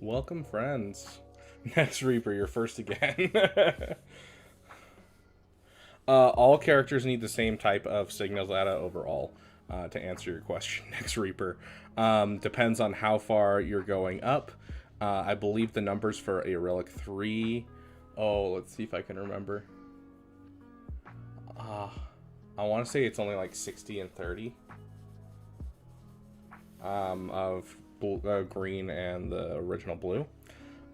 Welcome, friends. Next Reaper, you're first again. All characters need the same type of signal data overall. To answer your question, Next Reaper. Depends on how far you're going up. I believe the numbers for a Relic 3... Oh, let's see if I can remember. I want to say it's only like 60 and 30. Of green and the original blue.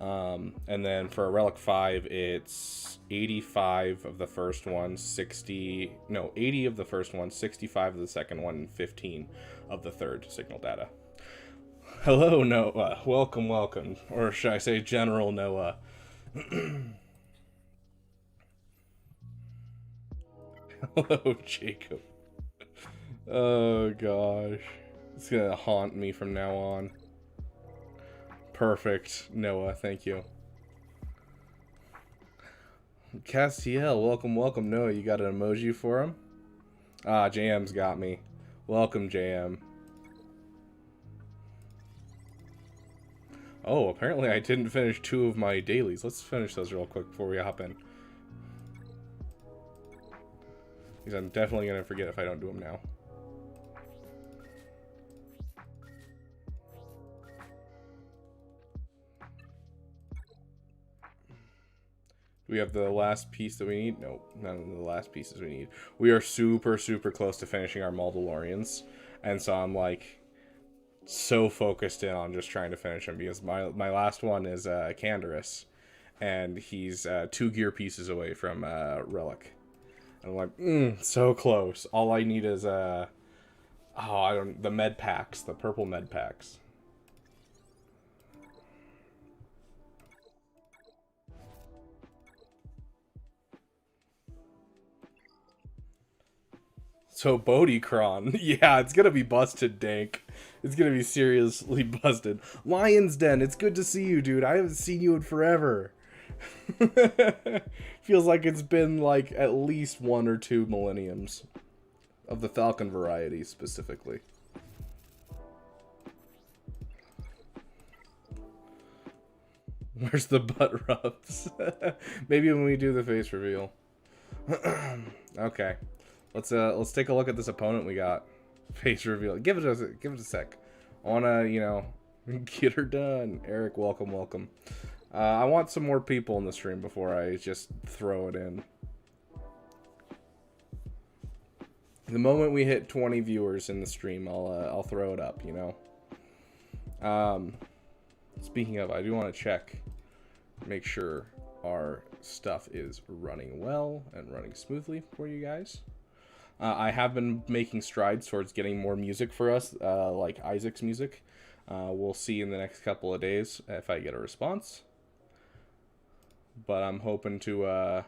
And then for a Relic 5, it's 85 of the first one, 80 of the first one, 65 of the second one, and 15 of the third signal data. Hello, Noah. Welcome, welcome. Or should I say General Noah. Hello, Jacob. Oh, gosh. It's gonna haunt me from now on. Perfect, Noah. Thank you. Castiel, welcome, welcome. Noah, you got an emoji for him? Ah, JM's got me. Welcome, JM. Oh, apparently I didn't finish 2 of my dailies. Let's finish those real quick before we hop in. Because I'm definitely gonna forget if I don't do them now. Do we have the last piece that we need? Nope, none of the last pieces we need. We are super, super close to finishing our Maldalorians. And so I'm like so focused in on just trying to finish him because my last one is Canderous. And he's 2 gear pieces away from Relic. And I'm like, so close. All I need is the med packs, the purple med packs. So Bodhicron, yeah, it's gonna be busted, Dank. It's gonna be seriously busted. Lion's Den, it's good to see you, dude. I haven't seen you in forever. Feels like it's been like at least 1 or 2 millenniums. Of the Falcon variety, specifically. Where's the butt rubs? Maybe when we do the face reveal. Okay. Let's take a look at this opponent we got. Face reveal. Give it a sec. I wanna, get her done. Eric, welcome, welcome. I want some more people in the stream before I just throw it in. The moment we hit 20 viewers in the stream, I'll throw it up, Speaking of, I do want to check, make sure our stuff is running well and running smoothly for you guys. I have been making strides towards getting more music for us, like Isaac's music. We'll see in the next couple of days if I get a response. But I'm hoping to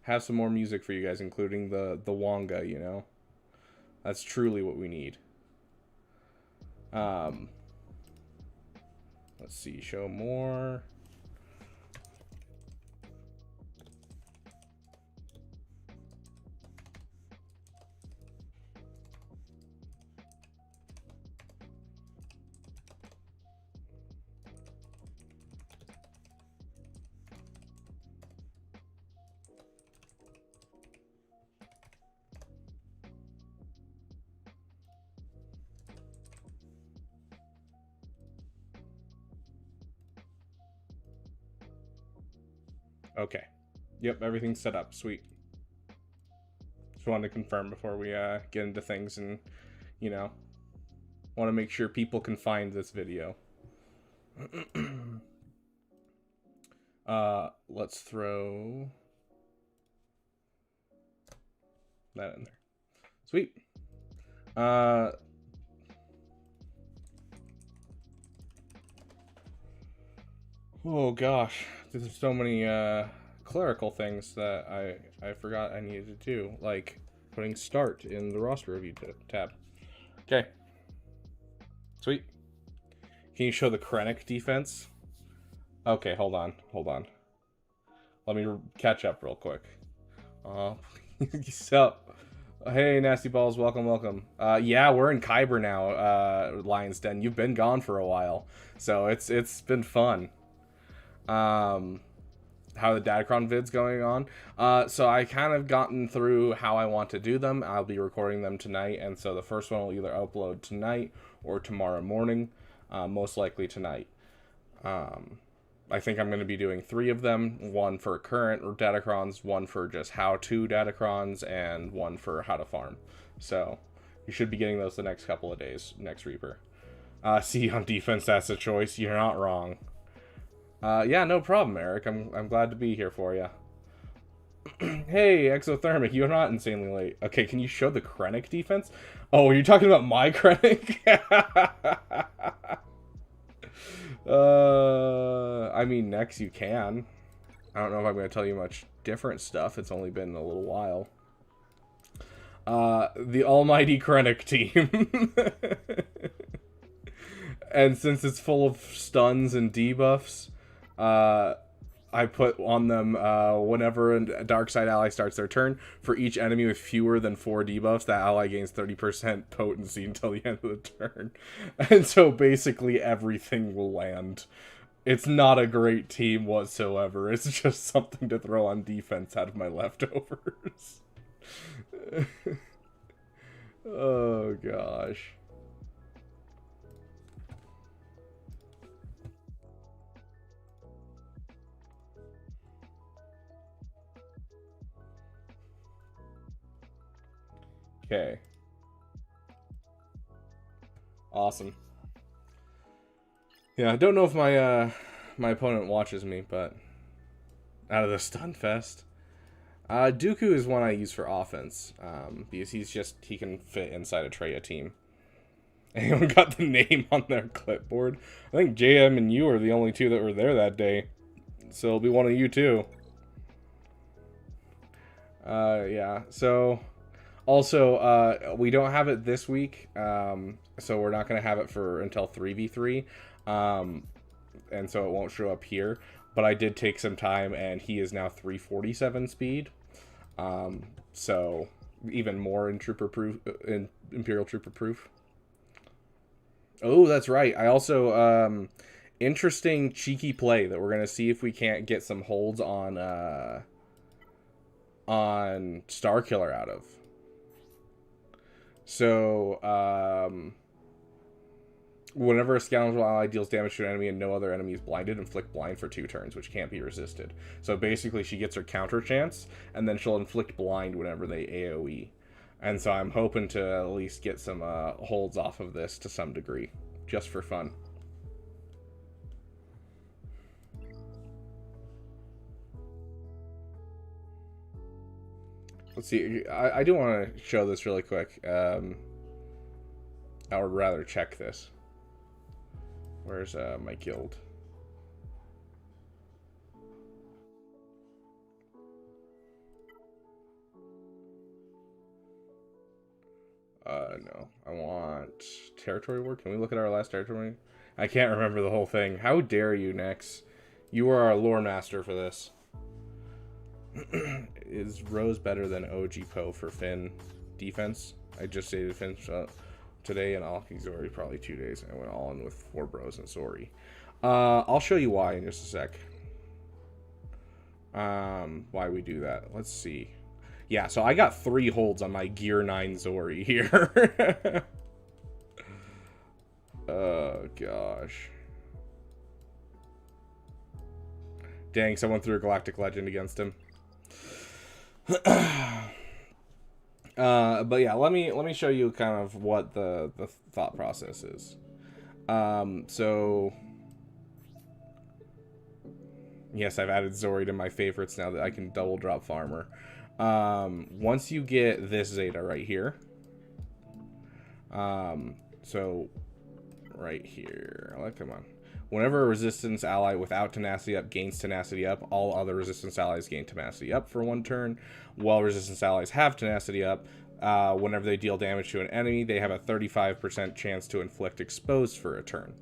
have some more music for you guys, including the Wonga, That's truly what we need. Let's see, show more. Okay. Yep, everything's set up. Sweet. Just wanted to confirm before we get into things and, want to make sure people can find this video. Let's throw that in there. Sweet. Oh gosh, there's so many clerical things that I forgot I needed to do, like putting start in the roster review tab. Okay. Sweet. Can you show the Krennic defense? Okay, hold on. Let me catch up real quick. So, Hey, Nasty Balls, welcome, welcome. Yeah, we're in Kyber now, Lion's Den. You've been gone for a while, so it's been fun. Um, how the Datacron vids going on? So I kind of gotten through how I want to do them. I'll be recording them tonight, and so the first one will either upload tonight or tomorrow morning, most likely tonight. I think I'm going to be doing 3 of them, one for current Datacrons, one for just how-to Datacrons, and one for how to farm. So you should be getting those the next couple of days, next Reaper. See, on defense, that's a choice. You're not wrong. Yeah, no problem, Eric. I'm glad to be here for you. Hey, Exothermic, you're not insanely late. Okay, can you show the Krennic defense? Oh, you're talking about my Krennic? I mean, next you can. I don't know if I'm going to tell you much different stuff. It's only been a little while. The almighty Krennic team. And since it's full of stuns and debuffs, I put on them whenever a dark side ally starts their turn, for each enemy with fewer than 4 debuffs, that ally gains 30% potency until the end of the turn. And so basically everything will land. It's not a great team whatsoever. It's just something to throw on defense out of my leftovers. Oh gosh. Okay. Awesome. Yeah, I don't know if my opponent watches me, but out of the stun fest. Dooku is one I use for offense, because he can fit inside a Traya team. Anyone got the name on their clipboard? I think JM and you are the only 2 that were there that day. So it'll be one of you too. Yeah, so also, we don't have it this week, so we're not going to have it until 3v3, and so it won't show up here, but I did take some time, and he is now 347 speed, so even more in Imperial Trooper proof. Oh, that's right. I also, interesting cheeky play that we're going to see if we can't get some holds on Starkiller out of. So, whenever a scoundrel ally deals damage to an enemy and no other enemy is blinded, inflict blind for 2 turns, which can't be resisted. So basically, she gets her counter chance, and then she'll inflict blind whenever they AoE. And so I'm hoping to at least get some holds off of this to some degree, just for fun. Let's see. I do want to show this really quick. I would rather check this. Where's my guild? No. I want territory war. Can we look at our last territory? I can't remember the whole thing. How dare you, Nex? You are our lore master for this. Is Rose better than OG Poe for Finn defense? I just stated Finn today, and I'll keep Zory probably 2 days. I went all in with 4 bros and Zory. I'll show you why in just a sec. Why we do that. Let's see. Yeah, so I got 3 holds on my Gear 9 Zory here. Oh, gosh. Dang, someone threw a Galactic Legend against him. But yeah, let me show you kind of what the thought process is. So yes, I've added Zory to my favorites now that I can double drop Farmer. Once you get this Zeta right here, so right here, come on. Whenever a resistance ally without tenacity up gains tenacity up, all other resistance allies gain tenacity up for 1 turn. While resistance allies have tenacity up, whenever they deal damage to an enemy, they have a 35% chance to inflict exposed for a turn.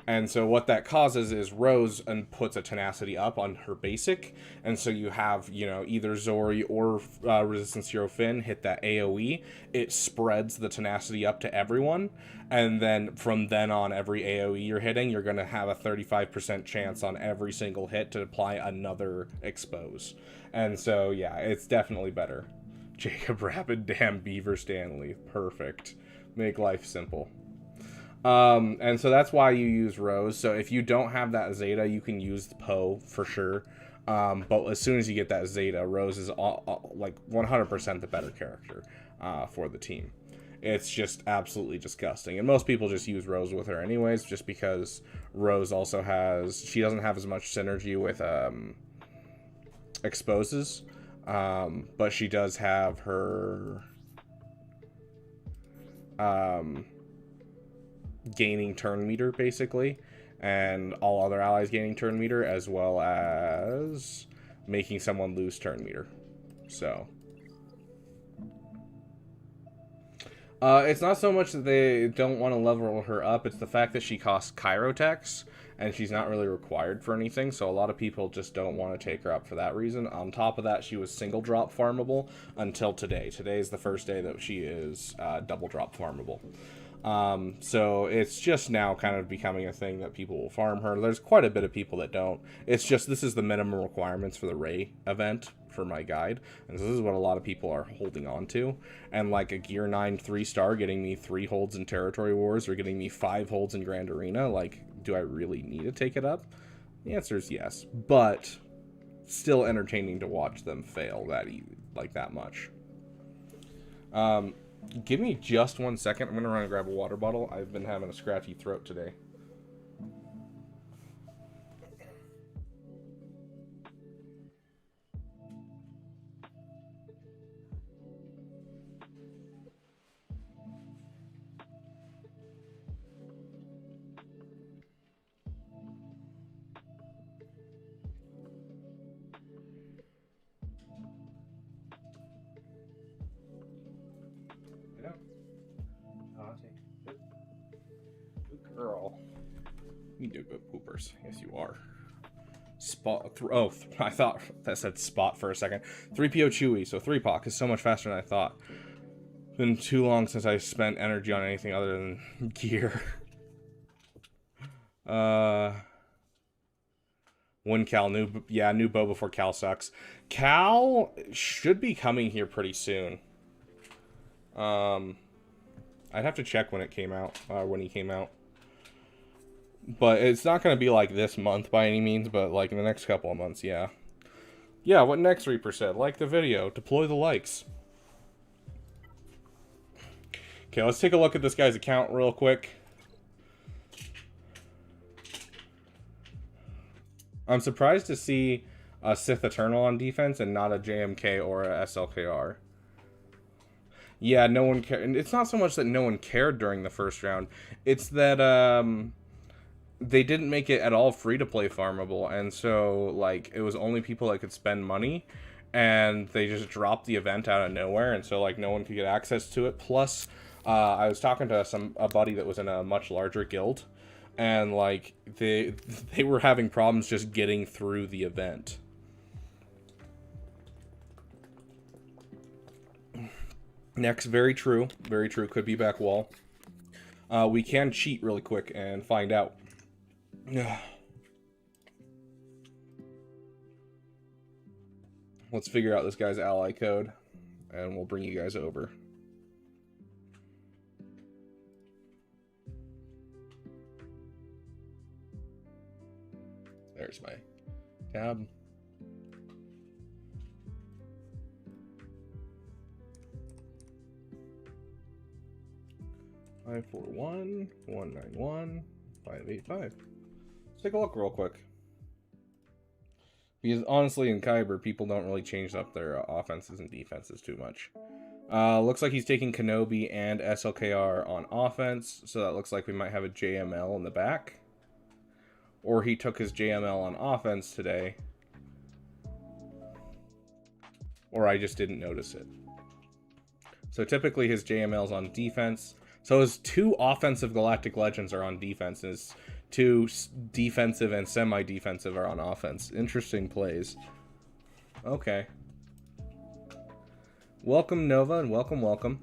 And so what that causes is Rose and puts a tenacity up on her basic, and so you have, you know, either Zory or Resistance Hero Finn hit that AoE. It spreads the tenacity up to everyone, and then from then on, every AoE you're hitting, you're going to have a 35% chance on every single hit to apply another expose. And so, yeah, it's definitely better. Jacob Rapid, damn Beaver Stanley. Perfect. Make life simple. And so that's why you use Rose. So if you don't have that Zeta, you can use the Poe for sure. But as soon as you get that Zeta, Rose is like 100% the better character for the team. It's just absolutely disgusting. And most people just use Rose with her anyways, just because Rose also she doesn't have as much synergy with exposes. But she does have her gaining turn meter, basically, and all other allies gaining turn meter, as well as making someone lose turn meter. So it's not so much that they don't want to level her up, it's the fact that she costs Chirotex, and she's not really required for anything, so a lot of people just don't want to take her up for that reason. On top of that, she was single drop farmable until today. Today is the first day that she is double drop farmable. So it's just now kind of becoming a thing that people will farm her. There's quite a bit of people that don't. It's just, this is the minimum requirements for the Ray event for my guide. And so this is what a lot of people are holding on to. And like a Gear 9 3-star getting me 3 holds in Territory Wars or getting me 5 holds in Grand Arena, like, do I really need to take it up? The answer is yes. But still entertaining to watch them fail that much. Give me just 1 second. I'm going to run and grab a water bottle. I've been having a scratchy throat today. Girl. You do good poopers. Yes, you are. I thought that said spot for a second. 3PO Chewy, so 3POC is so much faster than I thought. Been too long since I spent energy on anything other than gear. When Cal, new Bo before Cal sucks. Cal should be coming here pretty soon. I'd have to check when it came out, when he came out. But it's not going to be like this month by any means, but like in the next couple of months, yeah. Yeah, what Next Reaper said. Like the video. Deploy the likes. Okay, let's take a look at this guy's account real quick. I'm surprised to see a Sith Eternal on defense and not a JMK or a SLKR. Yeah, no one cared. And it's not so much that no one cared during the first round. It's that, they didn't make it at all free-to-play farmable, and so, like, it was only people that could spend money, and they just dropped the event out of nowhere, and so, like, no one could get access to it. Plus, I was talking to a buddy that was in a much larger guild, and, like, they were having problems just getting through the event. Next, very true, could be back wall. We can cheat really quick and find out. Let's figure out this guy's ally code, and we'll bring you guys over. There's my tab. Five 4-1 191 585. Let's take a look real quick. Because honestly, in Kyber, people don't really change up their offenses and defenses too much. Looks like he's taking Kenobi and SLKR on offense, so that looks like we might have a JML in the back. Or he took his JML on offense today. Or I just didn't notice it. So typically his JML's on defense. So his 2 offensive Galactic Legends are on defense, and his two defensive and semi-defensive are on offense. Interesting plays. Okay. Welcome, Nova, and welcome.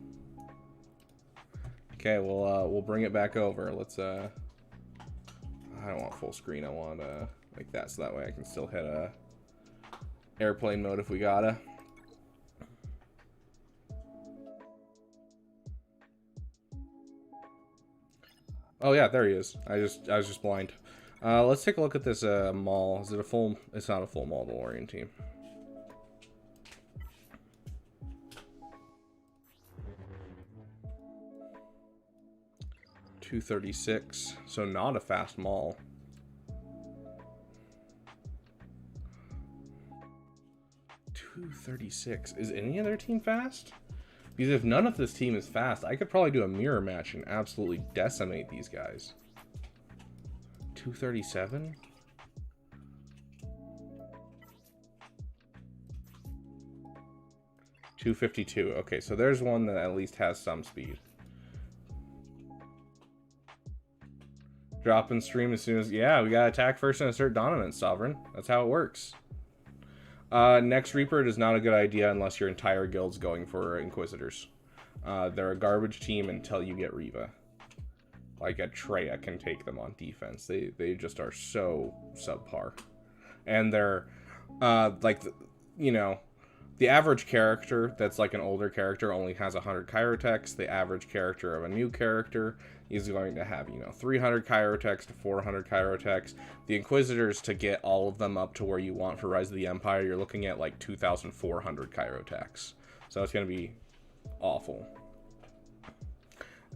Okay, we'll bring it back over. Let's I don't want full screen. I want like that, so that way I can still hit airplane mode if we gotta. Oh yeah, there he is. I was just blind. Let's take a look at this mall. Is it a full? It's not a full Mandalorian team. $236, so not a fast mall. $236. Is any other team fast? Because if none of this team is fast, I could probably do a mirror match and absolutely decimate these guys. 237? $252. Okay, so there's one that at least has some speed. Drop and stream as soon as... Yeah, we gotta attack first and assert dominance, Sovereign. That's how it works. Next Reaper, it is not a good idea unless your entire guild's going for Inquisitors. They're a garbage team until you get Reva. Like Atreya can take them on defense. They just are so subpar. And they're, like, you know... The average character that's like an older character only has 100 Chirotechs. The average character of a new character is going to have, 300 Chirotechs to 400 Chirotechs. The Inquisitors, to get all of them up to where you want for Rise of the Empire, you're looking at like 2,400 Chirotechs. So it's going to be awful.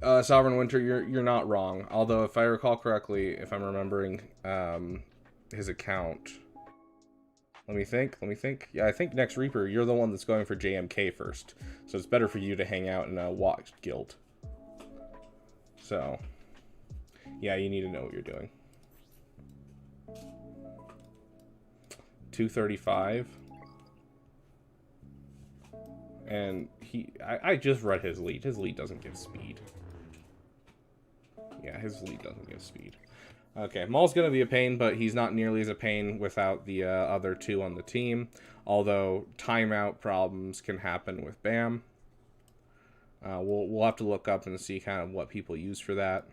Sovereign Winter, you're not wrong. Although, if I recall correctly, if I'm remembering his account... Let me think. Yeah, I think next Reaper, you're the one that's going for JMK first. So it's better for you to hang out in a walk guild. So, yeah, you need to know what you're doing. 235. And I just read his lead. His lead doesn't give speed. Yeah, his lead doesn't give speed. Okay, Maul's going to be a pain, but he's not nearly as a pain without the other two on the team. Although, timeout problems can happen with BAM. We'll have to look up and see kind of what people use for that.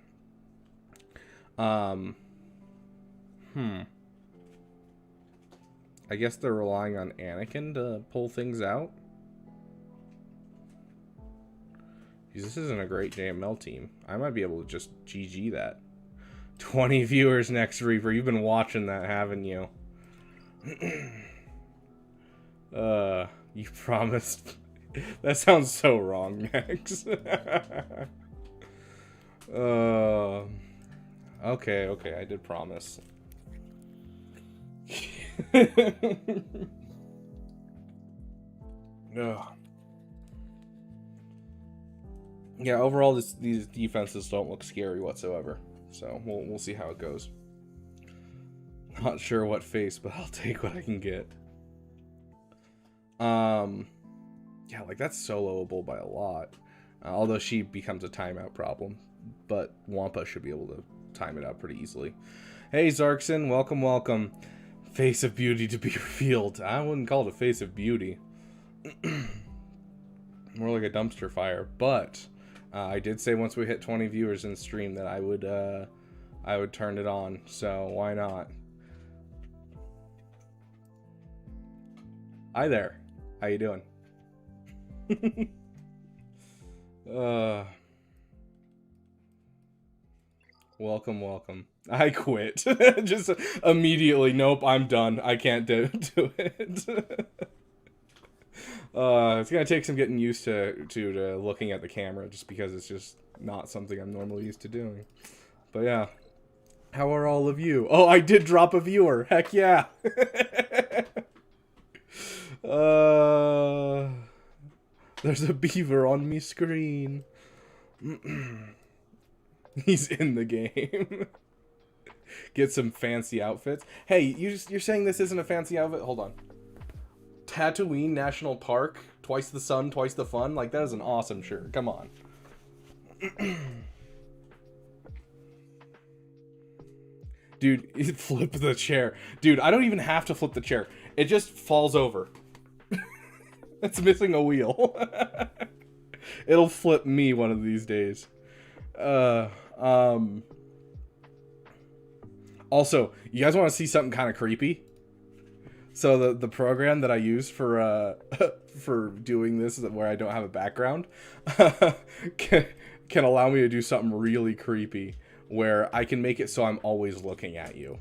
I guess they're relying on Anakin to pull things out. This isn't a great JML team. I might be able to just GG that. 20 viewers next Reaper. You've been watching that, haven't you? You promised. That sounds so wrong, Max. Okay, I did promise. Yeah, overall, these defenses don't look scary whatsoever. So, we'll see how it goes. Not sure what face, but I'll take what I can get. Yeah, like, that's soloable by a lot. Although she becomes a timeout problem. But Wampa should be able to time it out pretty easily. Hey, Zarkson, welcome. Face of beauty to be revealed. I wouldn't call it a face of beauty. More like a dumpster fire, but... I did say once we hit 20 viewers in stream that I would turn it on, so why not? Hi there. How you doing? Welcome. I quit. Just immediately, nope, I'm done. I can't do it. It's gonna take some getting used to looking at the camera, just because it's just not something I'm normally used to doing. But yeah, how are all of you? Oh, I did drop a viewer. Heck yeah. There's a beaver on me screen. He's in the game. Get some fancy outfits. Hey, you're saying this isn't a fancy outfit? Hold on. Tatooine National Park, twice the sun, twice the fun. Like, that is an awesome shirt. Come on. Dude, flip the chair. Dude, I don't even have to flip the chair. It just falls over. It's missing a wheel. It'll flip me one of these days. Also, you guys want to see something kind of creepy? So the program that I use for for doing this, where I don't have a background, can allow me to do something really creepy, where I can make it so I'm always looking at you.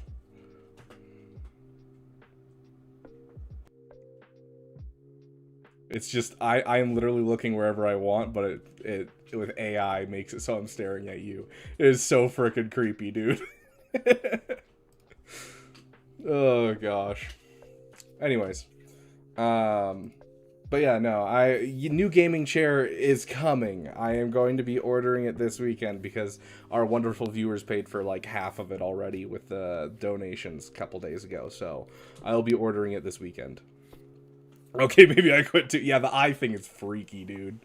It's just I am literally looking wherever I want, but it with AI makes it so I'm staring at you. It is so freaking creepy, dude. Oh gosh. Anyways, but yeah, no, new gaming chair is coming. I am going to be ordering it this weekend because our wonderful viewers paid for like half of it already with the donations a couple days ago. So I'll be ordering it this weekend. Okay, maybe I quit too. Yeah, the eye thing is freaky, dude.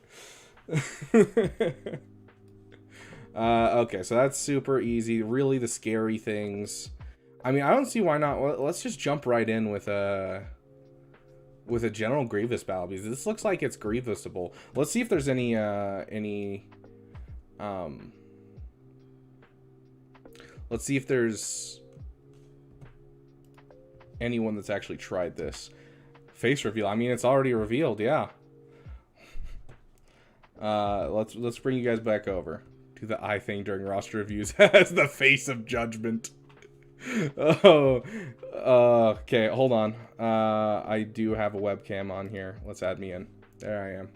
Okay, so that's super easy. Really, the scary things. I mean, I don't see why not. Let's just jump right in with a General Grievous battle, because this looks like it's Grievousable. Let's see if there's any let's see if there's anyone that's actually tried this. Face reveal. I mean, it's already revealed, yeah. Let's bring you guys back over to the eye thing during roster reviews as the face of judgment. Oh, okay, hold on. I do have a webcam on here. Let's add me in. There I am.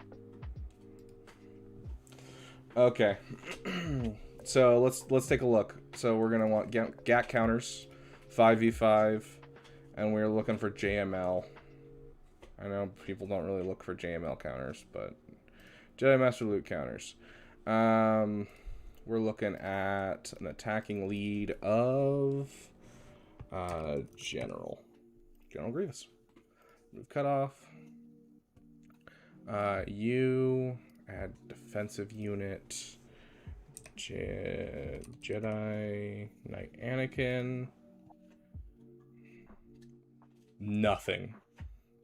Okay. So let's take a look. So we're gonna want GAT counters, 5v5, and we're looking for JML. I know people don't really look for JML counters, but Jedi Master Loot counters. We're looking at an attacking lead of General Grievous. Move cutoff. You add defensive unit. Jedi Knight Anakin. Nothing.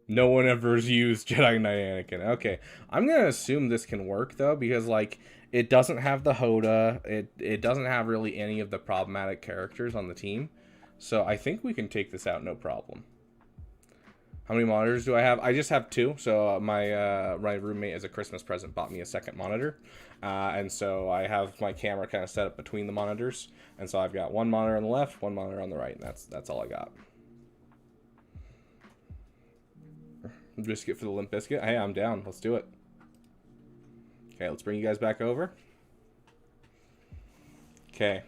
No one ever's used Jedi Knight Anakin. Okay, I'm gonna assume this can work though, because like it doesn't have the Hoda. It doesn't have really any of the problematic characters on the team. So I think we can take this out no problem. How many monitors do I have? I just have 2. So my roommate, as a Christmas present, bought me a second monitor. And so I have my camera kind of set up between the monitors. And so I've got one monitor on the left, one monitor on the right. And that's all I got. Biscuit for the Limp Biscuit. Hey, I'm down. Let's do it. Okay, let's bring you guys back over. Okay.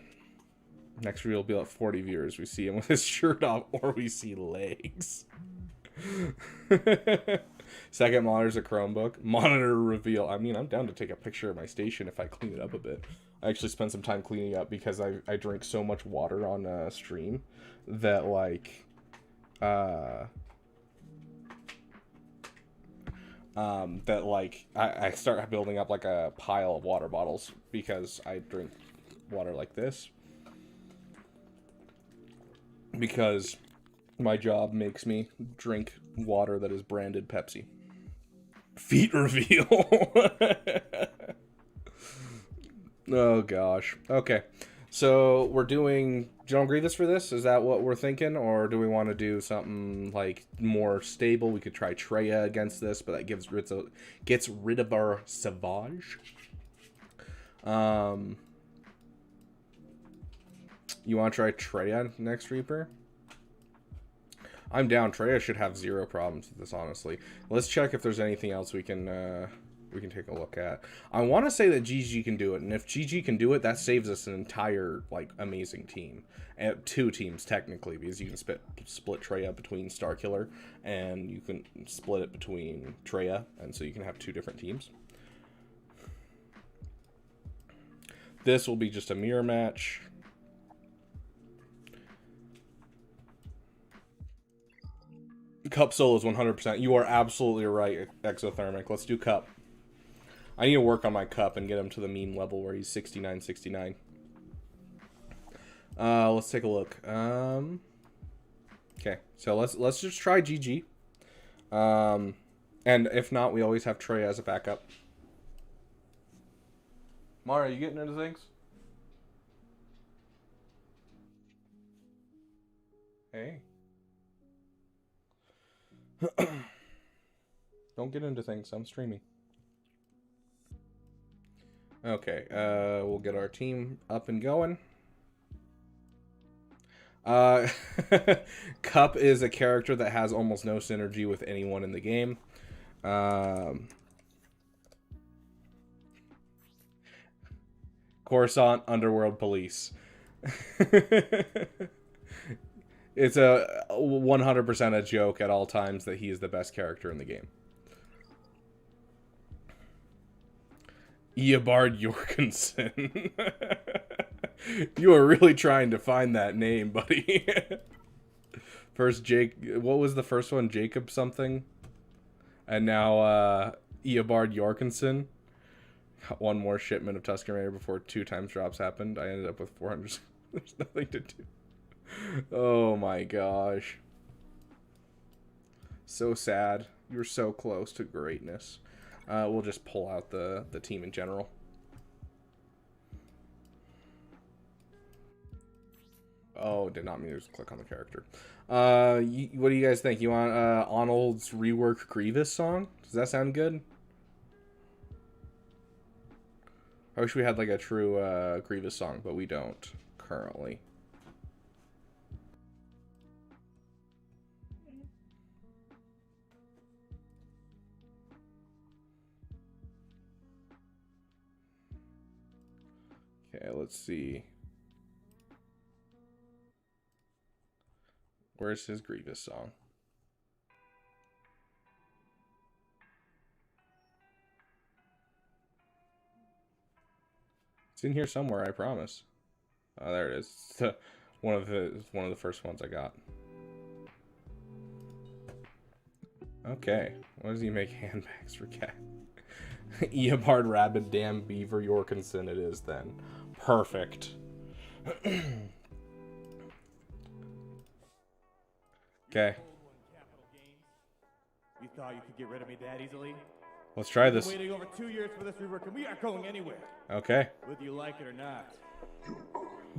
Next reel will be like 40 viewers. We see him with his shirt off, or we see legs. Second monitor's a Chromebook. Monitor reveal. I mean, I'm down to take a picture of my station if I clean it up a bit. I actually spent some time cleaning up because I drink so much water on stream that like I start building up like a pile of water bottles because I drink water like this. Because my job makes me drink water that is branded Pepsi. Feet reveal. Oh gosh. Okay. So we're doing General Grievous for this? Is that what we're thinking? Or do we want to do something like more stable? We could try Traya against this, but that gets rid of our Savage. You want to try Traya next, Reaper? I'm down. Traya should have 0 problems with this, honestly. Let's check if there's anything else we can take a look at. I want to say that GG can do it, and if GG can do it, that saves us an entire like amazing team. 2 teams technically, because you can split Traya between Starkiller, and you can split it between Traya, and so you can have 2 different teams. This will be just a mirror match. Cup solo is 100%. You are absolutely right, Exothermic. Let's do Cup. I need to work on my Cup and get him to the meme level where he's 69. Let's take a look. Okay, so let's just try GG. And if not, we always have Trey as a backup. Mara, you getting into things? Hey. Don't get into things. I'm streaming. Okay, we'll get our team up and going. Cup is a character that has almost no synergy with anyone in the game. Coruscant, Underworld Police. It's a 100% a joke at all times that he is the best character in the game. Eobard Jorgensen. You are really trying to find that name, buddy. First what was the first one? Jacob something? And now Eobard Jorgensen. Got one more shipment of Tusken Raider before 2 times drops happened. I ended up with 400. There's nothing to do. Oh my gosh. So sad. You're so close to greatness. We'll just pull out the team in general. Oh, did not mean to click on the character. What do you guys think? You want Arnold's rework Grievous song? Does that sound good? I wish we had like a true Grievous song, but we don't currently. Okay, let's see. Where's his Grievous song? It's in here somewhere, I promise. Oh, there it is. It's one of the first ones I got. Okay, what does he make handbags for cat? Eobard Rabid Damn Beaver Jorgensen it is then. Perfect. Okay. You thought you could get rid of me that easily? Let's try this. Waiting over 2 years for this rework, and we aren't going anywhere. Okay. Whether you like it or not.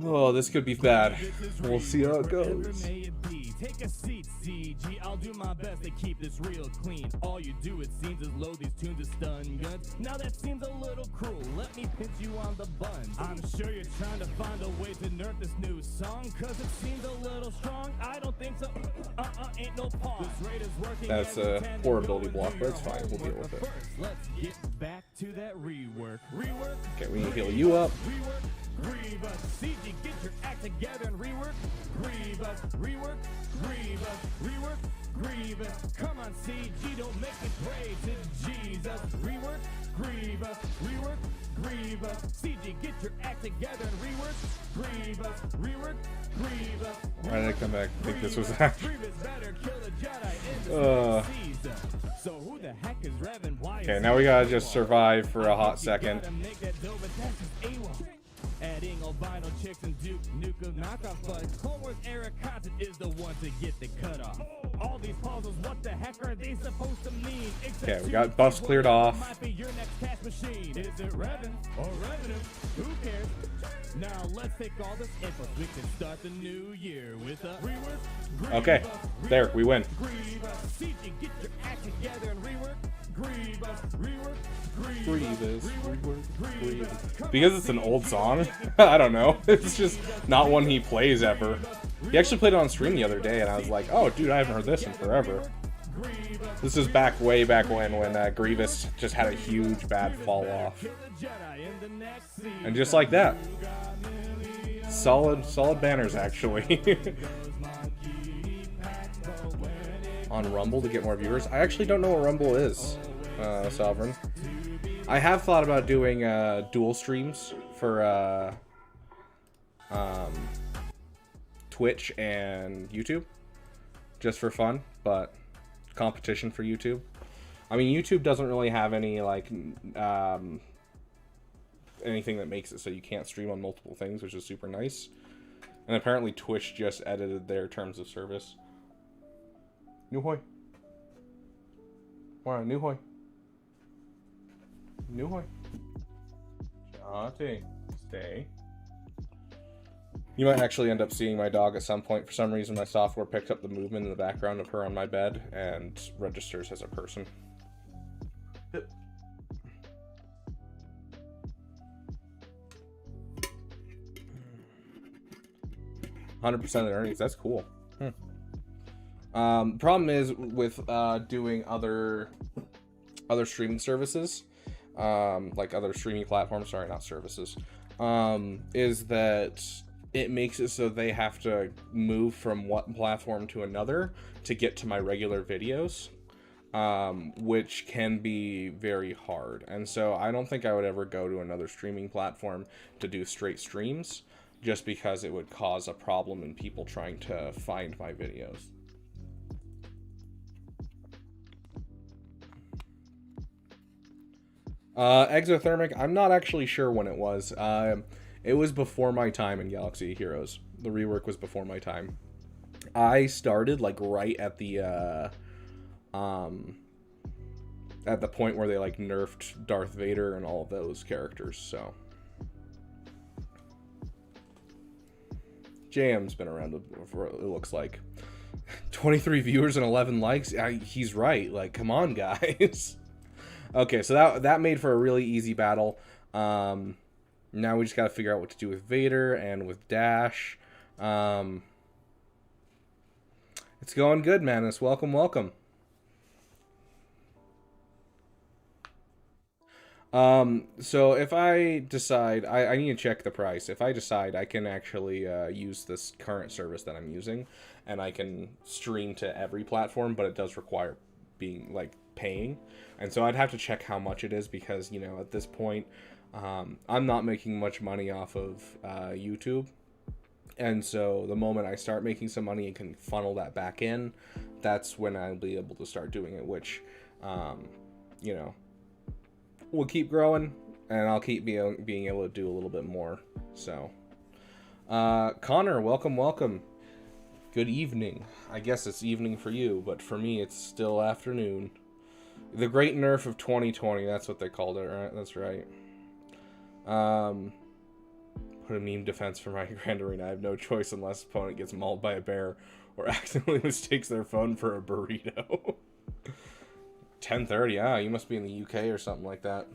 Oh, this could be bad. We'll see how it goes. Take a seat, CG. I'll do my best to keep this real clean. All you do, it seems, is load these tunes of stun guns. Now that seems a little cruel. Let me pinch you on the bun. I'm sure you're trying to find a way to nerf this new song, cause it seems a little strong. I don't think so. Ain't no pause. This rate is working. That's a poor ability block, but it's fine. We'll deal with it. Let's get back to that rework. Okay, we need to heal you up. Grievous, CG, get your act together and rework. Grievous, rework. Grievous. Come on, CG, don't make me pray to Jesus. Rework. Grievous. CG, get your act together and rework. Grievous. Why did I come back? I think this was actually. So who the heck is Revan? Okay, now we gotta just survive for a hot second. Adding albino chicks and Duke Nukem knockoff, but Clone Wars era content is the one to get the cutoff. All these puzzles, what the heck are they supposed to mean? Okay, we got buffs cleared off. Might be your next cash machine. Is it Revan or Revenue? Who cares? Now let's take all this info. We can start the new year with a rework. Okay, there, we win. CG, get your act together and rework. Grievous. Because it's an old song, I don't know. It's just not one he plays ever. He actually played it on stream the other day, and I was like, oh, dude, I haven't heard this in forever. This is way back when Grievous just had a huge bad fall off. And just like that. Solid banners, actually. On Rumble to get more viewers. I actually don't know what Rumble is, Sovereign. I have thought about doing dual streams for Twitch and YouTube, just for fun, but competition for YouTube. I mean, YouTube doesn't really have any like anything that makes it so you can't stream on multiple things, which is super nice. And apparently Twitch just edited their terms of service. Nuhoy. Why, Nuhoy. Nuhoy. Jate. Stay. You might actually end up seeing my dog at some point. For some reason, my software picks up the movement in the background of her on my bed and registers as a person. 100% of the earnings. That's cool. Problem is with doing other streaming services, like other streaming platforms. Sorry, not services. Is that it makes it so they have to move from one platform to another to get to my regular videos, which can be very hard. And so I don't think I would ever go to another streaming platform to do straight streams, just because it would cause a problem in people trying to find my videos. Exothermic, I'm not actually sure when it was. It was before my time in Galaxy Heroes. The rework was before my time. I started like right at the point where they like nerfed Darth Vader and all of those characters, so. JM's been around for, it looks like. 23 viewers and 11 likes. He's right. Like, come on, guys. Okay, so that made for a really easy battle. Now we just got to figure out what to do with Vader and with Dash. It's going good, Manus. Welcome, welcome. So if I decide, I need to check the price. If I decide I can actually use this current service that I'm using, and I can stream to every platform, but it does require being, like, paying. And so I'd have to check how much it is, because, you know, at this point, I'm not making much money off of YouTube. And so the moment I start making some money and can funnel that back in, that's when I'll be able to start doing it, which, you know, we'll keep growing, and I'll keep being able to do a little bit more. So, Connor, welcome, welcome. Good evening. I guess it's evening for you, but for me, it's still afternoon. The Great Nerf of 2020, that's what they called it, right? That's right. Put a meme defense for my Grand Arena. I have no choice unless opponent gets mauled by a bear or accidentally mistakes their phone for a burrito. 10:30, ah, you must be in the UK or something like that.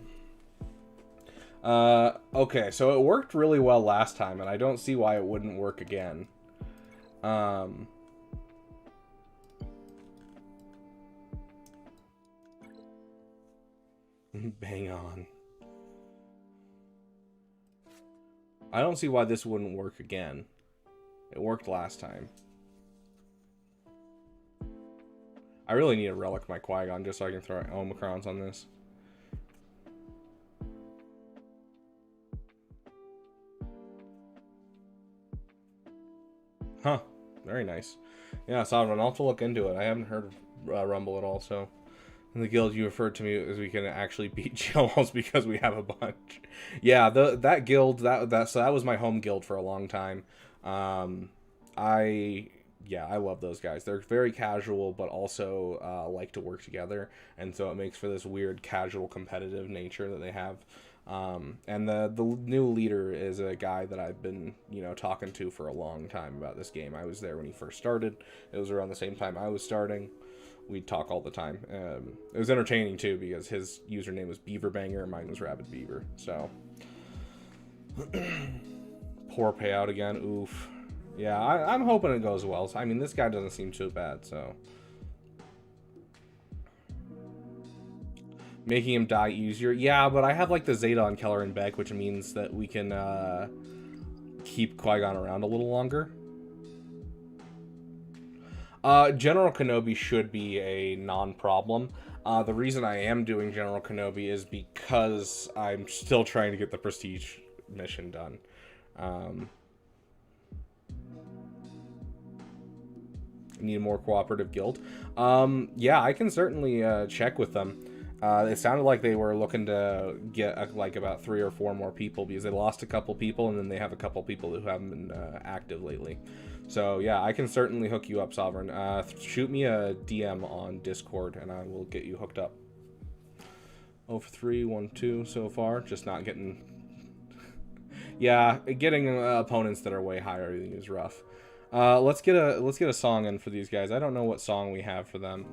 Okay, so it worked really well last time, and I don't see why it wouldn't work again. Bang on. I don't see why this wouldn't work again. It worked last time. I really need to relic my Qui-Gon just so I can throw Omicrons on this. Huh. Very nice. Yeah, Sovereign, I'll have to look into it. I haven't heard of Rumble at all, so. In the guild you referred to me as we can actually beat jail walls because we have a bunch. Yeah, that guild, so that was my home guild for a long time. I love those guys. They're very casual, but also like to work together, and so it makes for this weird casual competitive nature that they have. And the new leader is a guy that I've been, you know, talking to for a long time about this game. I was there when he first started. It was around the same time I was starting. We'd talk all the time. It was entertaining too, because his username was Beaverbanger and mine was Rabid Beaver. So poor payout again. Oof. Yeah, I'm hoping it goes well. I mean, this guy doesn't seem too bad, so. Making him die easier. Yeah, but I have, like, the Zeta on Keller and Beck, which means that we can keep Qui-Gon around a little longer. General Kenobi should be a non-problem. The reason I am doing General Kenobi is because I'm still trying to get the Prestige mission done. Need a more cooperative guild. Yeah, I can certainly check with them. It sounded like they were looking to get like about 3 or 4 more people because they lost a couple people and then they have a couple people who haven't been active lately. So yeah, I can certainly hook you up, Sovereign. Shoot me a DM on Discord and I will get you hooked up. 0 for 3, 1, 2 so far. Just not getting... yeah, getting opponents that are way higher is rough. Let's get a song in for these guys. I don't know what song we have for them.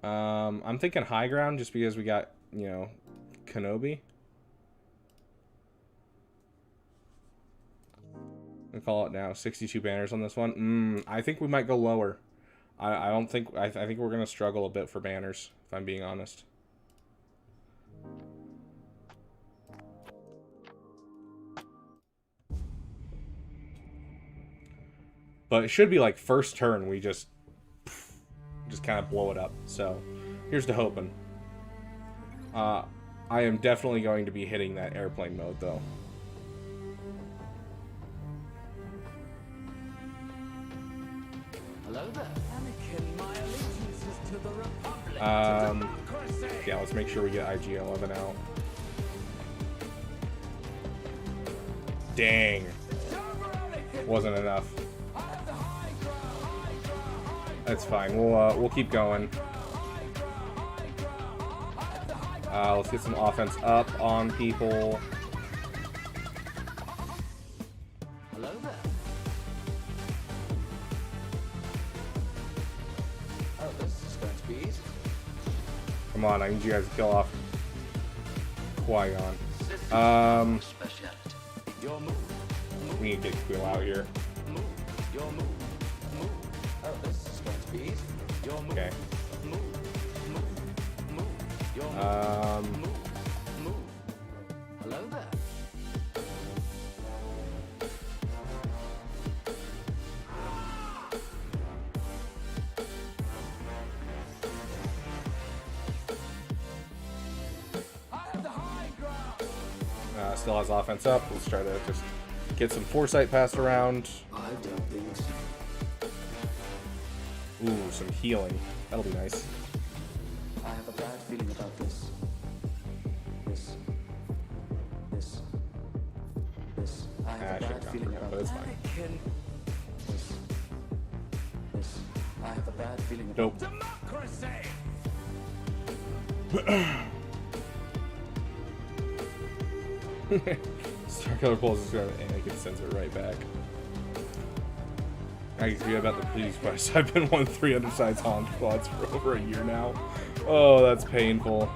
I'm thinking High Ground just because we got, you know, Kenobi. I call it now. 62 banners on this one. I think we might go lower. I don't think... I think we're going to struggle a bit for banners, if I'm being honest. But it should be like first turn, we just kind of blow it up. So here's to hoping. I am definitely going to be hitting that airplane mode though. Hello there. Anakin, my allegiance is to the Republic. Yeah, let's make sure we get IG-11 out. Dang. Wasn't enough. That's fine. We'll keep going. Let's get some offense up on people. Hello there. Oh, this is going to be easy. Come on, I need you guys to kill off Qui-Gon. Your move. We need to get Quill out here. Move. Your move. Move. Oh, this is going to be easy. Your move. Okay. Move. Move. Move. Your move. Move. Move. Hello there. I have the high ground. Still has offense up. Let's try to just get some foresight passed around. I don't think so. Ooh, some healing. That'll be nice. I have a bad feeling about this. This. I have a I should bad have feeling gone for that, about but it's fine. This. I have a bad feeling about Nope. democracy. Starkiller pulls his gun and Anakin sends it right back. I can forget about the please quest. I've been won 300 sides Han squads for over a year now. Oh, that's painful.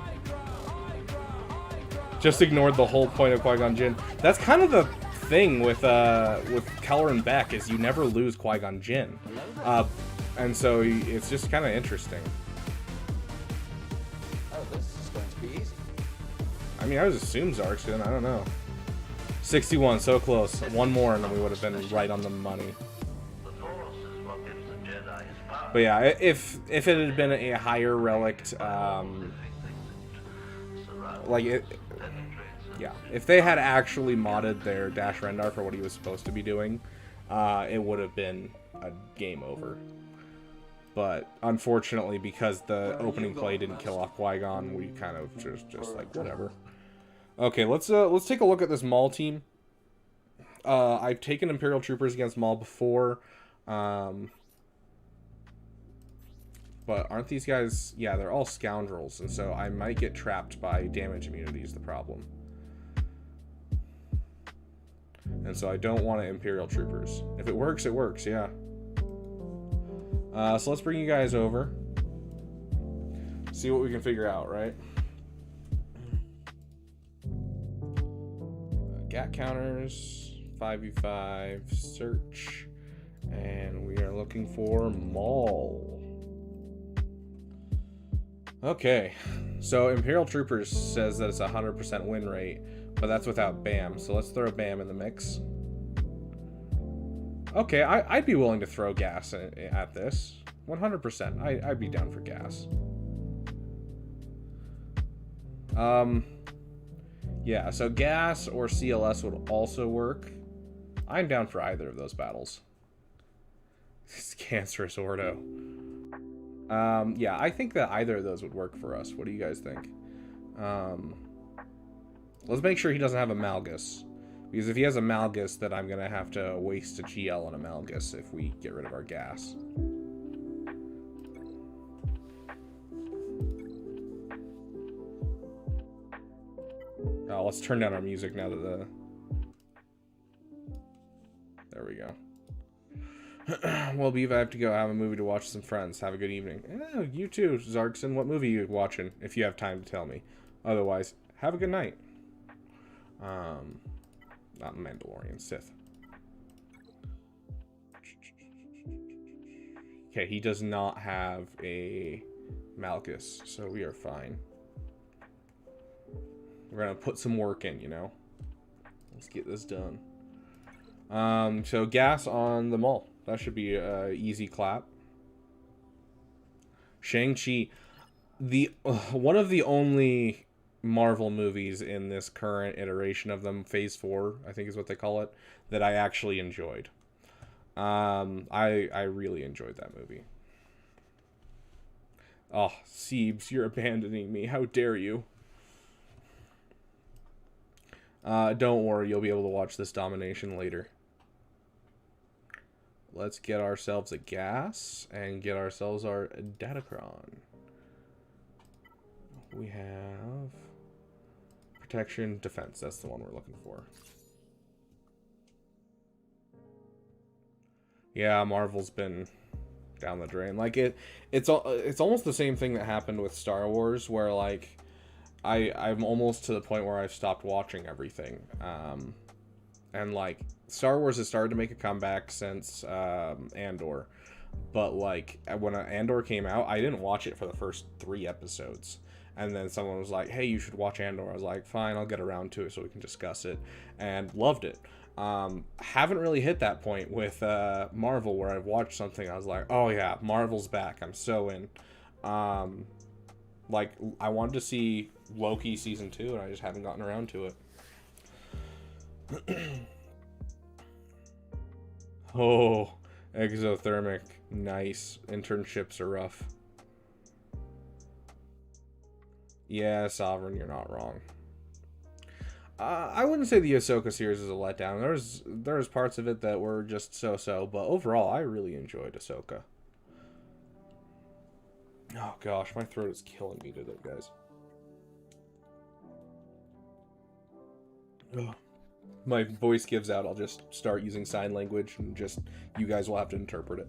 Just ignored the whole point of Qui-Gon Jinn. That's kind of the thing with Keller and Beck is you never lose Qui-Gon Jinn. And so it's just kind of interesting. Oh, this is going to be easy. I mean, I would assume Zark's in. I don't know. 61, so close. One more and then we would have been right on the money. But yeah, if it had been a higher relict, like it, yeah, if they had actually modded their Dash Rendar for what he was supposed to be doing, it would have been a game over. But unfortunately, because the opening play didn't kill off Qui-Gon, we kind of just like whatever. Okay, let's take a look at this Maul team. I've taken Imperial Troopers against Maul before. But aren't these guys... Yeah, they're all scoundrels, and so I might get trapped by damage immunity is the problem. And so I don't want to Imperial Troopers. If it works, it works, yeah. So let's bring you guys over. See what we can figure out, right? GAT counters, 5v5, search, and we are looking for Maul. Okay, so Imperial Troopers says that it's a 100% win rate, but that's without BAM, so let's throw BAM in the mix. Okay, I'd be willing to throw gas at this. 100%. I'd be down for gas. Yeah, so gas or CLS would also work. I'm down for either of those battles. This cancerous Ordo. Yeah, I think that either of those would work for us. What do you guys think? Let's make sure he doesn't have a Malgus. Because if he has a Malgus, then I'm going to have to waste a GL on a Malgus if we get rid of our gas. Let's turn down our music now that the... There we go. Well, Beav, I have to go. I have a movie to watch with some friends. Have a good evening. Yeah, you too, Zarkson. What movie are you watching, if you have time to tell me? Otherwise, have a good night. Not Mandalorian, Sith. Okay, he does not have a Malchus, so we are fine. We're gonna put some work in, you know? Let's get this done. So gas on the mall. That should be an easy clap. Shang-Chi. One of the only Marvel movies in this current iteration of them, Phase 4, I think is what they call it, that I actually enjoyed. I really enjoyed that movie. Oh, Siebes, you're abandoning me. How dare you? Don't worry, you'll be able to watch this domination later. Let's get ourselves a gas and get ourselves our Datacron. We have protection, defense. That's the one we're looking for. Yeah, Marvel's been down the drain. Like it's almost the same thing that happened with Star Wars, where like I'm almost to the point where I've stopped watching everything. And like Star Wars has started to make a comeback since Andor, but like when Andor came out, I didn't watch it for the first 3 episodes, and then someone was like, "Hey, you should watch Andor." I was like, "Fine, I'll get around to it so we can discuss it," and loved it. Haven't really hit that point with Marvel where I've watched something I was like, "Oh yeah, Marvel's back. I'm so in." Like I wanted to see Loki season 2, and I just haven't gotten around to it. Oh, exothermic. Nice. Internships are rough. Yeah, Sovereign, you're not wrong. I wouldn't say the Ahsoka series is a letdown. There's parts of it that were just so-so, but overall, I really enjoyed Ahsoka. Oh gosh, my throat is killing me today, guys. Ugh. My voice gives out, I'll just start using sign language and just you guys will have to interpret it.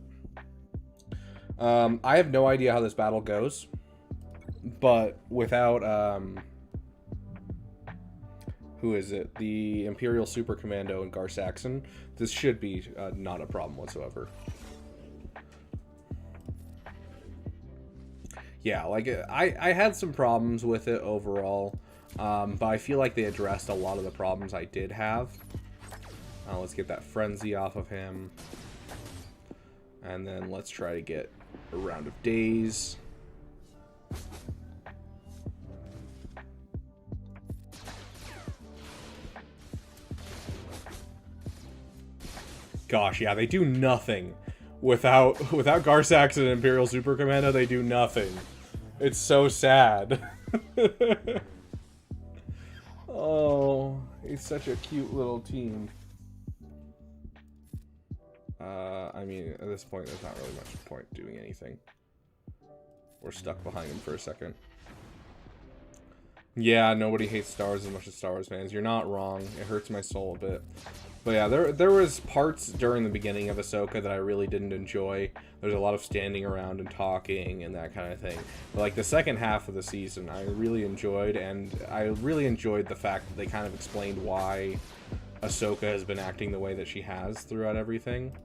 I have no idea how this battle goes, but without who is it? The Imperial Super Commando and Gar Saxon, this should be not a problem whatsoever. Yeah, like I had some problems with it overall. But I feel like they addressed a lot of the problems I did have. Let's get that frenzy off of him. And then let's try to get a round of days. Gosh, yeah, they do nothing. Without Gar Saxon and Imperial Super Commando, they do nothing. It's so sad. Oh, it's such a cute little team. I mean, at this point, there's not really much point doing anything. We're stuck behind him for a second. Yeah, nobody hates Star Wars as much as Star Wars fans. You're not wrong. It hurts my soul a bit. But yeah, there was parts during the beginning of Ahsoka that I really didn't enjoy. There's a lot of standing around and talking and that kind of thing. But like the second half of the season, I really enjoyed, and I really enjoyed the fact that they kind of explained why Ahsoka has been acting the way that she has throughout everything.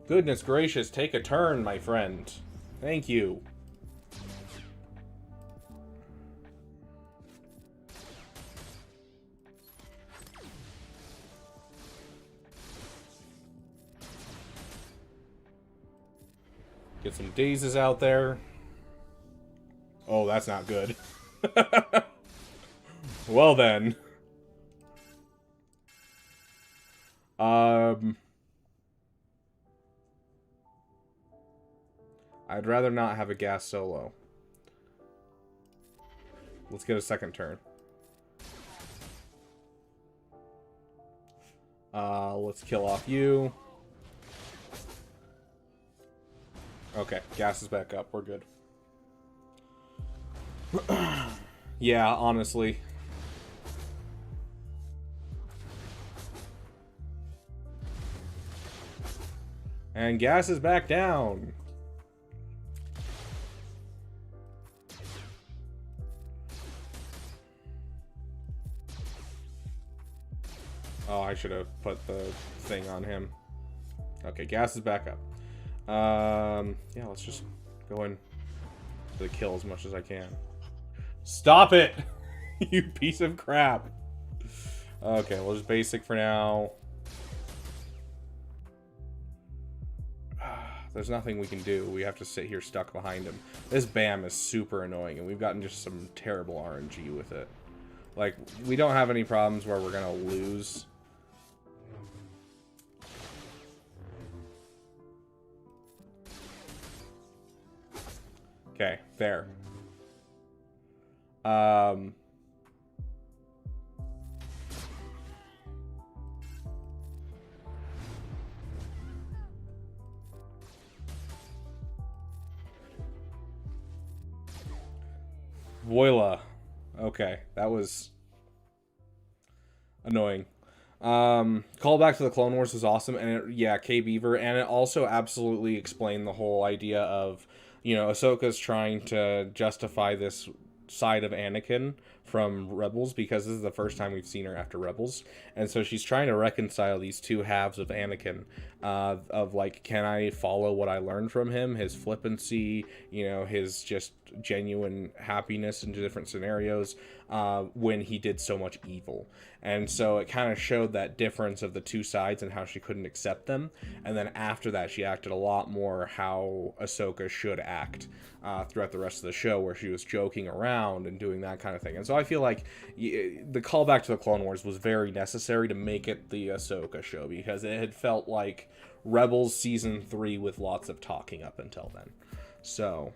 Goodness gracious, take a turn, my friend. Thank you. Get some dazes out there. Oh, that's not good. Well then. I'd rather not have a gas solo. Let's get a second turn. Let's kill off you. Okay, gas is back up. We're good. Yeah, honestly. And gas is back down. Oh, I should have put the thing on him. Okay, gas is back up. Yeah, let's just go in to the kill as much as I can. Stop it! You piece of crap. Okay, we'll just basic for now. There's nothing we can do. We have to sit here stuck behind him. This BAM is super annoying, and we've gotten just some terrible RNG with it. Like, we don't have any problems where we're gonna lose. Okay, there. Voila. Okay, that was annoying. Call back to the Clone Wars was awesome, and it, yeah, K-Beaver, and it also absolutely explained the whole idea of, you know, Ahsoka's trying to justify this side of Anakin from Rebels, because this is the first time we've seen her after Rebels, and so she's trying to reconcile these two halves of Anakin, of like, can I follow what I learned from him, his flippancy, you know, his just genuine happiness in different scenarios, when he did so much evil. And so it kind of showed that difference of the two sides and how she couldn't accept them, and then after that she acted a lot more how Ahsoka should act throughout the rest of the show, where she was joking around and doing that kind of thing. And so I feel like the callback to the Clone Wars was very necessary to make it the Ahsoka show, because it had felt like Rebels Season 3 with lots of talking up until then. So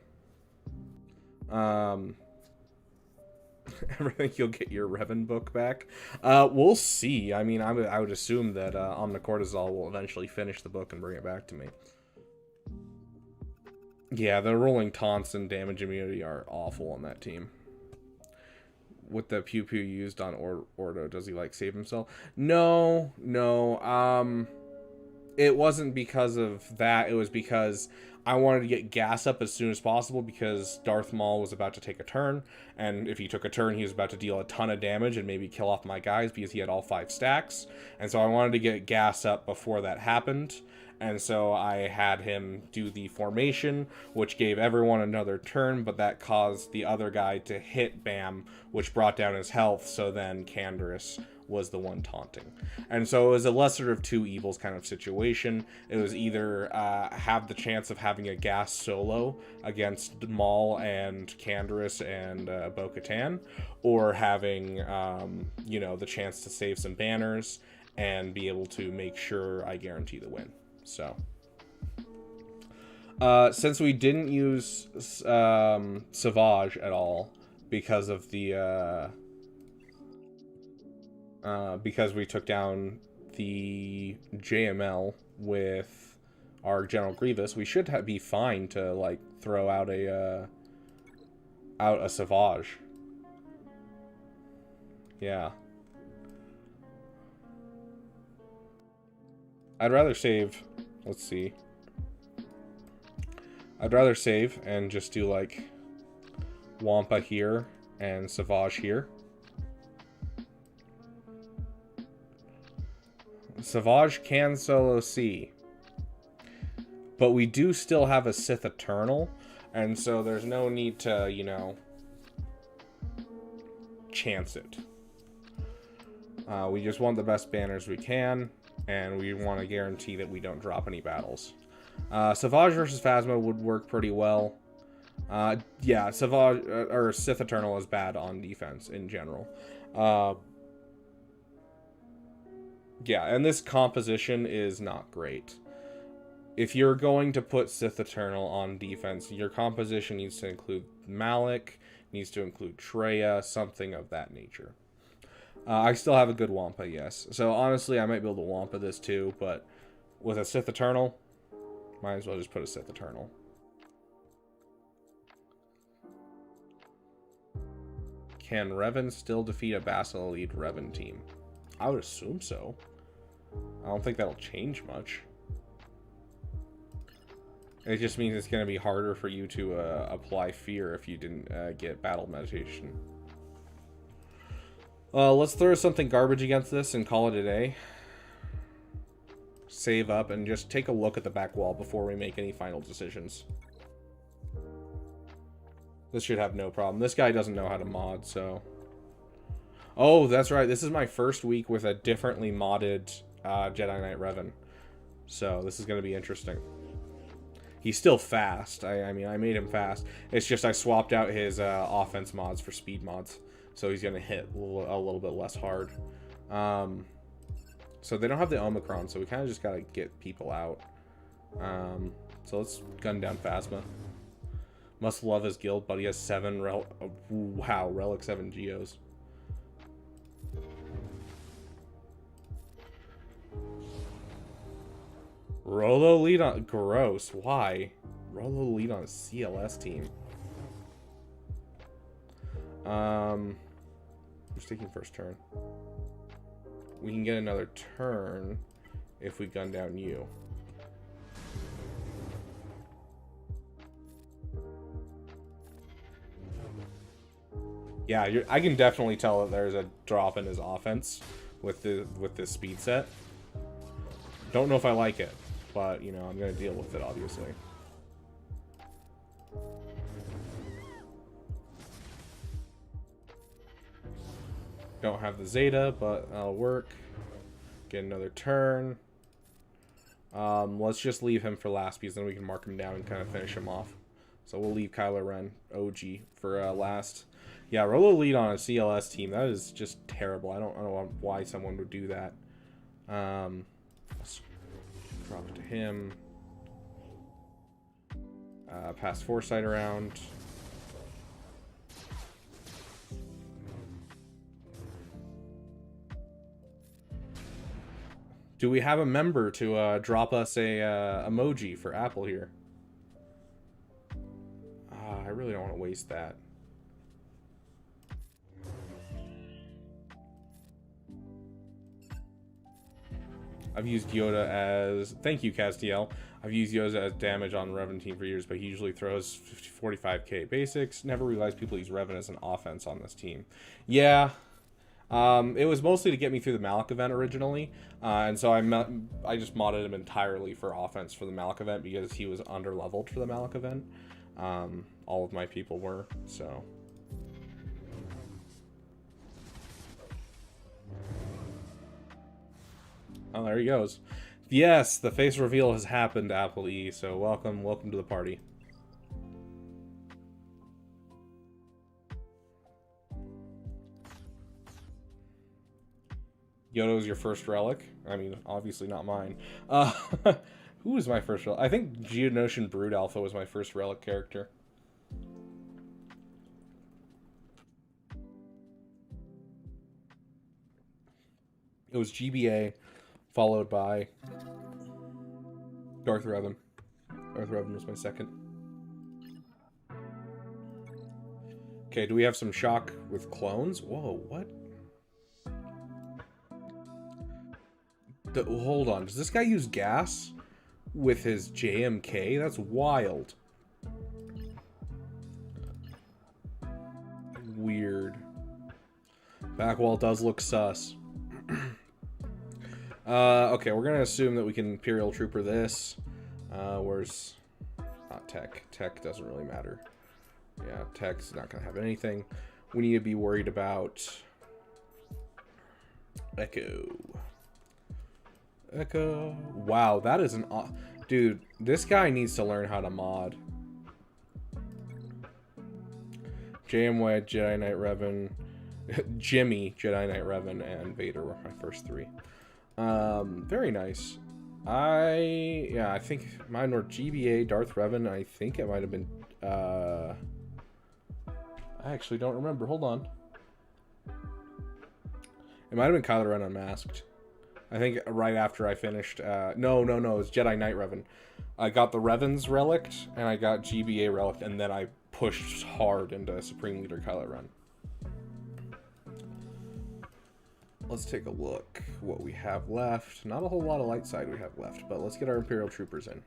everything, you'll get your Revan book back. We'll see. I mean, I would assume that Omnicortisol will eventually finish the book and bring it back to me. Yeah, the rolling taunts and damage immunity are awful on that team. With the pew pew used on Ordo, does he like save himself? No. It wasn't because of that. It was because I wanted to get gas up as soon as possible, because Darth Maul was about to take a turn, and if he took a turn, he was about to deal a ton of damage and maybe kill off my guys, because he had all 5 stacks. And so I wanted to get gas up before that happened. And so I had him do the formation, which gave everyone another turn, but that caused the other guy to hit Bam, which brought down his health, so then Canderous was the one taunting. And so it was a lesser of two evils kind of situation. It was either have the chance of having a gas solo against Maul and Canderous and Bo-Katan, or having, you know, the chance to save some banners and be able to make sure I guarantee the win. So, since we didn't use Savage at all because of the because we took down the JML with our General Grievous, we should be fine to like throw out a Savage. Yeah. I'd rather save. Let's see. I'd rather save and just do like Wampa here and Savage here. Savage can solo C, but we do still have a Sith Eternal, and so there's no need to, you know, chance it. We just want the best banners we can, and we want to guarantee that we don't drop any battles. Savage versus Phasma would work pretty well. Yeah, Savage or Sith Eternal is bad on defense in general. Yeah, and this composition is not great. If you're going to put Sith Eternal on defense, your composition needs to include Malik, needs to include Treya, something of that nature. I still have a good Wampa, yes. So honestly, I might be able to Wampa this too, but with a Sith Eternal, might as well just put a Sith Eternal. Can Revan still defeat a Basel Elite Revan team? I would assume so. I don't think that'll change much. It just means it's going to be harder for you to apply fear if you didn't get battle meditation. Let's throw something garbage against this and call it a day. Save up and just take a look at the back wall before we make any final decisions. This should have no problem. This guy doesn't know how to mod, so... Oh, that's right. This is my first week with a differently modded Jedi Knight Revan. So this is going to be interesting. He's still fast. I mean, I made him fast. It's just I swapped out his offense mods for speed mods. So he's going to hit a little bit less hard. So they don't have the Omicron, so we kind of just got to get people out. So let's gun down Phasma. Must love his guild, but he has 7 Relic 7 Geos. Rolo lead on... Gross. Why? Rolo lead on a CLS team. Who's taking first turn? We can get another turn if we gun down you. Yeah, I can definitely tell that there's a drop in his offense with this speed set. Don't know if I like it, but you know, I'm gonna deal with it obviously. Don't have the Zeta, but that'll work. Get another turn. Let's just leave him for last because then we can mark him down and kind of finish him off. So we'll leave Kylo Ren OG for last. Yeah, Rolo lead on a CLS team. That is just terrible. I don't know why someone would do that. Let's drop it to him. Pass Foresight around. Do we have a member to drop us a emoji for Apple here? I really don't want to waste that. I've used Yoda as... Thank you, Castiel. I've used Yoda as damage on Revan team for years, but he usually throws 45k basics. Never realized people use Revan as an offense on this team. Yeah. It was mostly to get me through the Malak event originally. And so I just modded him entirely for offense for the Malak event because he was under-leveled for the Malak event. All of my people were, so... Oh, there he goes. Yes, the face reveal has happened, Apple E, so welcome to the party. Yoda's your first relic? I mean, obviously not mine. Who was my first relic? I think Geonosian Brood Alpha was my first relic character. It was GBA, followed by Darth Revan. Darth Revan was my second. Okay, do we have some shock with clones? Whoa, what? Hold on, does this guy use gas with his JMK? That's wild. Weird. Backwall does look sus. Okay, we're gonna assume that we can Imperial Trooper this. Where's... Not Tech. Tech doesn't really matter. Yeah, Tech's not gonna have anything. We need to be worried about... Echo. Echo. Wow, that is an... Dude, this guy needs to learn how to mod. JMY, Jedi Knight Revan, Jimmy, Jedi Knight Revan, and Vader were my first 3. Very nice. I think mine were GBA, Darth Revan. I think it might have been, I actually don't remember. Hold on. It might have been Kylo Ren Unmasked. I think right after I finished, no, it was Jedi Knight Revan. I got the Revan's Relict, and I got GBA Relict, and then I pushed hard into Supreme Leader Kylo Ren. Let's take a look what we have left. Not a whole lot of light side we have left, but let's get our Imperial Troopers in.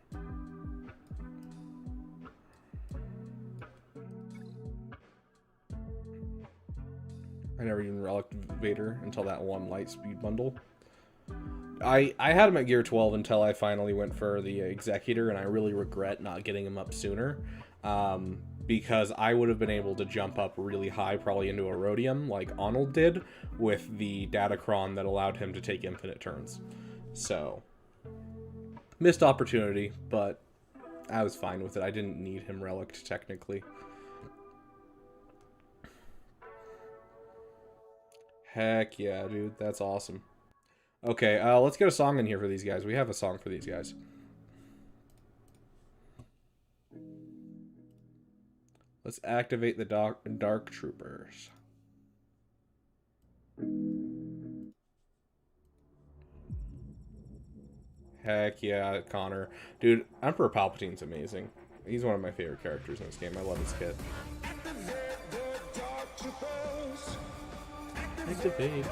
I never even reliced Vader until that one light speed bundle. I had him at gear 12 until I finally went for the Executor, and I really regret not getting him up sooner. Because I would have been able to jump up really high, probably into a Rhodium, like Arnold did, with the Datacron that allowed him to take infinite turns. So, missed opportunity, but I was fine with it. I didn't need him relicked, technically. Heck yeah, dude. That's awesome. Okay, let's get a song in here for these guys. We have a song for these guys. Let's activate the Dark Troopers. Heck yeah, Connor. Dude, Emperor Palpatine's amazing. He's one of my favorite characters in this game. I love his kit. Activate.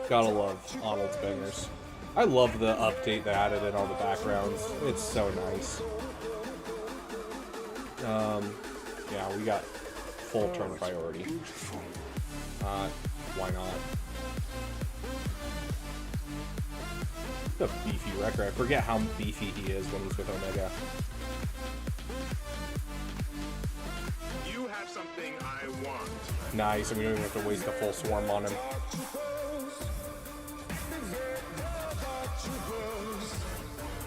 Gotta love Arnold's bangers. I love the update that added in all the backgrounds. It's so nice. Yeah, we got full turn priority. Why not? The beefy wrecker. I forget how beefy he is when he's with Omega. You have something I want. Nice, and we don't even have to waste the full swarm on him.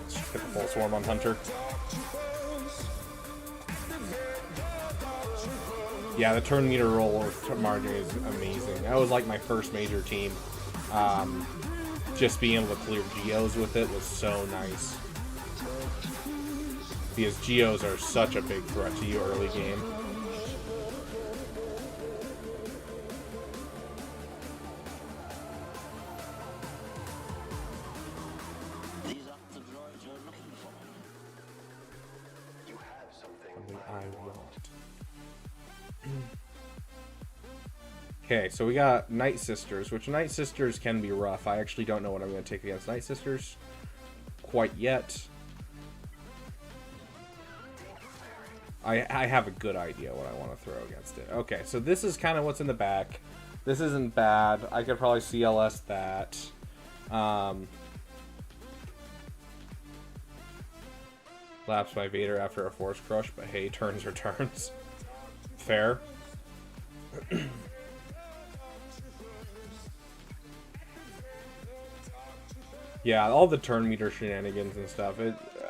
Let's just get the full swarm on Hunter. Yeah, the turn meter roll with Marjorie is amazing. That was like my first major team. Just being able to clear Geos with it was so nice. Because Geos are such a big threat to you early game. These are the droids you're looking for. You have something I want. Okay, so we got Night Sisters, which Night Sisters can be rough. I actually don't know what I'm going to take against Night Sisters quite yet. I have a good idea what I want to throw against it. Okay, so this is kind of what's in the back. This isn't bad. I could probably CLS that. Lapse by Vader after a Force Crush, but hey, turns are turns. Fair. Yeah, all the turn meter shenanigans and stuff,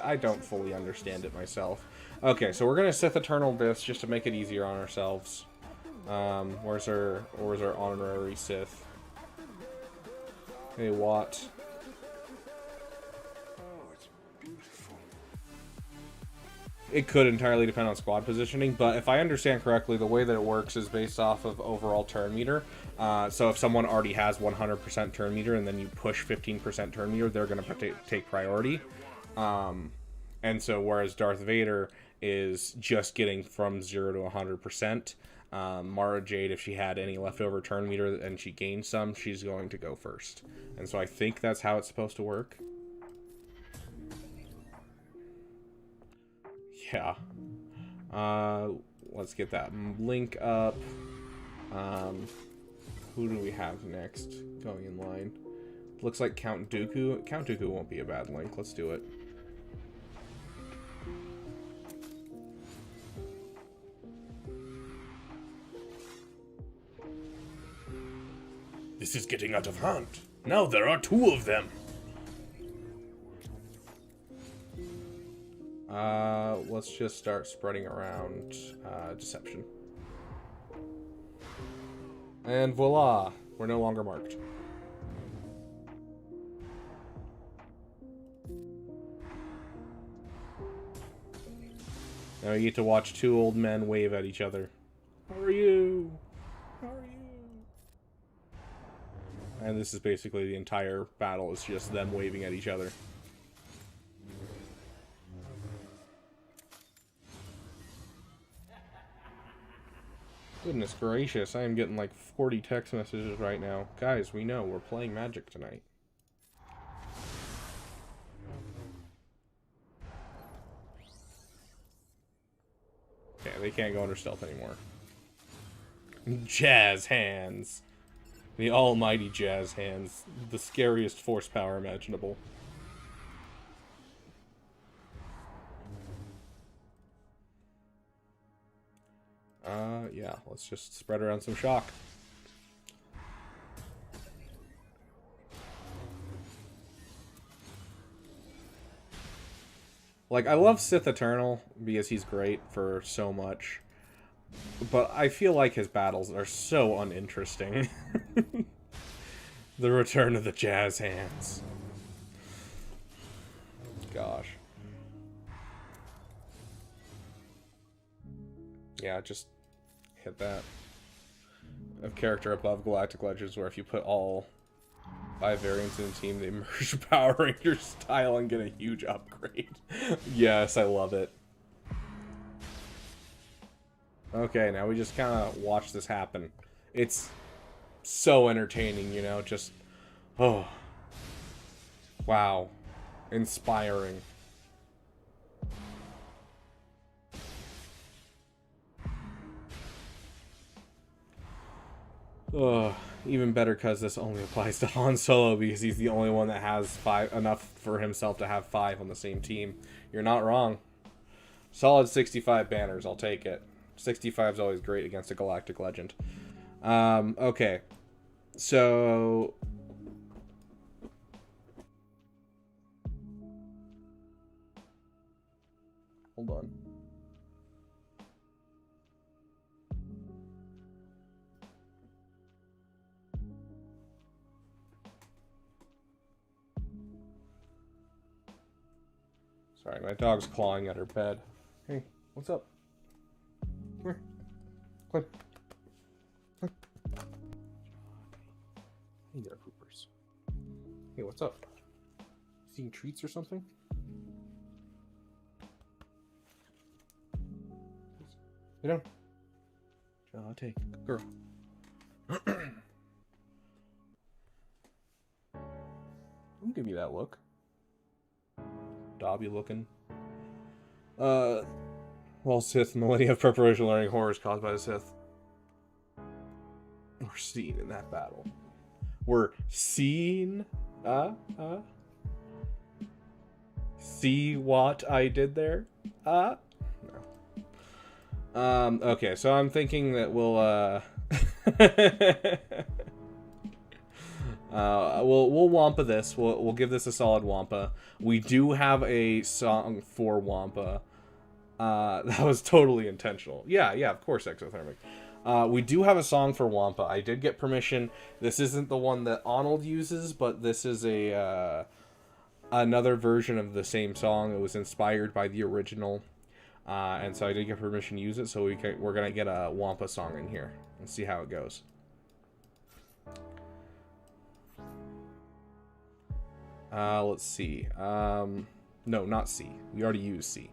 I don't fully understand it myself. Okay, so we're gonna Sith Eternal Abyss just to make it easier on ourselves. Where's our honorary Sith? Hey, Watt. It could entirely depend on squad positioning, but if I understand correctly, the way that it works is based off of overall turn meter. So if someone already has 100% turn meter and then you push 15% turn meter, they're going to take priority. And so whereas Darth Vader is just getting from 0 to 100%, Mara Jade, if she had any leftover turn meter and she gained some, she's going to go first. And so I think that's how it's supposed to work. Yeah. Let's get that link up. Who do we have next going in line? Looks like Count Dooku. Count Dooku won't be a bad link. Let's do it. This is getting out of hand. Now there are 2 of them. let's just start spreading around deception. And voila, we're no longer marked. Now you get to watch two old men wave at each other. How are you? How are you? And this is basically the entire battle. It's just them waving at each other. Goodness gracious, I am getting like 40 text messages right now. Guys, we know we're playing Magic tonight. Okay, they can't go under stealth anymore. Jazz hands. The almighty jazz hands. The scariest force power imaginable. Yeah, let's just spread around some shock. Like, I love Sith Eternal because he's great for so much. But I feel like his battles are so uninteresting. The return of the jazz hands. Gosh. Yeah, just hit that. A character above Galactic Legends where if you put all 5 variants in a team, they merge Power Ranger style and get a huge upgrade. Yes, I love it. Okay, now we just kind of watch this happen. It's so entertaining, you know, just... Oh. Wow. Inspiring. Even better because this only applies to Han Solo because he's the only one that has enough for himself to have 5 on the same team. You're not wrong. Solid 65 banners, I'll take it. 65 is always great against a Galactic Legend. Okay. So... Hold on. Sorry, my dog's clawing at her bed. Hey, what's up? Come here. Come on. Come on. Hey there, poopers. Hey, what's up? Seeing treats or something? Sit down. Jolly, good girl. Don't give me that look. Dobby looking. Well, Sith, millennia of preparation learning horrors caused by the Sith. We're seen in that battle. We're seen. See what I did there? No. Okay, so I'm thinking that we'll we'll Wampa this. We'll give this a solid Wampa. We do have a song for Wampa. That was totally intentional. Yeah, of course, exothermic. We do have a song for Wampa. I did get permission. This isn't the one that Arnold uses, but this is a another version of the same song. It was inspired by the original, and so I did get permission to use it. So we're gonna get a Wampa song in here and see how it goes. Let's see. No, not C. We already used C.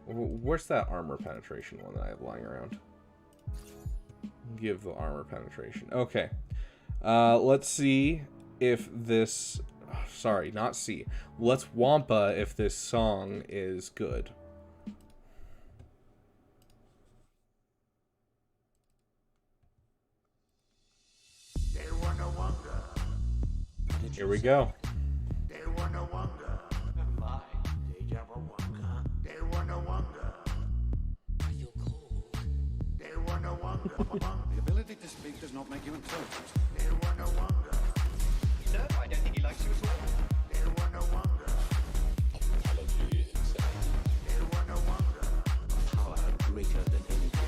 Where's that armor penetration one that I have lying around? Give the armor penetration. Okay. Let's see if this... Sorry, not C. Let's Wampa if this song is good. Here we go. The ability to speak does not make you intelligent. No, I don't think he likes you at all. Apology greater than anything.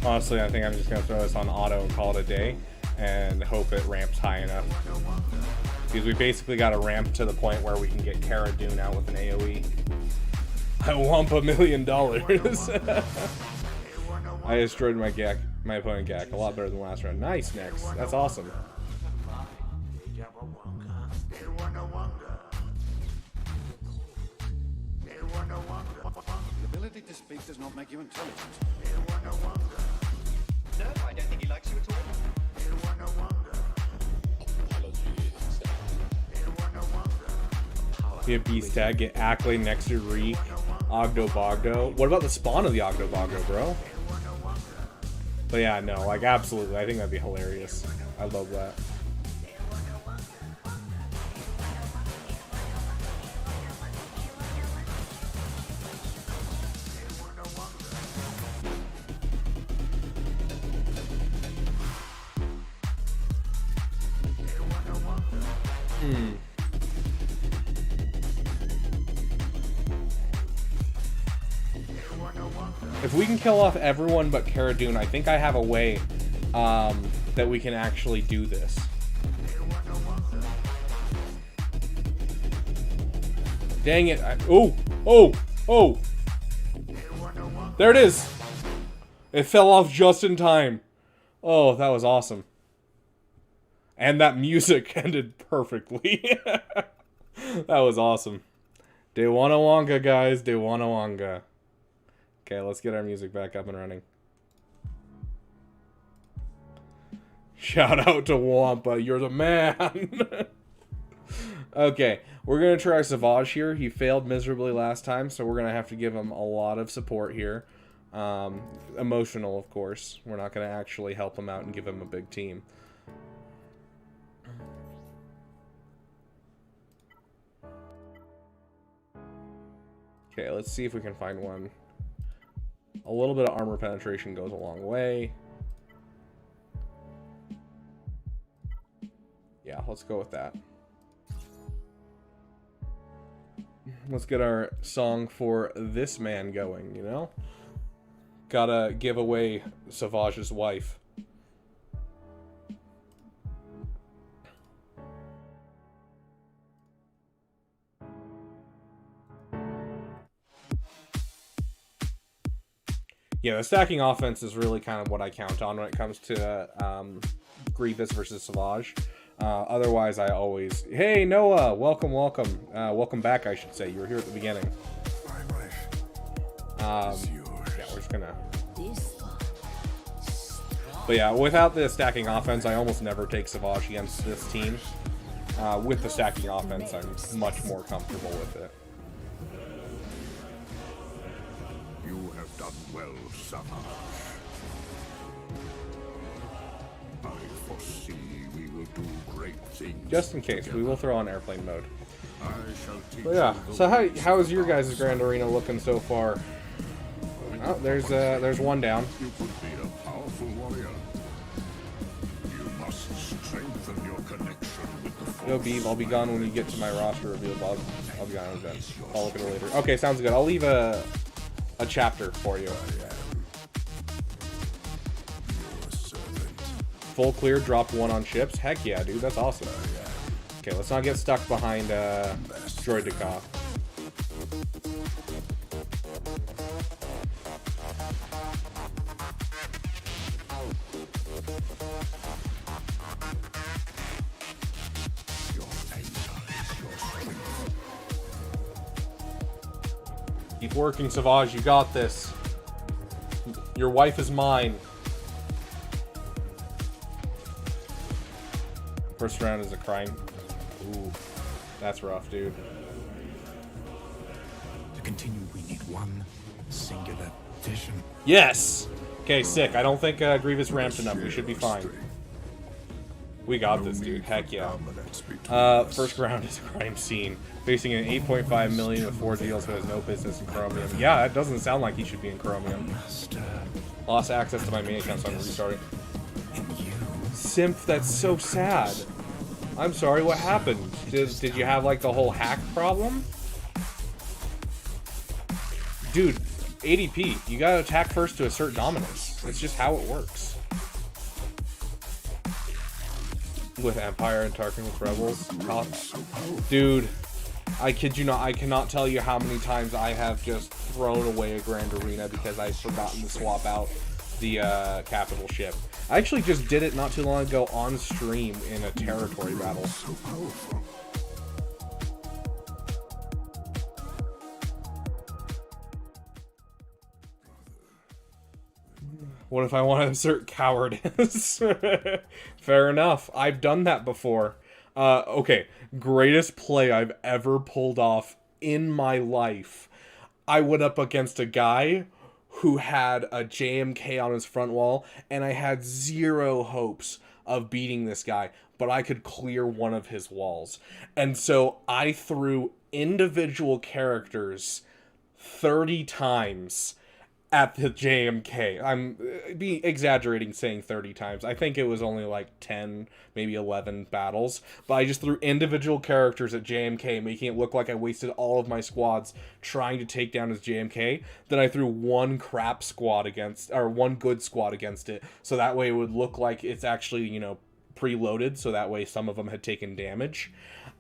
Honestly, I think I'm just going to throw this on auto and call it a day and hope it ramps high enough. Because we basically got to ramp to the point where we can get Cara Dune out with an AoE. I want $1 million. I destroyed my opponent Gak. A lot better than last round. Nice, Nex. That's awesome. The ability to speak does not make you intelligent. No, I don't think he likes you at all. Get Beast Tag, get Ackley next to Reek, Ogdo Bogdo. What about the spawn of the Ogdo Bogdo, bro? But yeah, no, like absolutely. I think that'd be hilarious. I love that. If we can kill off everyone but Cara Dune, I think I have a way that we can actually do this. Dang it. Oh! There it is! It fell off just in time. Oh, that was awesome. And that music ended perfectly. That was awesome. Dewanawanga, guys. Dewanawanga. Okay, let's get our music back up and running. Shout out to Wampa, you're the man! Okay, we're going to try Savage here. He failed miserably last time, so we're going to have to give him a lot of support here. Emotional, of course. We're not going to actually help him out and give him a big team. Okay, let's see if we can find one. A little bit of armor penetration goes a long way. Yeah, let's go with that. Let's get our song for this man going, you know? Gotta give away Savage's wife. Yeah, the stacking offense is really kind of what I count on when it comes to Grievous versus Savage. Otherwise, I always... Hey, Noah! Welcome. Welcome back, I should say. You were here at the beginning. Yeah, we're just gonna... But yeah, without the stacking offense, I almost never take Savage against this team. With the stacking offense, I'm much more comfortable with it. You have done well, Savage. I foresee we will do great things. Just in case, we will throw on airplane mode. I shall teach But yeah, you so how is your guys' Grand Arena looking so far? Oh, there's one down. You could be a powerful warrior. You must strengthen your connection with the force. Yo, Beeb, I'll be gone when you get to my roster reveal, Bob. I'll be gone with that. I'll look at it later. Okay, sounds good. I'll leave a chapter for you. Full clear, dropped one on ships. Heck yeah, dude, that's awesome. Okay, let's not get stuck behind Droid Deka. Keep working, Savage. You got this. Your wife is mine. First round is a crime. Ooh, that's rough, dude. one singular vision. Yes! Okay, sick. I don't think Grievous ramped enough. We should be fine. We got this, dude. Heck yeah. First round is a crime scene. Facing an 8.5 million with 4 deals who has no business in Chromium. Yeah, it doesn't sound like he should be in Chromium. Lost access to my main account, so I'm restarting. Simp, that's so sad. I'm sorry, what happened? Did you have, like, the whole hack problem? Dude, ADP, you gotta attack first to assert dominance. It's just how it works. With Empire and Tarkin with Rebels. Dude, I kid you not, I cannot tell you how many times I have just thrown away a Grand Arena because I've forgotten to swap out the capital ship. I actually just did it not too long ago on stream in a territory battle. What if I want to insert cowardice? Fair enough. I've done that before. Okay. Greatest play I've ever pulled off in my life. I went up against a guy who had a JMK on his front wall, and I had zero hopes of beating this guy, but I could clear one of his walls. And so I threw individual characters 30 times at the JMK. I'm exaggerating saying 30 times. I think it was only like 10, maybe 11 battles. But I just threw individual characters at JMK, making it look like I wasted all of my squads trying to take down his JMK. Then I threw one crap squad against, or one good squad against it. So that way it would look like it's actually, you know, preloaded. So that way some of them had taken damage.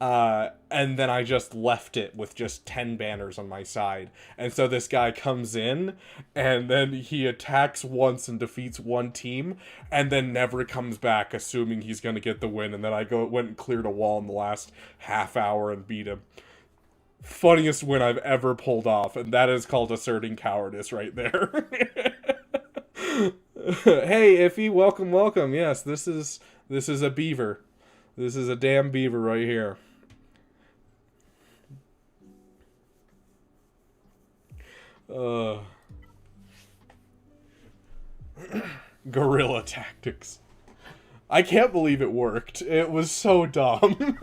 And then I just left it with just 10 banners on my side. And so this guy comes in, and then he attacks once and defeats one team, and then never comes back, assuming he's going to get the win. And then I went and cleared a wall in the last half hour and beat him. Funniest win I've ever pulled off, and that is called asserting cowardice right there. Hey, Iffy, welcome, welcome. Yes, this is a beaver. This is a damn beaver right here. Guerrilla tactics. I can't believe it worked. It was so dumb.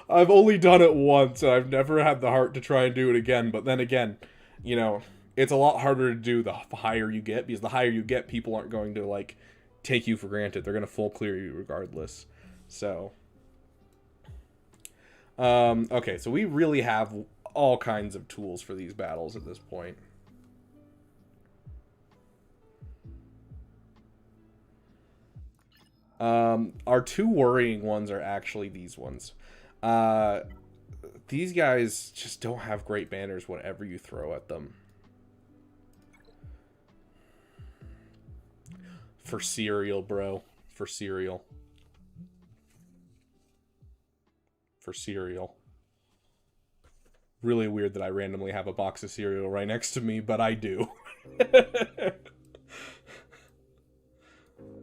I've only done it once, and I've never had the heart to try and do it again. But then again, you know, it's a lot harder to do the higher you get, because the higher you get, people aren't going to, like, take you for granted. They're going to full clear you regardless. So, okay, so we really have all kinds of tools for these battles at this point. Our two worrying ones are actually these ones. These guys just don't have great banners whatever you throw at them. For cereal, bro. For cereal. For cereal. Really weird that I randomly have a box of cereal right next to me, but I do.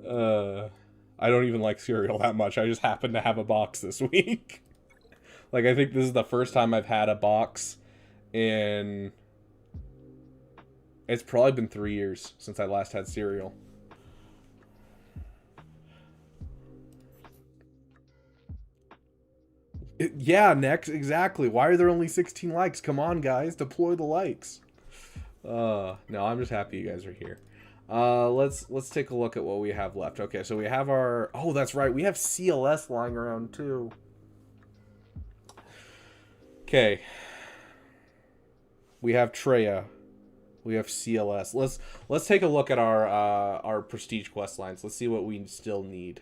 I don't even like cereal that much. I just happen to have a box this week. Like, I think this is the first time I've had a box in... It's probably been 3 years since I last had cereal. Yeah, next, exactly. Why are there only 16 likes? Come on, guys, deploy the likes. No, I'm just happy you guys are here. Let's take a look at what we have left. Okay, so we have our... Oh, that's right. We have CLS lying around, too. Okay. We have Treya. We have CLS. Let's take a look at our prestige quest lines. Let's see what we still need.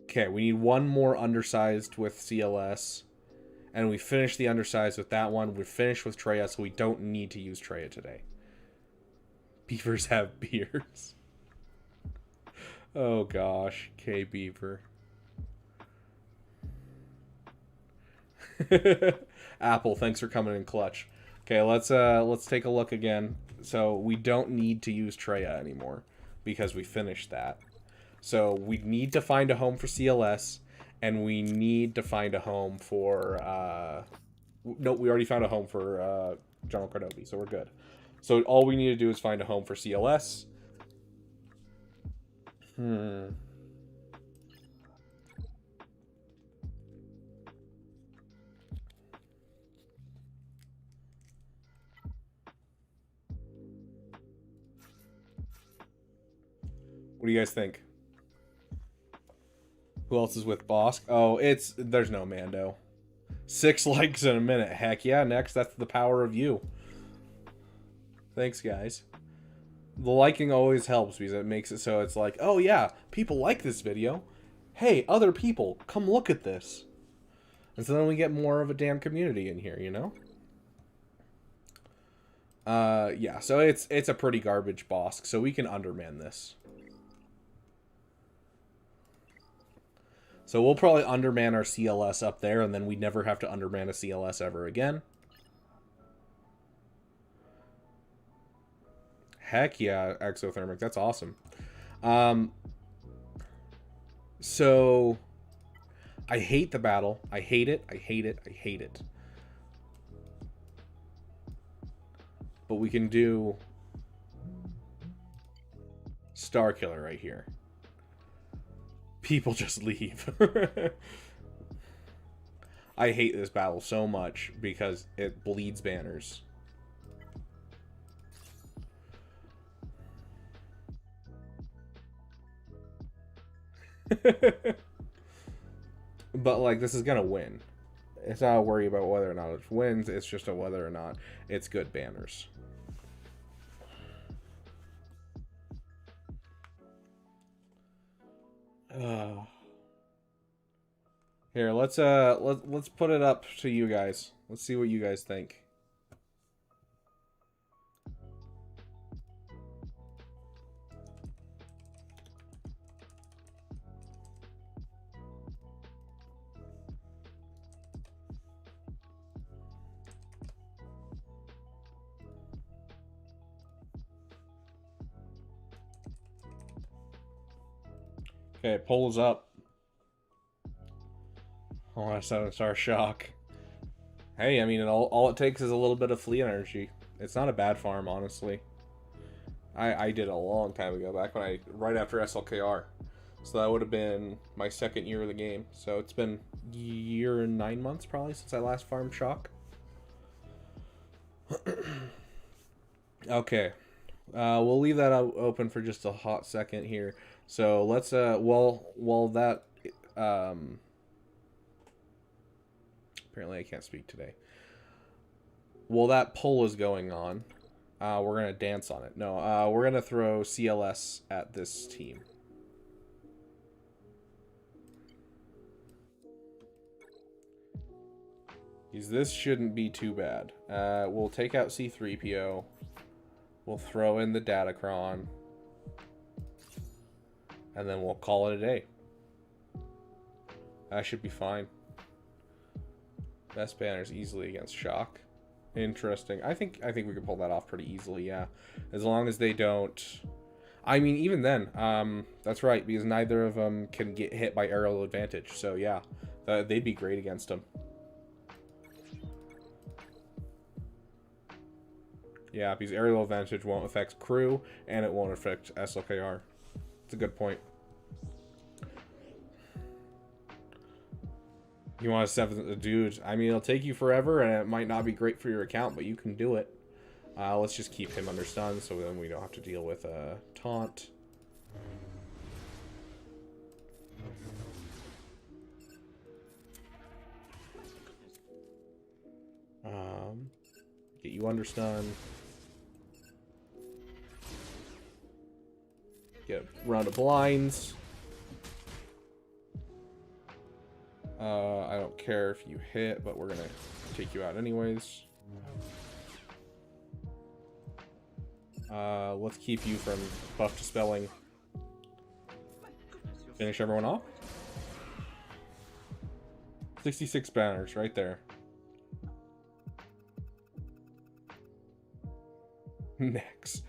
Okay, we need one more undersized with CLS. And we finished the undersized with that one. We're finished with Treya, so we don't need to use Treya today. Beavers have beards. Oh gosh, K Beaver. Apple, thanks for coming in clutch. Okay, let's take a look again. So we don't need to use Treya anymore because we finished that. So we need to find a home for CLS, And we need to find a home for... no, we already found a home for General Cardovi, so we're good. So all we need to do is find a home for CLS. What do you guys think? Who else is with Bosk? Oh, there's no Mando. 6 likes in a minute. Heck yeah, next. That's the power of you. Thanks, guys. The liking always helps because it makes it so it's like, oh yeah, people like this video. Hey, other people, come look at this. And so then we get more of a damn community in here, you know? Yeah, so it's a pretty garbage Bosk, so we can underman this. So we'll probably underman our CLS up there, and then we never have to underman a CLS ever again. Heck yeah, exothermic. That's awesome. So I hate the battle. I hate it. I hate it. I hate it. But we can do Star Killer right here. People just leave. I hate this battle so much because it bleeds banners. But like, this is gonna win. It's not a worry about whether or not it wins, it's just a whether or not it's good banners. Here, let's put it up to you guys. Let's see what you guys think. Okay, poll is up. Oh, a 7-star shock. Hey, I mean, all it takes is a little bit of flea energy. It's not a bad farm, honestly. I did a long time ago, back when right after SLKR. So that would have been my second year of the game. So it's been a year and 9 months probably since I last farmed shock. Okay. We'll leave that open for just a hot second here. So let's while that apparently I can't speak today. While that poll is going on, we're gonna dance on it. No, we're gonna throw CLS at this team. Because this shouldn't be too bad. We'll take out C3PO. We'll throw in the Datacron. And then we'll call it a day. That should be fine. Best banners easily against shock. Interesting. I think we can pull that off pretty easily, yeah. As long as they don't... I mean, even then, that's right, because neither of them can get hit by aerial advantage. So, yeah, they'd be great against them. Yeah, because aerial advantage won't affect crew, and it won't affect SLKR. It's a good point. You want to 7th, dude? I mean, it'll take you forever, and it might not be great for your account, but you can do it. Let's just keep him under stun, so then we don't have to deal with a taunt. Get you under stun. Get a round of blinds. I don't care if you hit, but we're gonna take you out anyways. Let's keep you from buff dispelling. Finish everyone off. 66 banners right there. Next.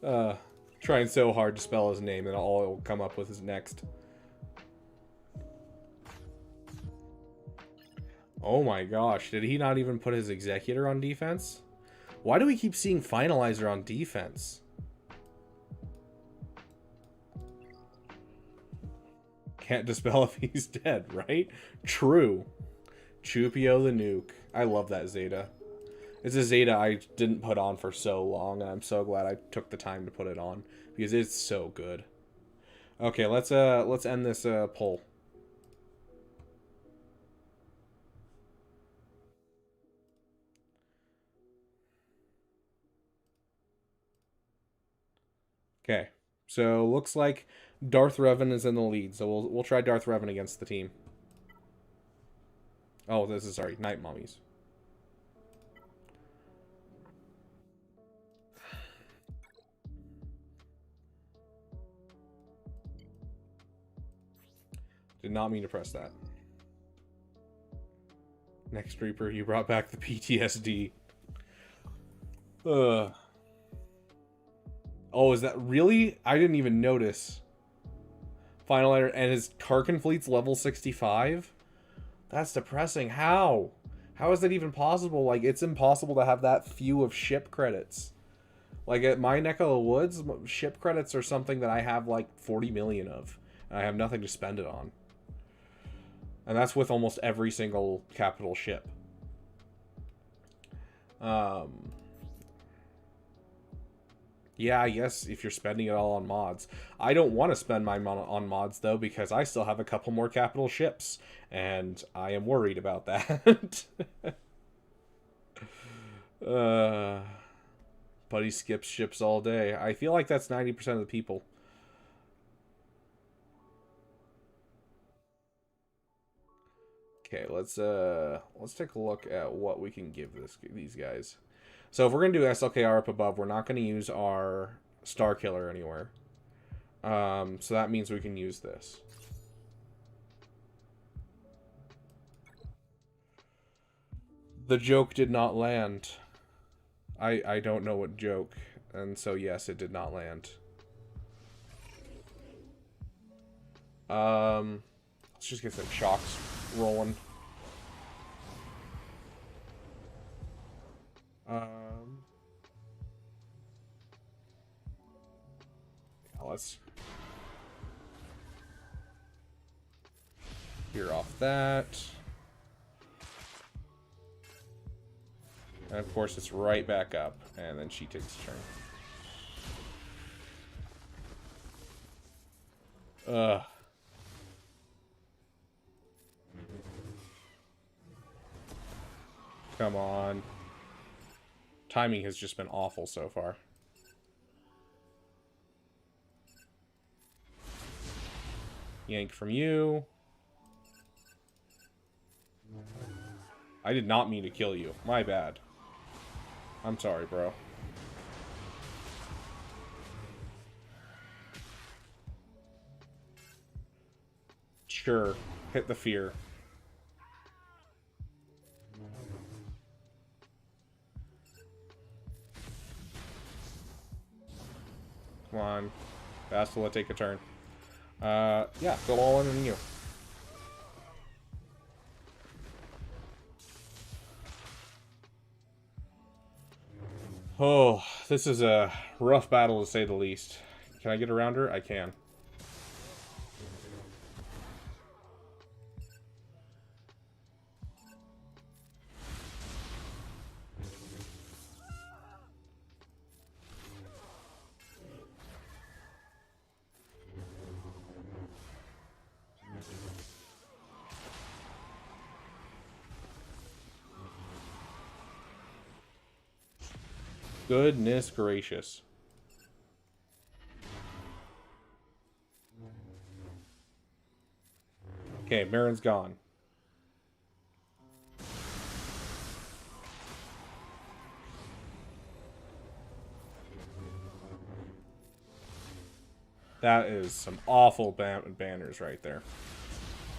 Trying so hard to spell his name and all it will come up with is next. Oh my gosh, did he not even put his Executor on defense? Why do we keep seeing Finalizer on defense? Can't dispel if he's dead, right? True. Chupio the Nuke. I love that Zeta. It's a Zeta I didn't put on for so long, and I'm so glad I took the time to put it on because it's so good. Okay, let's end this poll. Okay, so looks like Darth Revan is in the lead, so we'll try Darth Revan against the team. Oh, this is sorry, Night Mummies. Did not mean to press that. Next Reaper, you brought back the PTSD. Ugh. Oh, is that really? I didn't even notice. Final letter, and his Karkin fleet's level 65? That's depressing. How? How is that even possible? Like, it's impossible to have that few of ship credits. Like, at my neck of the woods, ship credits are something that I have, like, 40 million of. And I have nothing to spend it on. And that's with almost every single capital ship. Yeah, I guess if you're spending it all on mods. I don't want to spend my money on mods, though, because I still have a couple more capital ships. And I am worried about that. Buddy skips ships all day. I feel like that's 90% of the people. Okay, let's take a look at what we can give these guys. So if we're gonna do SLKR up above, we're not gonna use our Star Killer anywhere. So that means we can use this. The joke did not land. I don't know what joke, and so yes, it did not land. Let's just get some shocks rolling. Yeah, let's clear off that. And of course it's right back up, and then she takes a turn. Ugh. Come on. Timing has just been awful so far. Yank from you. I did not mean to kill you. My bad. I'm sorry, bro. Sure. Hit the fear. Come on. Bastila, take a turn. Yeah, go all in on you. Oh, this is a rough battle to say the least. Can I get around her? I can. Goodness gracious. Okay, Marin's gone. That is some awful banners right there.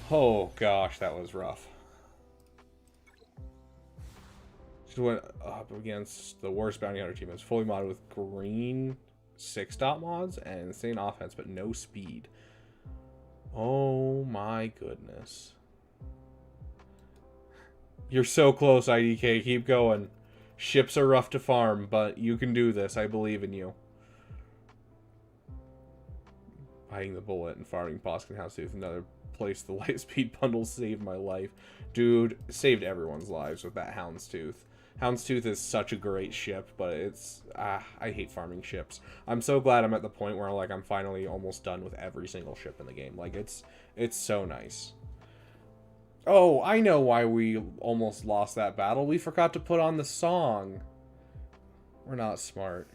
Oh gosh, that was rough. She went up against the worst bounty hunter team. It was fully modded with green 6-dot mods and insane offense, but no speed. Oh my goodness. You're so close, IDK. Keep going. Ships are rough to farm, but you can do this. I believe in you. Biting the bullet and farming Boskin Houndstooth. Another place the Lightspeed bundle saved my life. Dude, saved everyone's lives with that Houndstooth. Houndstooth is such a great ship, but it's... I hate farming ships. I'm so glad I'm at the point where, like, I'm finally almost done with every single ship in the game. Like, it's so nice. Oh, I know why we almost lost that battle. We forgot to put on the song. We're not smart.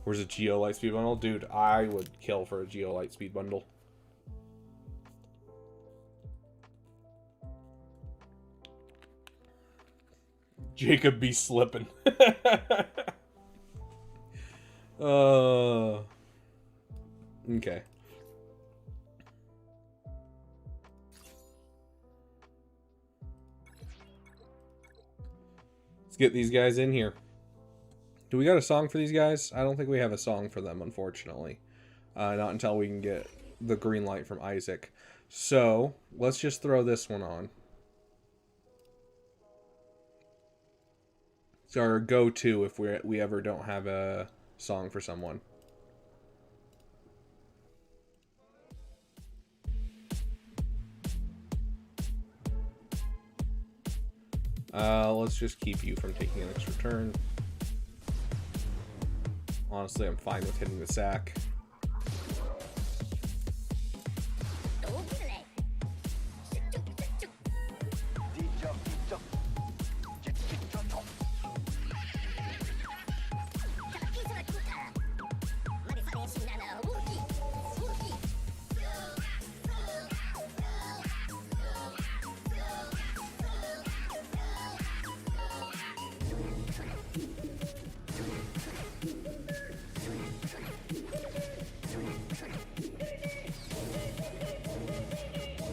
Where's a Geo Lightspeed bundle? Dude, I would kill for a Geo Lightspeed bundle. Jacob be slipping. Okay. Let's get these guys in here. Do we got a song for these guys? I don't think we have a song for them, unfortunately. Not until we can get the green light from Isaac. So, let's just throw this one on. It's our go-to if we ever don't have a song for someone. Let's just keep you from taking an extra turn. Honestly, I'm fine with hitting the sack.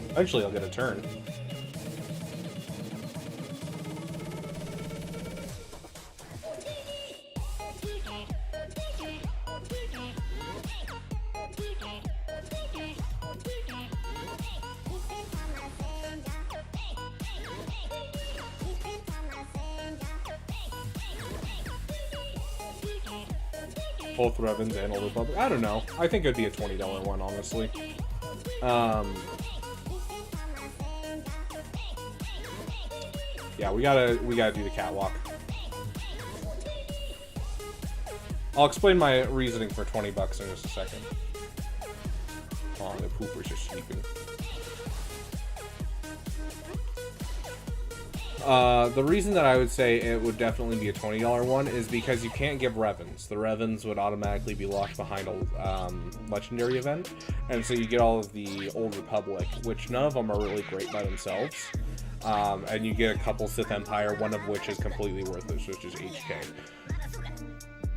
Eventually I'll get a turn. Both Revens and Old Republic. I don't know. I think it'd be a $20 one, honestly. Yeah, we gotta do the catwalk. I'll explain my reasoning for $20 in just a second. Oh, the poopers are sleeping. The reason that I would say it would definitely be a $20 one is because you can't give Revens. The Revens would automatically be locked behind a legendary event, and so you get all of the Old Republic, which none of them are really great by themselves. And you get a couple Sith Empire, one of which is completely worthless, which is HK.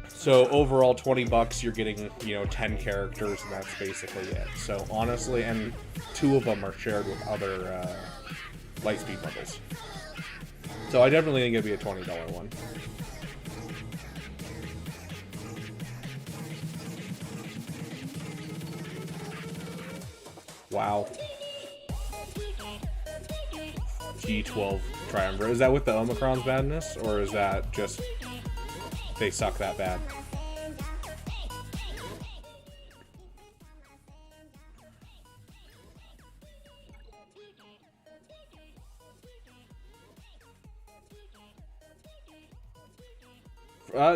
So overall, $20, you're getting, 10 characters, and that's basically it. So honestly, and 2 of them are shared with other Lightspeed bundles. So I definitely think it'd be a $20 one. Wow. G12 Triumvirate. Is that with the Omicron's badness, or is that just they suck that bad?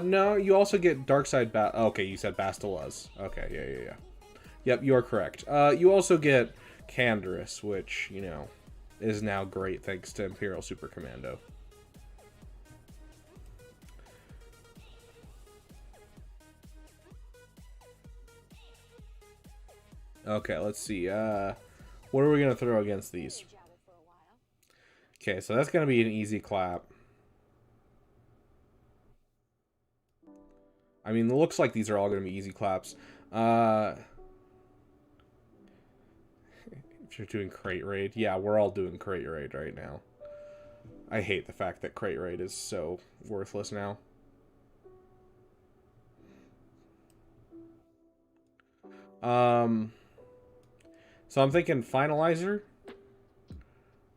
No, you also get Darkside okay, you said Bastillas. Okay, yeah. Yep, you are correct. You also get Canderous, which, is now great thanks to Imperial Super Commando. Okay, let's see. What are we going to throw against these? Okay, so that's going to be an easy clap. I mean, it looks like these are all going to be easy claps. If you're doing Crate Raid. Yeah, we're all doing Crate Raid right now. I hate the fact that Crate Raid is so worthless now. So I'm thinking Finalizer.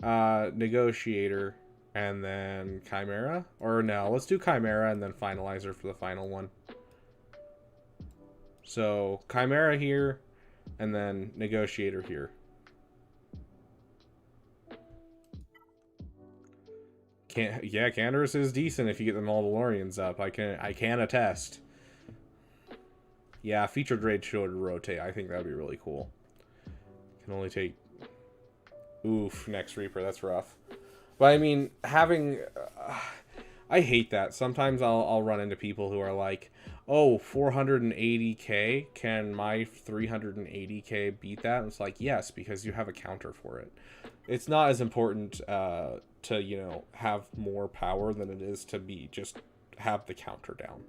Negotiator, and then Chimera. Or no, let's do Chimera and then Finalizer for the final one. So Chimera here, and then Negotiator here. Yeah, Canderous is decent if you get the Mandalorians up. I can attest. Yeah, featured raid should rotate. I think that would be really cool. Can only take... Oof, next Reaper. That's rough. But I mean, having... I hate that. Sometimes I'll run into people who are like, oh, 480k? Can my 380k beat that? And it's like, yes, because you have a counter for it. It's not as important to, you know, have more power than it is to just have the counter down.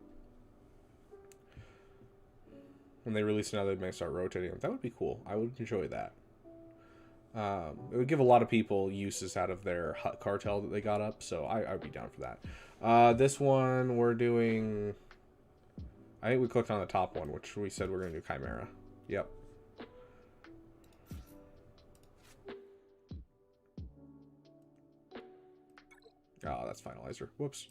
When they release another, they may start rotating them. That would be cool. I would enjoy that. It would give a lot of people uses out of their Hut Cartel that they got up, so I'd be down for that. This one, we're doing... I think we clicked on the top one, which we said we're going to do Chimera. Yep. Oh, that's Finalizer. Whoops.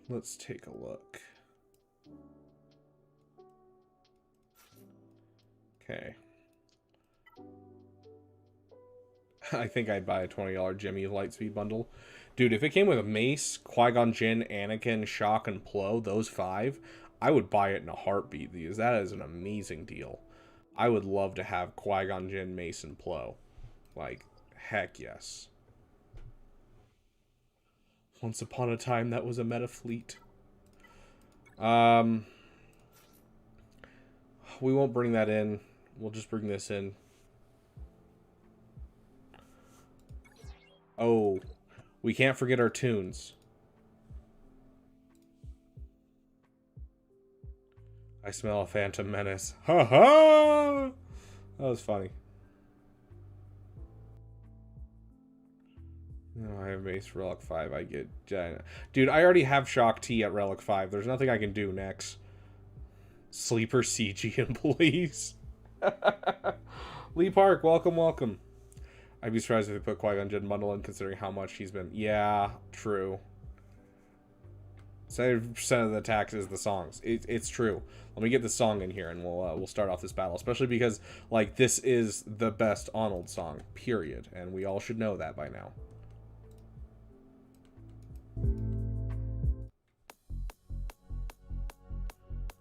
Let's take a look. Okay. I think I'd buy a $20 Jimmy Lightspeed bundle. Dude, if it came with a Mace, Qui-Gon Jinn, Anakin, Shock, and Plo, those 5, I would buy it in a heartbeat, because that is an amazing deal. I would love to have Qui-Gon Jinn, Mace, and Plo. Like, heck yes. Once upon a time, that was a meta fleet. We won't bring that in. We'll just bring this in. Oh, we can't forget our tunes. I smell a Phantom Menace. Ha ha! That was funny. No, I have Mace Relic 5. I get... Dude, I already have Shock T at Relic 5. There's nothing I can do next. Sleeper CG employees. Lee Park, welcome, welcome. I'd be surprised if they put Qui-Gon Jinn bundle in, considering how much he's been... Yeah, true. 70% of the attacks is the songs. It's true. Let me get the song in here, and we'll start off this battle. Especially because, like, this is the best Arnold song, period. And we all should know that by now.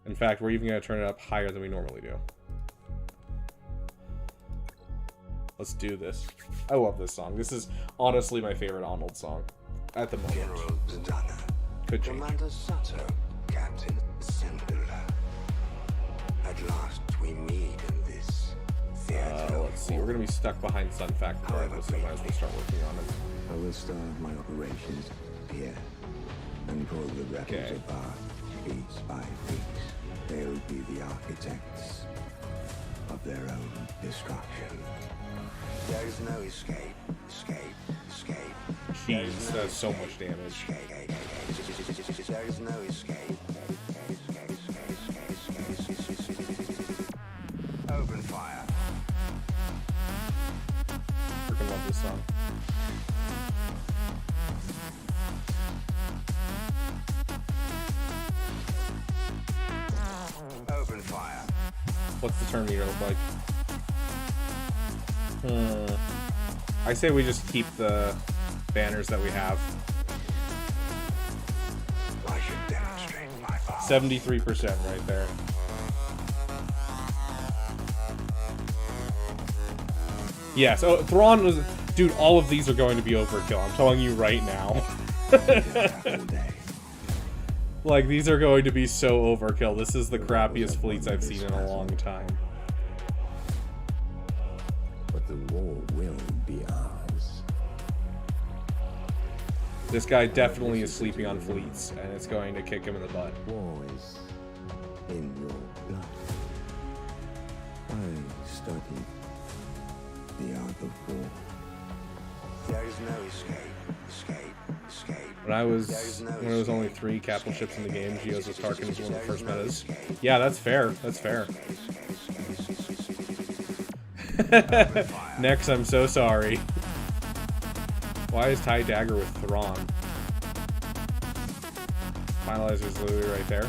In fact, we're even going to turn it up higher than we normally do. Let's do this. I love this song. This is honestly my favorite Arnold song at the moment. General Zdana, Could change. Commander Sato, Captain Singular. At last we meet in this theater. Let's see. We're going to be stuck behind Sun Fact regardless, so might as well start working on it. I will start my operations here and pull the rebels Okay. apart piece by piece. They'll be the architects of their own destruction. There is no escape, escape, escape. Jeez, that's so much damage. There is no escape. Open fire. Freaking love this song. Open fire. What's the turn meter look like? I say we just keep the banners that we have. I should demonstrate my power. 73% right there. Yeah, so Thrawn was... Dude, all of these are going to be overkill. I'm telling you right now. Like, these are going to be so overkill. This is the crappiest fleets I've seen in a long time. But the war will be ours. This guy definitely is sleeping on fleets, and it's going to kick him in the butt. War is in your blood. I studied the art of war. There is no escape. When it was only 3 capital ships in the game, Geos with Tarkin was one of the first metas. Yeah, that's fair. That's fair. Next, I'm so sorry. Why is TIE Dagger with Thrawn? Finalizer's literally right there.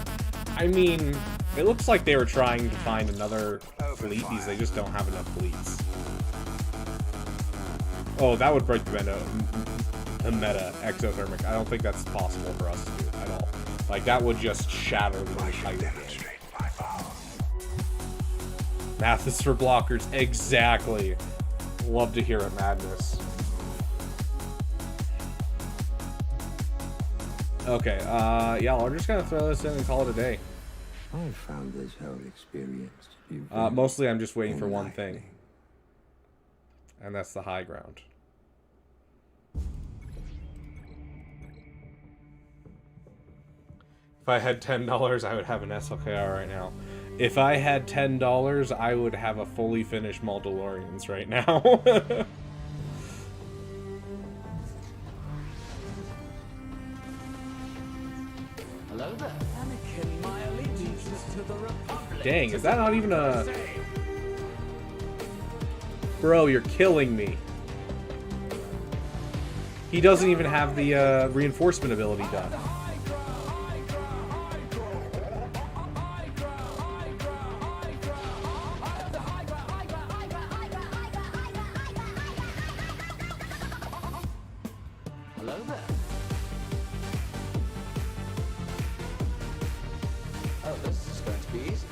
I mean, it looks like they were trying to find another fleet because they just don't have enough fleets. Oh, that would break the meta exothermic. I don't think that's possible for us to do at all. Like, that would just shatter the entire game. Math is for blockers. Exactly. Love to hear it, Madness. Okay, yeah, we're just gonna throw this in and call it a day. I found this whole experience to be Mostly I'm just waiting for one thing. And that's the high ground. If I had $10, I would have an SLKR right now. If I had $10, I would have a fully finished Mandalorians right now. Hello there. Anakin, my allegiance is to the Republic. Dang, is that not even a... Bro, you're killing me. He doesn't even have the reinforcement ability done. Hello there. Oh, this is going to be easy.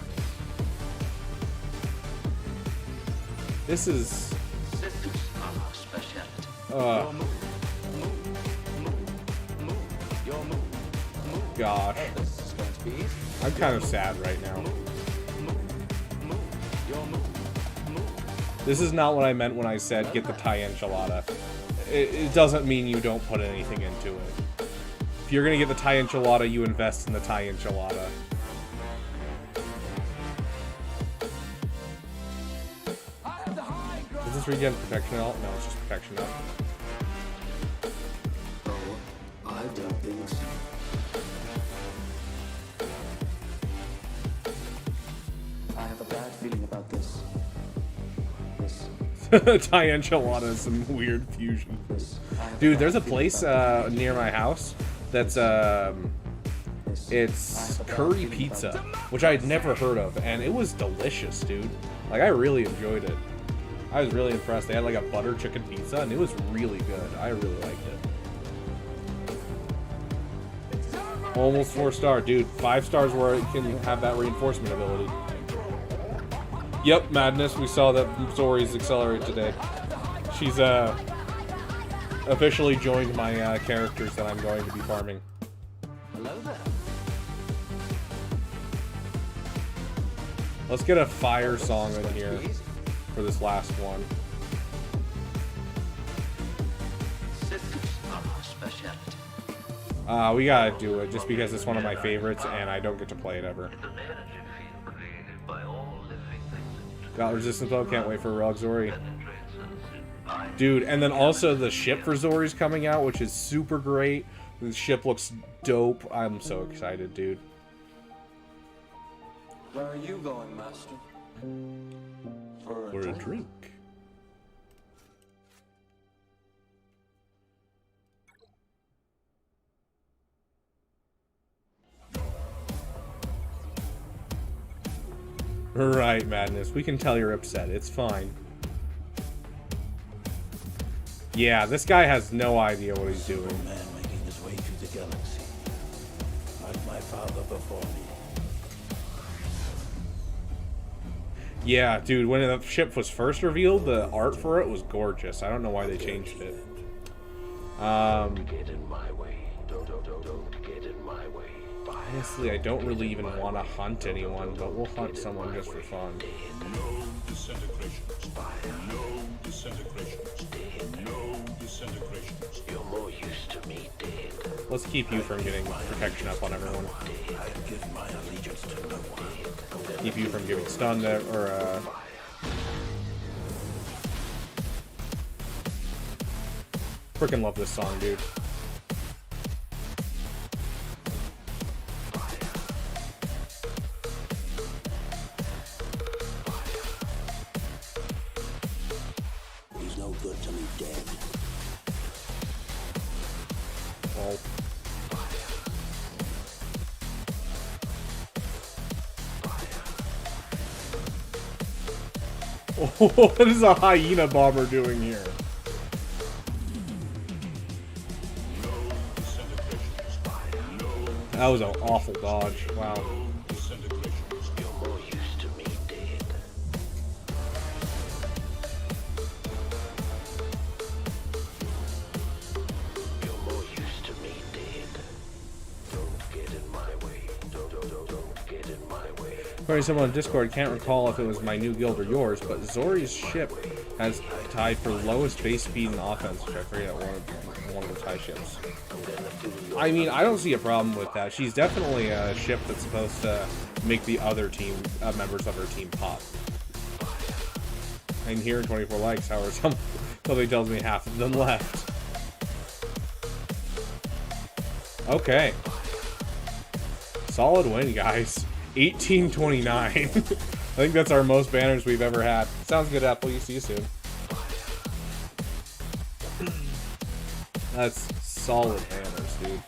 This is... Systems are our speciality. Uh, gosh. Oh, this is going to be easy. I'm kind of sad right now. This is not what I meant when I said get the Thai enchilada. It doesn't mean you don't put anything into it. If you're gonna get the Thai enchilada, you invest in the Thai enchilada. Does this regen protection out? No, it's just protection out. Oh, I don't think so. I have a bad feeling about this. Thai enchilada is some weird fusion. Dude, there's a place near my house that's it's curry pizza, which I'd never heard of, and it was delicious, dude. Like, I really enjoyed it. I was really impressed. They had like a butter chicken pizza, and it was really good. I really liked it. Almost 4-star, dude. 5 stars where it can have that reinforcement ability. Yep, Madness. We saw that Zory's accelerate today. She's officially joined my characters that I'm going to be farming. Hello there. Let's get a fire song in here for this last one. Systems are our speciality. We gotta do it just because it's one of my favorites and I don't get to play it ever. Got resistance though, can't wait for Rog Zory. Dude, and then also the ship for Zory's coming out, which is super great. The ship looks dope. I'm so excited, dude. Where are you going, Master? For a drink. Right, Madness. We can tell you're upset. It's fine. Yeah, this guy has no idea what he's doing. Man making his way through the galaxy, like my father before me. Yeah, dude, when the ship was first revealed, the art for it was gorgeous. I don't know why they changed it. Get in my way. Don't get in my way. Honestly, I don't really even want to hunt anyone, but we'll hunt someone just for fun. No disintegrations. No disintegrations. No disintegrations. You're more used to me, dead. Let's keep you from getting protection up on everyone. I give my allegiance to no one. Keep you from getting stunned or Freaking love this song, dude. He's no good till he's dead. Well, what is a hyena bomber doing here? That was an awful dodge. Wow. You're more used to me dead. You're more used to me dead. Don't get in my way. Don't get in my way. According to someone on Discord, can't recall if it was my new guild or yours, but Zory's ship has tied for lowest base speed and offense, which I forget one of the tie ships. I mean, I don't see a problem with that. She's definitely a ship that's supposed to make the other team members of her team pop. I'm here in 24 likes, however, somebody tells me half of them left. Okay. Solid win, guys. 1829. I think that's our most banners we've ever had. Sounds good, Apple. You see you soon. That's solid banners, dude.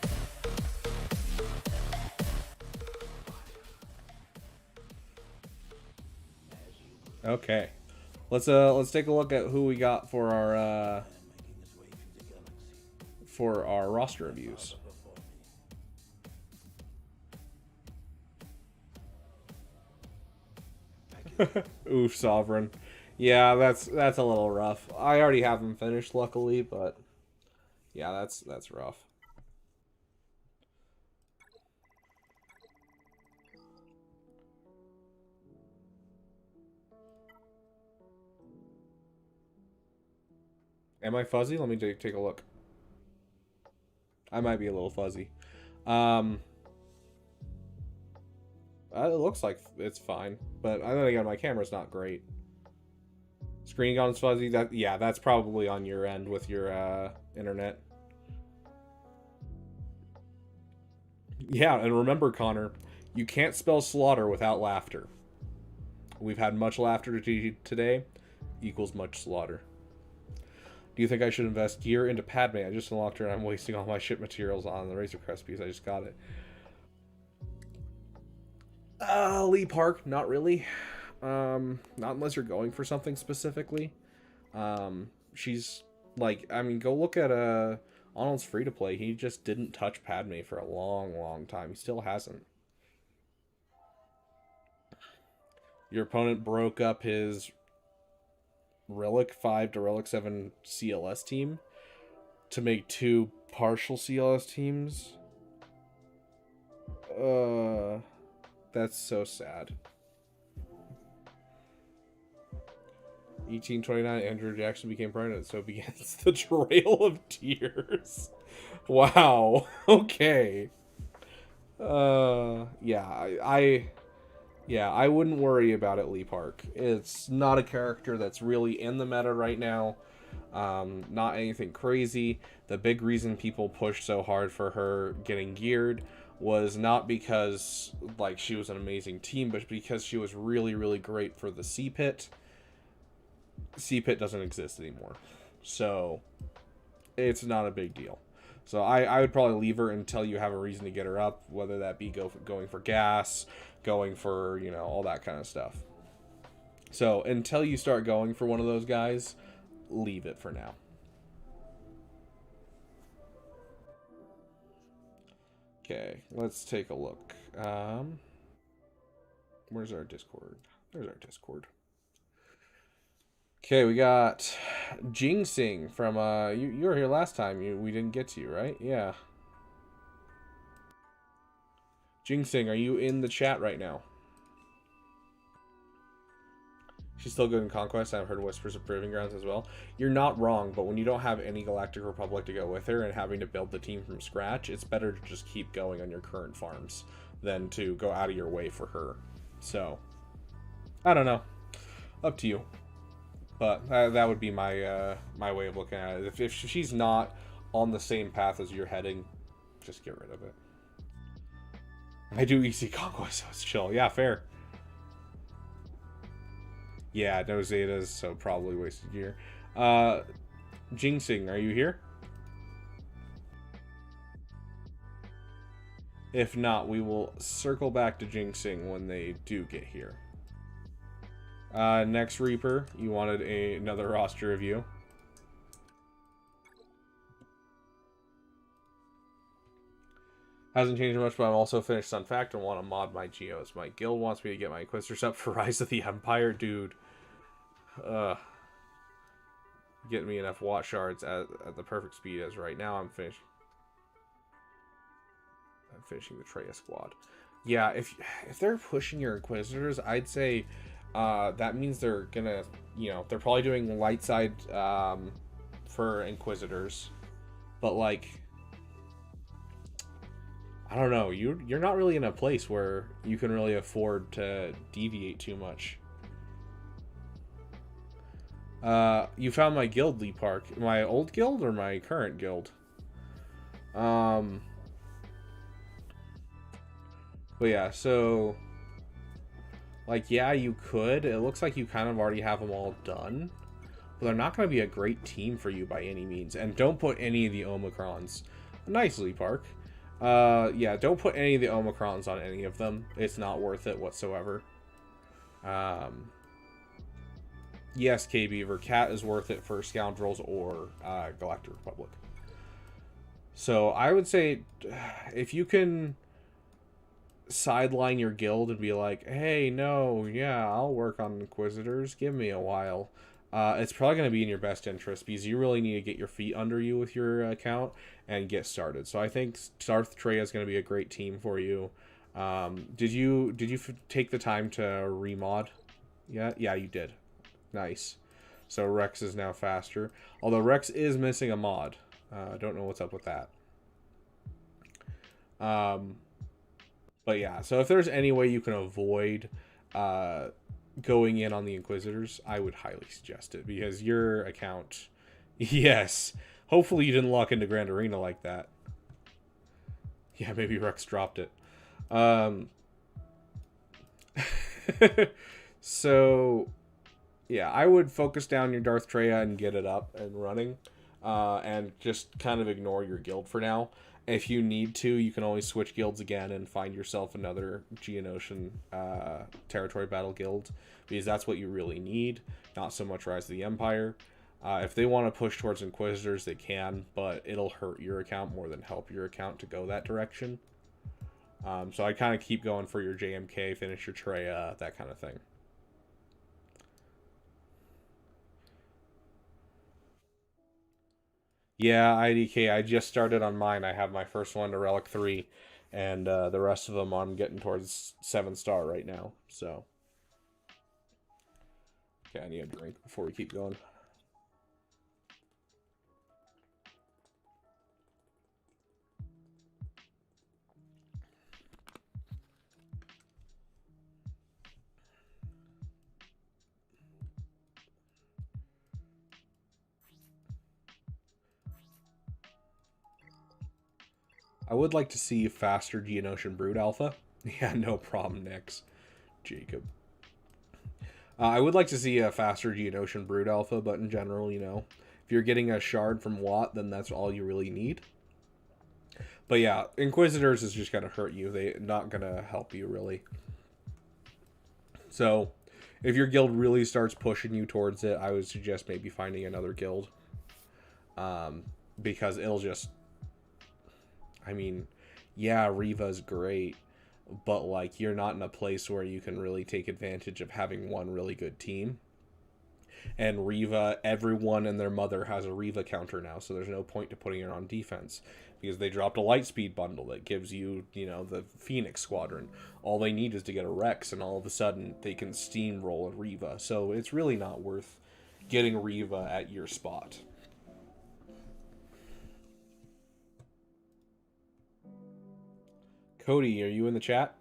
Okay. Let's take a look at who we got for our roster reviews. Oof, Sovereign. Yeah, that's a little rough. I already have him finished, luckily, but yeah, that's rough. Am I fuzzy? Let me take a look. I might be a little fuzzy. It looks like it's fine, but then again, my camera's not great. Screen gun's fuzzy. That's probably on your end with your internet. Yeah, and remember, Connor, you can't spell slaughter without laughter. We've had much laughter today, equals much slaughter. Do you think I should invest gear into Padme? I just unlocked her and I'm wasting all my ship materials on the Razor Crest piece. I just got it. Lee Park, not really. Not unless you're going for something specifically. She's like, I mean, go look at Arnold's free to play. He just didn't touch Padme for a long time. He still hasn't. Your opponent broke up his Relic 5 to Relic 7 CLS team to make 2 partial CLS teams. That's so sad. 1829, Andrew Jackson became president, so begins the Trail of Tears. Wow. Okay. Yeah, I wouldn't worry about it, Lee Park. It's not a character that's really in the meta right now. Not anything crazy. The big reason people pushed so hard for her getting geared was not because like she was an amazing team, but because she was really great for the C-Pit. C-Pit doesn't exist anymore, so it's not a big deal. So I would probably leave her until you have a reason to get her up, whether that be going for gas, going for, you know, all that kind of stuff. So until you start going for one of those guys, leave it for now. Okay, let's take a look. Where's our Discord? There's our Discord. Okay, we got Jingsing from you were here last time. We didn't get to you, right? Yeah. Jingsing, are you in the chat right now? She's still good in Conquest. I've heard whispers of Proving Grounds as well. You're not wrong, but when you don't have any Galactic Republic to go with her and having to build the team from scratch, it's better to just keep going on your current farms than to go out of your way for her. So, I don't know. Up to you. But that would be my my way of looking at it. If she's not on the same path as you're heading, just get rid of it. I do easy conquest, so it's chill. Yeah, fair. Yeah, no Zetas, so probably wasted gear. Jinxing, are you here? If not, we will circle back to Jinxing when they do get here. Next Reaper, you wanted another roster review. Hasn't changed much, but I'm also finished on Fact and want to mod my geos. My guild wants me to get my Inquisitors up for Rise of the Empire, dude. Getting me enough Watt shards at the perfect speed as right now. I'm finishing the Treya squad. Yeah, if they're pushing your Inquisitors, I'd say that means they're gonna, they're probably doing light side for Inquisitors, but like, I don't know, you're not really in a place where you can really afford to deviate too much. You found my guild, Lee Park. My old guild or my current guild? But yeah, so like, yeah, you could. It looks like you kind of already have them all done, but they're not going to be a great team for you by any means. And don't put any of the Omicrons. Nice, Lee Park. Yeah, don't put any of the Omicrons on any of them. It's not worth it whatsoever. Yes, K-Beaver, Cat is worth it for Scoundrels or Galactic Republic. So I would say if you can sideline your guild and be like, hey, no, yeah, I'll work on Inquisitors, give me a while. It's probably going to be in your best interest because you really need to get your feet under you with your account and get started. So I think Darth Treya is going to be a great team for you. Did you take the time to remod? Yeah, you did. Nice. So Rex is now faster. Although Rex is missing a mod. I don't know what's up with that. But yeah, so if there's any way you can avoid going in on the Inquisitors, I would highly suggest it. Because your account... Yes. Hopefully you didn't lock into Grand Arena like that. Yeah, maybe Rex dropped it. So... yeah, I would focus down your Darth Treya and get it up and running. And just kind of ignore your guild for now. If you need to, you can always switch guilds again and find yourself another Geonosian territory battle guild. Because that's what you really need. Not so much Rise of the Empire. If they want to push towards Inquisitors, they can. But it'll hurt your account more than help your account to go that direction. So I kind of keep going for your JMK, finish your Treya, that kind of thing. Yeah, IDK, I just started on mine. I have my first one to Relic 3, and the rest of them I'm getting towards 7-star right now, so. Okay, I need a drink before we keep going. I would like to see faster Geonosian Brood Alpha. Yeah, no problem, Nix. Jacob. I would like to see a faster Geonosian Brood Alpha, but in general, if you're getting a shard from Watt, then that's all you really need. But yeah, Inquisitors is just going to hurt you. They're not going to help you, really. So, if your guild really starts pushing you towards it, I would suggest maybe finding another guild. Because it'll just... I mean, yeah, Riva's great, but, like, you're not in a place where you can really take advantage of having one really good team. And Riva, everyone and their mother has a Riva counter now, so there's no point to putting her on defense. Because they dropped a Lightspeed bundle that gives you, the Phoenix Squadron. All they need is to get a Rex, and all of a sudden, they can steamroll a Riva. So it's really not worth getting Riva at your spot. Cody, are you in the chat?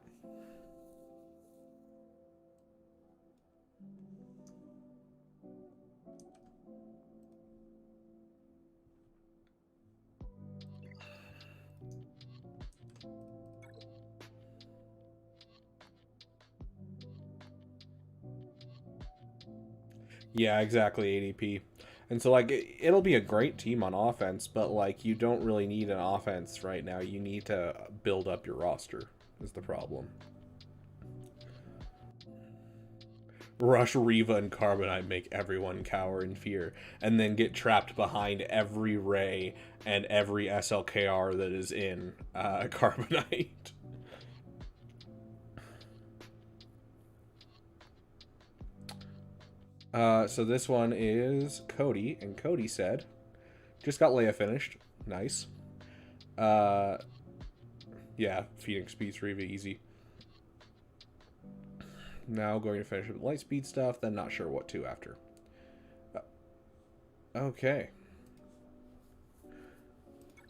Yeah, exactly, ADP. And so, like, it'll be a great team on offense, but, like, you don't really need an offense right now. You need to build up your roster, is the problem. Rush Reva and Carbonite make everyone cower in fear, and then get trapped behind every Ray and every SLKR that is in Carbonite. So this one is Cody, and Cody said, just got Leia finished. Nice. Yeah, Phoenix Speed Reva easy. Now going to finish with light speed stuff, then not sure what to after. Okay.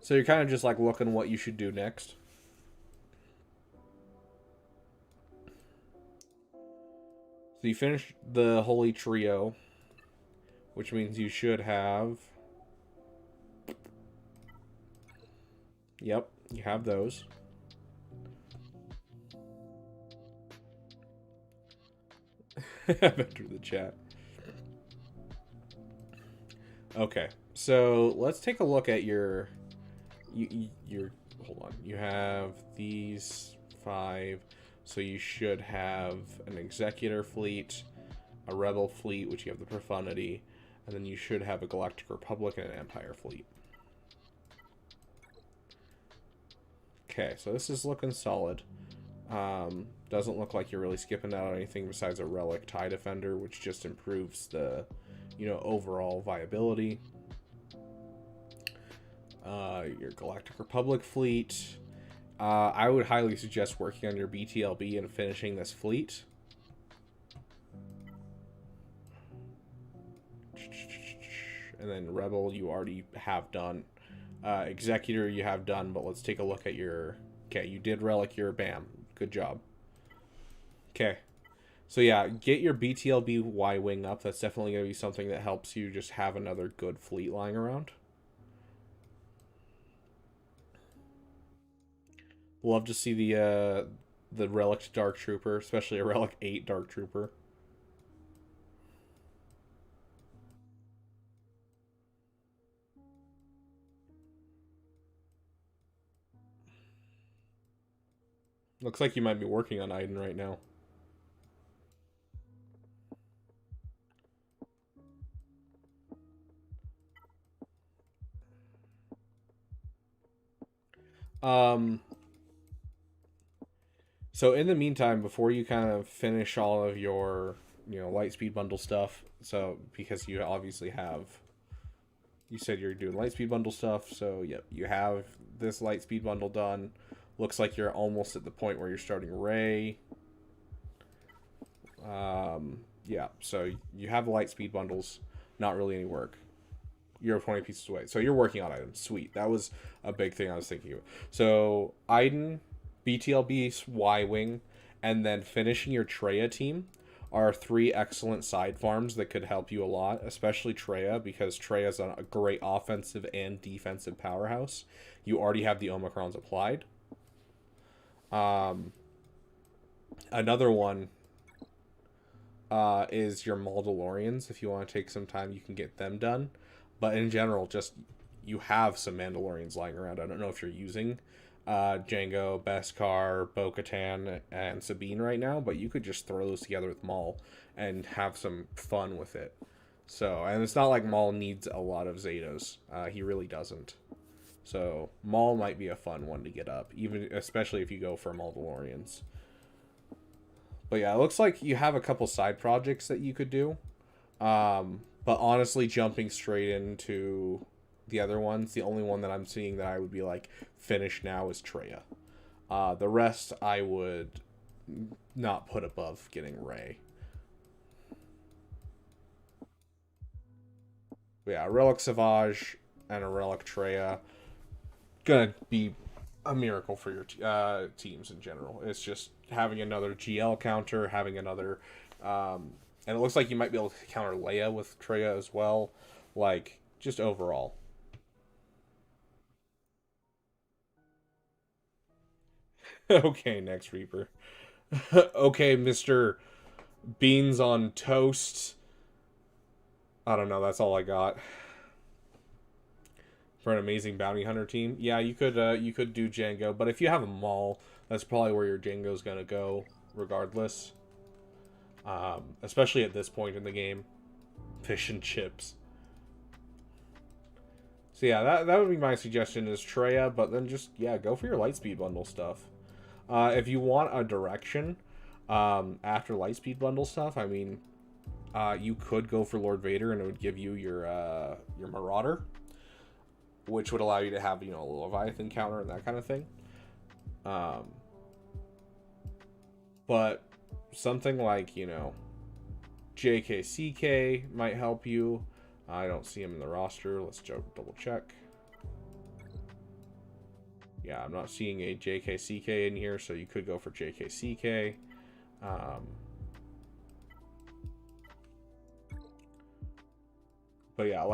So you're kind of just like looking what you should do next. So you finished the Holy Trio, which means you should have... Yep, you have those. Enter the chat. Okay, so let's take a look at your hold on. You have these 5, so you should have an Executor fleet, a Rebel fleet, which you have the Profundity, and then you should have a Galactic Republic and an Empire fleet. Okay, so this is looking solid. Doesn't look like you're really skipping out on anything besides a Relic TIE Defender, which just improves the, overall viability. Your Galactic Republic fleet. I would highly suggest working on your BTLB and finishing this fleet. And then Rebel you already have done. Executor you have done, but let's take a look at your... Okay, you did Relic your BAM. Good job. Okay. So yeah, get your BTLB Y-Wing up. That's definitely going to be something that helps you just have another good fleet lying around. Love to see the Relic Dark Trooper, especially a Relic 8 Dark Trooper. Looks like you might be working on Iden right now. So in the meantime, before you kind of finish all of your, Lightspeed bundle stuff, so because you obviously have, you said you're doing Lightspeed bundle stuff, so yep, you have this Lightspeed bundle done. Looks like you're almost at the point where you're starting Ray. Yeah, so you have the Lightspeed bundles, not really any work. You're 20 pieces away. So you're working on items. Sweet. That was a big thing I was thinking of. So Iden, BTLB, Y-Wing, and then finishing your Treya team are 3 excellent side farms that could help you a lot, especially Treya, because Treya's a great offensive and defensive powerhouse. You already have the Omicrons applied. Another one is your Mandalorians. If you want to take some time, you can get them done. But in general, just you have some Mandalorians lying around. I don't know if you're using Jango, Beskar, Bo-Katan, and Sabine right now, but you could just throw those together with Maul and have some fun with it. So, and it's not like Maul needs a lot of Zetas. He really doesn't. So Maul might be a fun one to get up, especially if you go for Mandalorians. But yeah, it looks like you have a couple side projects that you could do. But honestly, jumping straight into the other ones, the only one that I'm seeing that I would be like, finish now is Treya. The rest I would not put above getting Rey. But yeah, a Relic Savage and a Relic Treya gonna be a miracle for your teams in general. It's just having another GL counter, having another... and it looks like you might be able to counter Leia with Treya as well. Like, just overall. Okay, next Reaper. Okay, Mr. Beans on Toast. I don't know. That's all I got for an amazing bounty hunter team. Yeah, you could do Django, but if you have a mall, that's probably where your Django's gonna go, regardless. Especially at this point in the game, fish and chips. So yeah, that would be my suggestion is Treya, but then just go for your Lightspeed bundle stuff. If you want a direction after Lightspeed bundle stuff, I mean, you could go for Lord Vader, and it would give you your Marauder, which would allow you to have, a little Leviathan counter and that kind of thing. But something like, JKCK might help you. I don't see him in the roster. Let's double check. Yeah, I'm not seeing a JKCK in here, so you could go for JKCK. But yeah,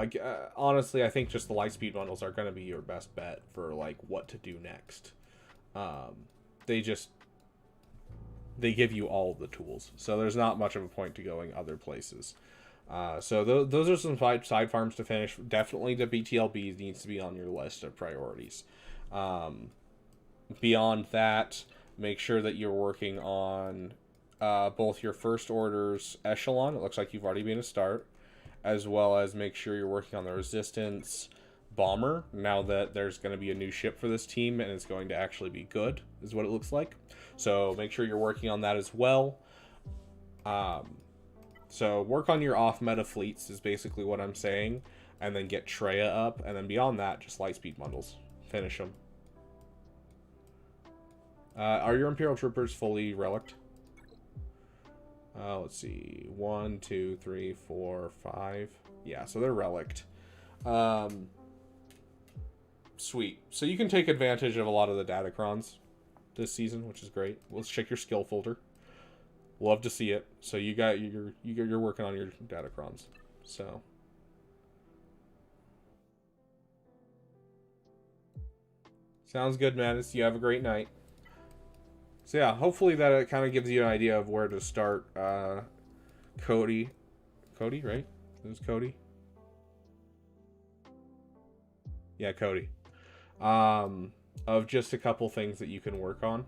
honestly, I think just the Lightspeed bundles are going to be your best bet for, what to do next. They give you all the tools, so there's not much of a point to going other places. So those are some side farms to finish. Definitely the BTLB needs to be on your list of priorities. Beyond that, make sure that you're working on both your first order's echelon. It looks like you've already been a start, as well as make sure you're working on the resistance bomber, now that there's going to be a new ship for this team and it's going to actually be good, is what it looks like. So make sure you're working on that as well. So work on your off-meta fleets is basically what I'm saying, and then get Treya up, and then beyond that, just Lightspeed bundles. Finish them. Are your Imperial Troopers fully relicked? Let's see. 1, 2, 3, 4, 5. Yeah, so they're relicked. Sweet. So you can take advantage of a lot of the Datacrons this season, which is great. Let's check your skill folder. Love to see it. So you're working on your Datacrons. So sounds good, man. You have a great night. So yeah, hopefully that kind of gives you an idea of where to start. Cody, right? It was Cody. Yeah, Cody. Of just a couple things that you can work on.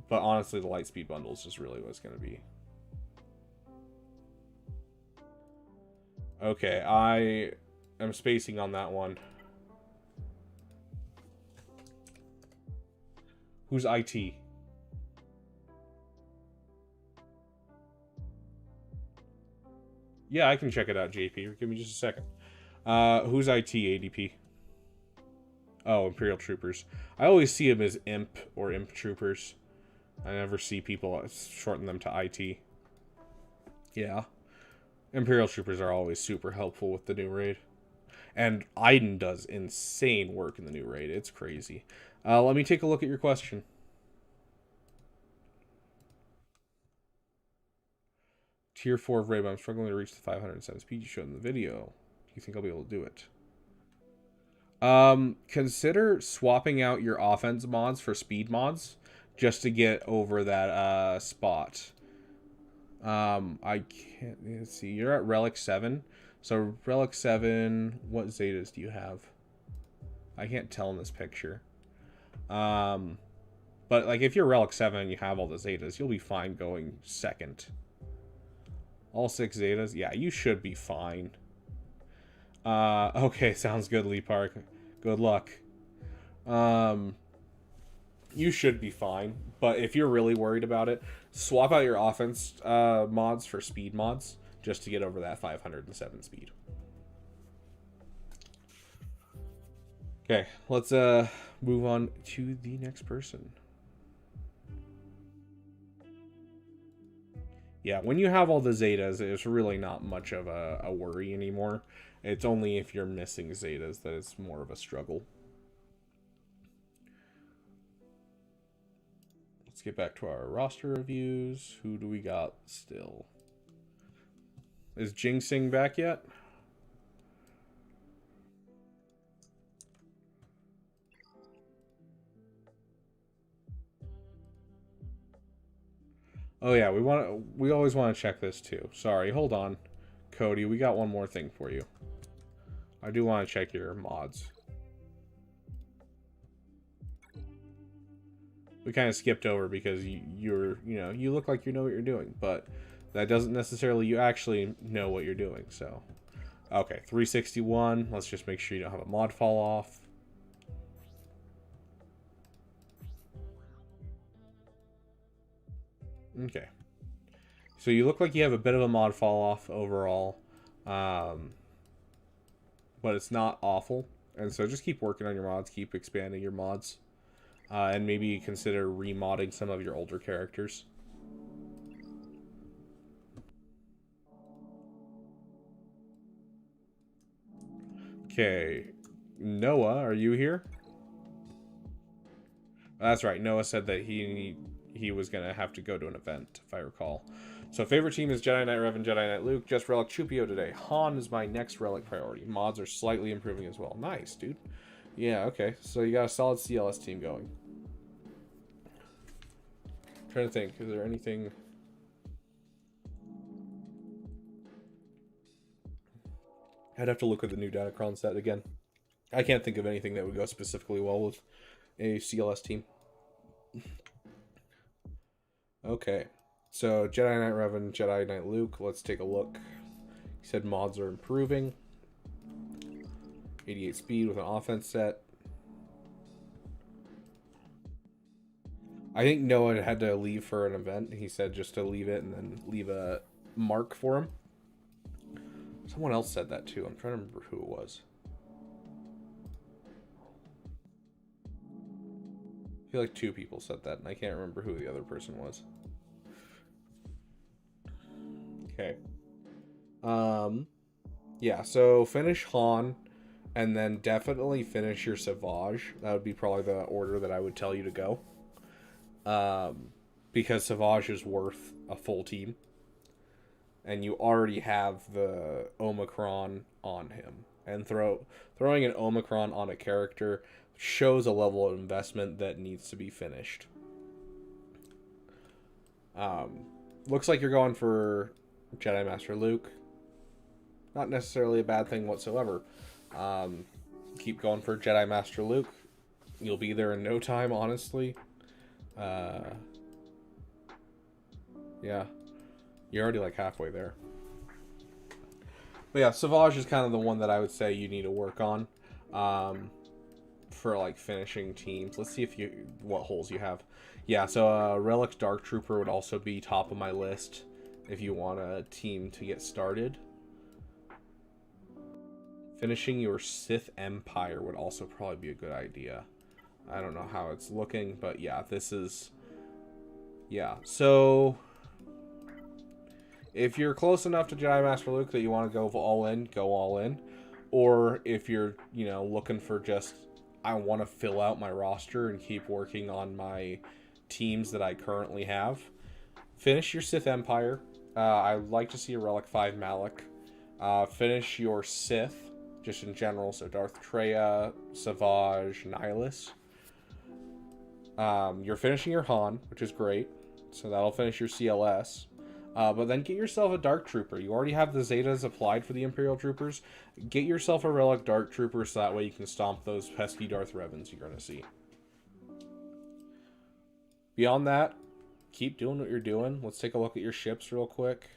But honestly, the Lightspeed bundles is really what it's going to be. Okay, I am spacing on that one. Who's IT? Yeah, I can check it out, JP. Give me just a second. Who's IT ADP? Oh, Imperial Troopers. I always see them as Imp or Imp Troopers. I never see people shorten them to IT. Yeah. Imperial Troopers are always super helpful with the new raid. And Iden does insane work in the new raid. It's crazy. Let me take a look at your question. Tier 4 of raid, but I'm struggling to reach the 507 speed you showed in the video. Do you think I'll be able to do it? Consider swapping out your offense mods for speed mods, just to get over that spot. I can't, let's see, you're at Relic 7. So Relic 7, what Zetas do you have? I can't tell in this picture. But if you're Relic 7 and you have all the Zetas, you'll be fine going second. All 6 Zetas? Yeah, you should be fine. Okay, sounds good, Lee Park. Good luck. You should be fine, but if you're really worried about it, swap out your offense mods for speed mods, just to get over that 507 speed. Okay, let's move on to the next person. Yeah, when you have all the Zetas, it's really not much of a worry anymore. It's only if you're missing Zetas that it's more of a struggle. Let's get back to our roster reviews. Who do we got still? Is Jinxing back yet? Oh yeah, we always want to check this too. Sorry, hold on. Cody, we got one more thing for you. I do want to check your mods. We kind of skipped over because you look like you know what you're doing, but that doesn't necessarily you actually know what you're doing. So, okay, 361. Let's just make sure you don't have a mod fall off. Okay. So you look like you have a bit of a mod fall off overall, but it's not awful. And so just keep working on your mods, keep expanding your mods, and maybe consider remodding some of your older characters. Okay, Noah, are you here? That's right. Noah said that he was gonna have to go to an event, if I recall. So favorite team is Jedi Knight Revan, Jedi Knight Luke. Just Relic Chupio today. Han is my next Relic priority. Mods are slightly improving as well. Nice, dude. Yeah, okay. So you got a solid CLS team going. I'm trying to think. Is there anything? I'd have to look at the new Datacron set again. I can't think of anything that would go specifically well with a CLS team. Okay. So, Jedi Knight Revan, Jedi Knight Luke. Let's take a look. He said mods are improving. 88 speed with an offense set. I think Noah had to leave for an event. He said just to leave it and then leave a mark for him. Someone else said that too. I'm trying to remember who it was. I feel like two people said that, and I can't remember who the other person was. Okay. Yeah, so finish Han, and then definitely finish your Savage. That would be probably the order that I would tell you to go. Because Savage is worth a full team. And you already have the Omicron on him. And throwing an Omicron on a character shows a level of investment that needs to be finished. Looks like you're going for Jedi Master Luke. Not necessarily a bad thing whatsoever. Keep going for Jedi Master Luke. You'll be there in no time, honestly. Yeah. You're already like halfway there. But yeah, Savage is kind of the one that I would say you need to work on. For like finishing teams. Let's see what holes you have. Yeah, so Relic Dark Trooper would also be top of my list if you want a team to get started. Finishing your Sith Empire would also probably be a good idea. I don't know how it's looking, but yeah, this is... Yeah, so... If you're close enough to Jedi Master Luke that you want to go all in. Or if you're, looking for just... I want to fill out my roster and keep working on my teams that I currently have. Finish your Sith Empire. I'd like to see a Relic 5 Malak. Finish your Sith, just in general. So Darth Treya, Savage, Nihilus. You're finishing your Han, which is great. So that'll finish your CLS. But then get yourself a Dark Trooper. You already have the Zetas applied for the Imperial Troopers. Get yourself a Relic Dark Trooper so that way you can stomp those pesky Darth Revans you're going to see. Beyond that, keep doing what you're doing. Let's take a look at your ships real quick.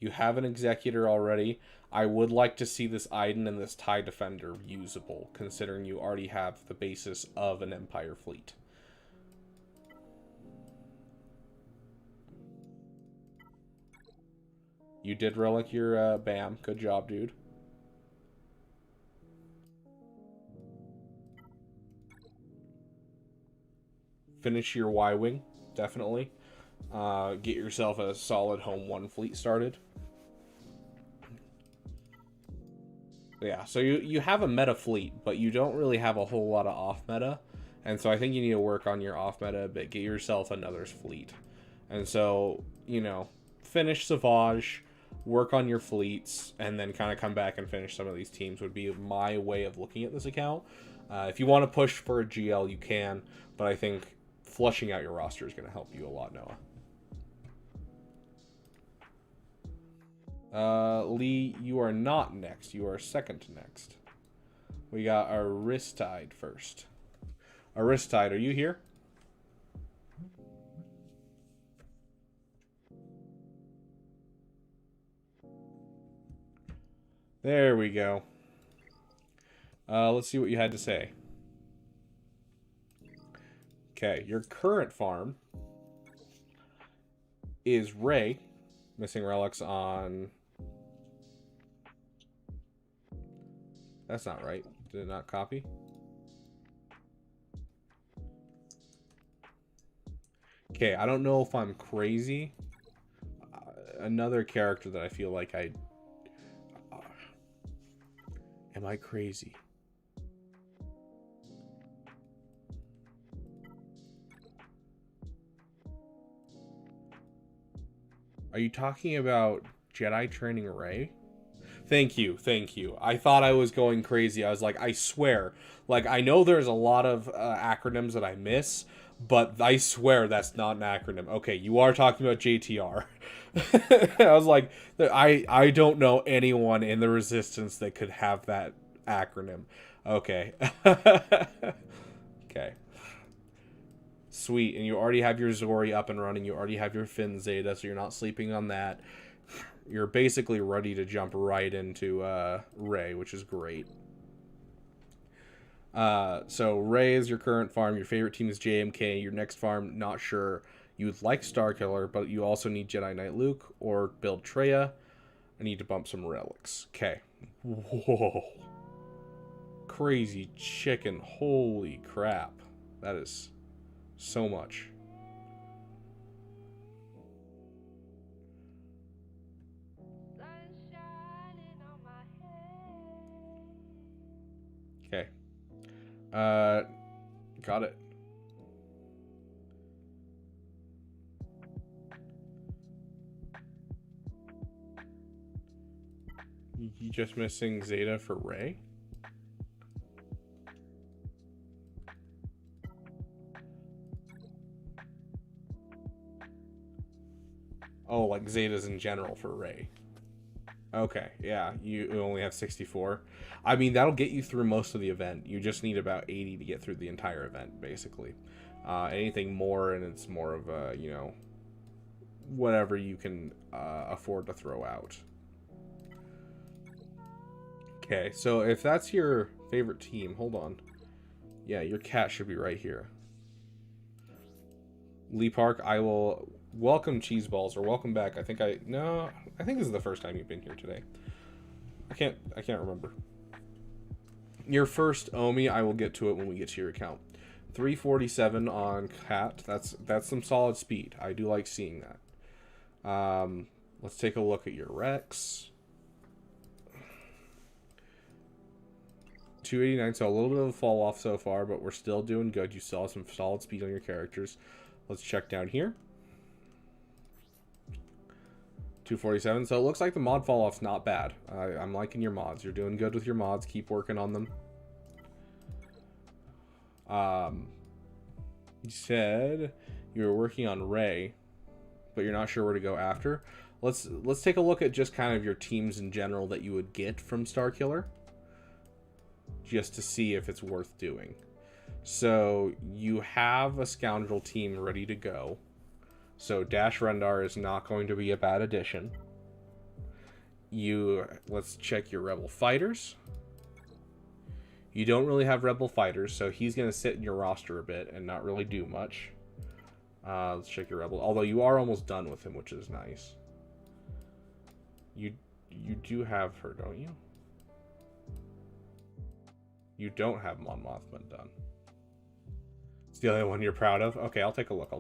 You have an Executor already. I would like to see this Iden and this TIE Defender usable, considering you already have the basis of an Empire fleet. You did relic your BAM. Good job, dude. Finish your Y-Wing, definitely. Get yourself a solid Home 1 fleet started. Yeah, so you have a meta fleet, but you don't really have a whole lot of off-meta. And so I think you need to work on your off-meta a bit. Get yourself another fleet. And so, finish Savage, work on your fleets, and then kind of come back and finish some of these teams would be my way of looking at this account. If you want to push for a GL, you can, but I think flushing out your roster is going to help you a lot, Noah. Lee, you are not next. You are second to next. We got Aristide first. Aristide, are you here? There we go. Let's see what you had to say. Okay, your current farm is Ray. Missing relics on... That's not right. Did it not copy? Okay, I don't know if I'm crazy. Another character that I feel like I... Am I crazy? Are you talking about Jedi training Rey? Thank you, thank you. I thought I was going crazy. I was like, I swear. Like, I know there's a lot of acronyms that I miss, but I swear that's not an acronym. Okay, you are talking about JTR. I was like, I don't know anyone in the Resistance that could have that acronym. Okay. Okay. Sweet, and you already have your Zory up and running. You already have your Finn Zeta, so you're not sleeping on that. You're basically ready to jump right into Rey, which is great. So Rey is your current farm. Your favorite team is JMK. Your next farm, not sure. You would like Starkiller, but you also need Jedi Knight Luke or build Traya. I need to bump some relics. Okay. Whoa. Crazy chicken. Holy crap. That is so much. Okay. Got it. You just missing Zeta for Rey? Oh, like Zetas in general for Rey. Okay, yeah, you only have 64. I mean, that'll get you through most of the event. You just need about 80 to get through the entire event, basically. Anything more, and it's more of a, you know, whatever you can afford to throw out. Okay, so if that's your favorite team, hold on. Yeah, your cat should be right here. Lee Park, I will welcome Cheeseballs, or welcome back. I think this is the first time you've been here today. I can't remember. Your first Omi, I will get to it when we get to your account. 347 on cat. That's some solid speed. I do like seeing that. Let's take a look at your Rex. 289, so a little bit of a fall off so far, but we're still doing good. You still have some solid speed on your characters. Let's check down here. 247, so it looks like the mod fall off's not bad. I'm liking your mods. You're doing good with your mods. Keep working on them. You said you were working on Rey, but you're not sure where to go after. Let's take a look at just kind of your teams in general that you would get from Starkiller, just to see if it's worth doing. So you have a Scoundrel team ready to go. So Dash Rendar is not going to be a bad addition. Let's check your Rebel Fighters. You don't really have Rebel Fighters, so he's going to sit in your roster a bit and not really do much. Let's check your Rebel. Although you are almost done with him, which is nice. You do have her, don't you? You don't have Mon Mothma done. It's the only one you're proud of? Okay, I'll take a look.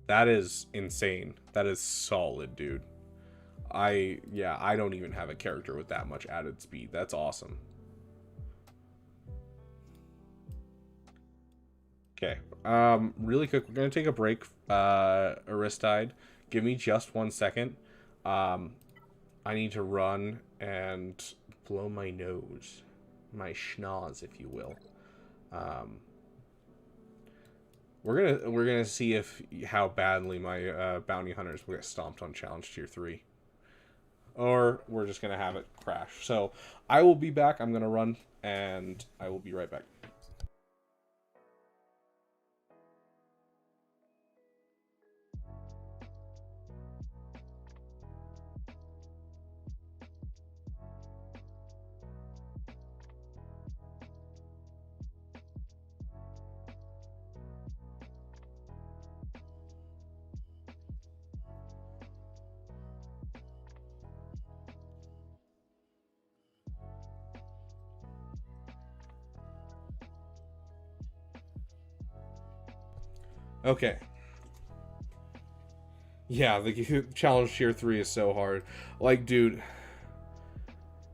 That is insane. That is solid, dude. I don't even have a character with that much added speed. That's awesome. Okay. Really quick, we're gonna take a break. Aristide, give me just 1 second. I need to run and blow my nose. My schnoz, if you will. We're gonna see if how badly my bounty hunters will get stomped on challenge tier 3, or we're just gonna have it crash. So I will be back. I'm gonna run, and I will be right back. Okay. Yeah, the challenge tier 3 is so hard. Like, dude,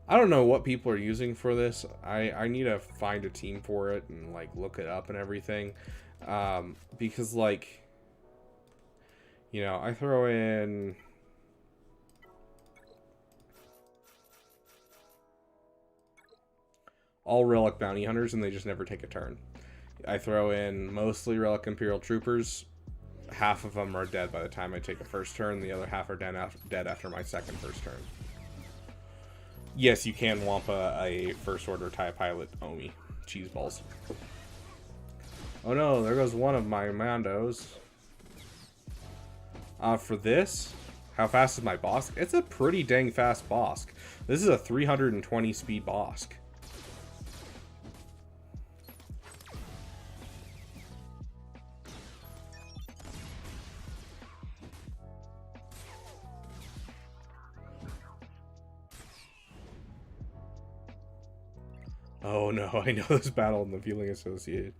I don't know what people are using for this. I need to find a team for it and, like, look it up and everything. Because, like, you know, I throw in... all Relic Bounty Hunters, and they just never take a turn. I throw in mostly Relic Imperial Troopers. Half of them are dead by the time I take a first turn. The other half are dead after my second first turn. Yes, you can Wampa a First Order TIE Pilot Omi. Cheese balls. Oh no, there goes one of my Mandos. For this, how fast is my Bosk? It's a pretty dang fast Bosk. This is a 320 speed Bosk. Oh no, I know this battle and the feeling associated.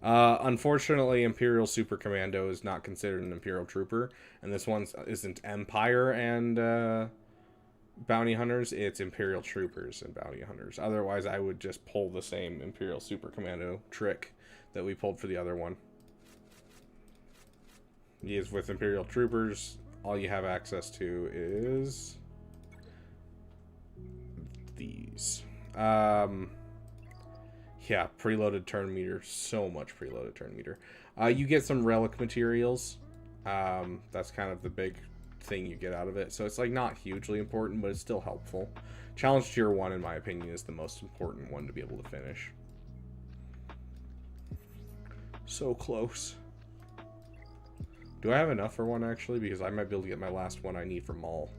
Unfortunately, Imperial Super Commando is not considered an Imperial Trooper, and this one isn't Empire and Bounty Hunters, it's Imperial Troopers and Bounty Hunters. Otherwise, I would just pull the same Imperial Super Commando trick that we pulled for the other one. Yes, with Imperial Troopers, all you have access to is these. Yeah, preloaded turn meter. So much preloaded turn meter. You get some relic materials. That's kind of the big thing you get out of it. So it's like not hugely important, but it's still helpful. Challenge tier 1, in my opinion, is the most important one to be able to finish. So close. Do I have enough for one, actually? Because I might be able to get my last one I need for Maul.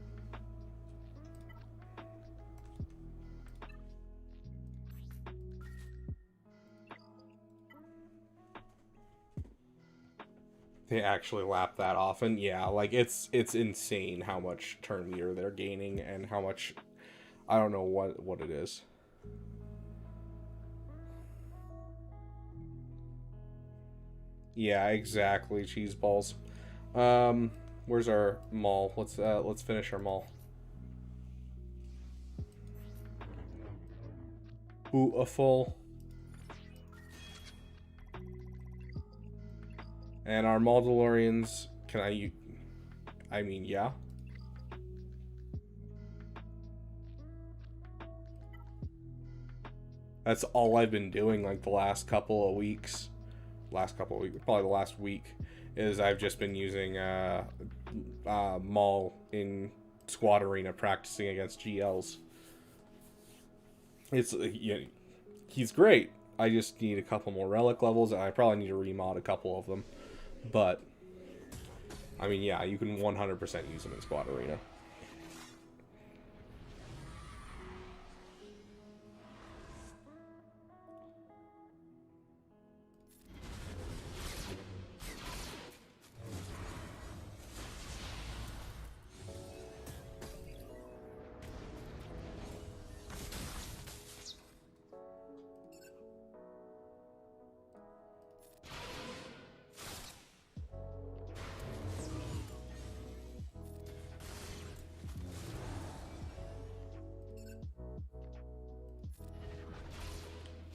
They actually lap that often. Yeah, like it's insane how much turn meter they're gaining and how much, I don't know what it is. Yeah, exactly, cheese balls. Where's our Maul? Let's finish our Maul. Beautiful. And our Maldalorians, I mean, yeah. That's all I've been doing, like, the last couple of weeks. Probably the last week, is I've just been using, Maul in Squad Arena practicing against GLs. Yeah, he's great. I just need a couple more relic levels, and I probably need to remod a couple of them. But, I mean, yeah, you can 100% use them in Squad Arena.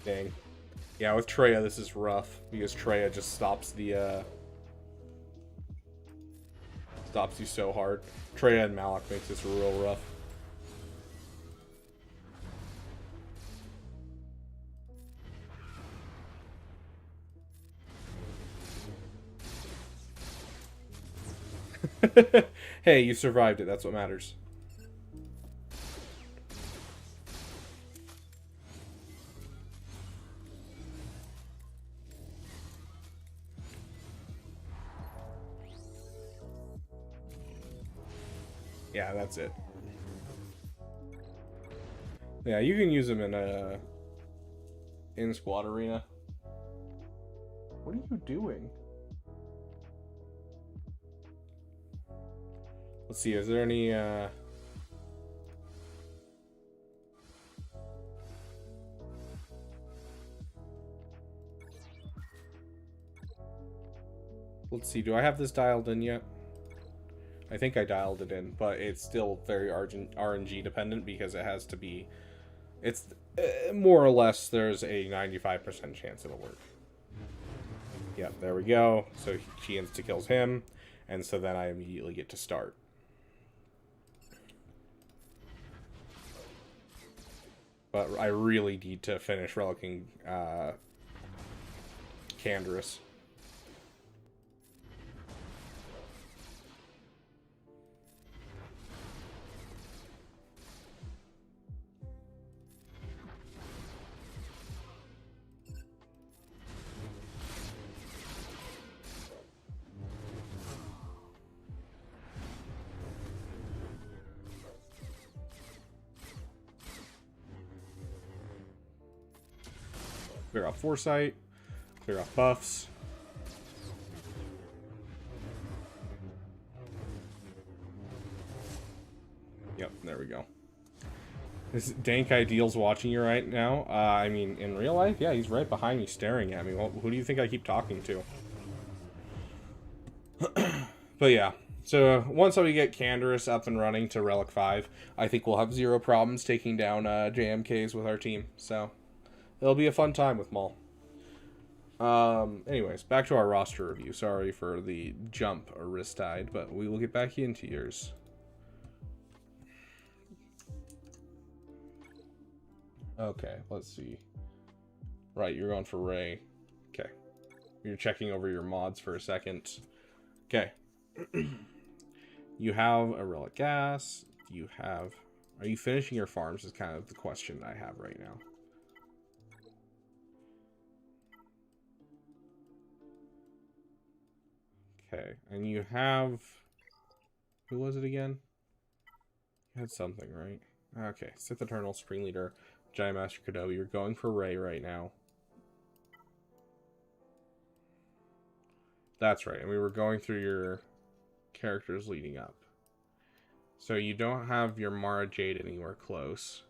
Dang. Yeah, with Traya, this is rough, because Traya just stops stops you so hard. Traya and Malak makes this real rough. Hey, you survived it. That's what matters. Yeah, that's it. Yeah, you can use them in squad arena. What are you doing? Let's see, is there any let's see, do I have this dialed in yet? I think I dialed it in, but it's still very RNG dependent because it has to be, it's more or less, there's a 95% chance it'll work. Yep, there we go. So she insta-kills him, and so then I immediately get to start. But I really need to finish relicking Canderous. Clear off Foresight. Clear off buffs. Yep, there we go. Is Dank Ideal's watching you right now? I mean, in real life, yeah, he's right behind me staring at me. Well, who do you think I keep talking to? But yeah, so once we get Canderous up and running to Relic 5, I think we'll have zero problems taking down JMKs with our team. So it'll be a fun time with Maul. Anyways, back to our roster review. Sorry for the jump, Aristide, but we will get back into yours. Okay, let's see. Right, you're going for Ray. Okay. You're checking over your mods for a second. Okay. You have a Relic Gas. You have... Are you finishing your farms is kind of the question I have right now. Okay, and you have... Who was it again? You had something, right? Okay, Sith Eternal, Spring Leader, Giant Master Kenobi. You're going for Rey right now. That's right, and we were going through your characters leading up. So you don't have your Mara Jade anywhere close.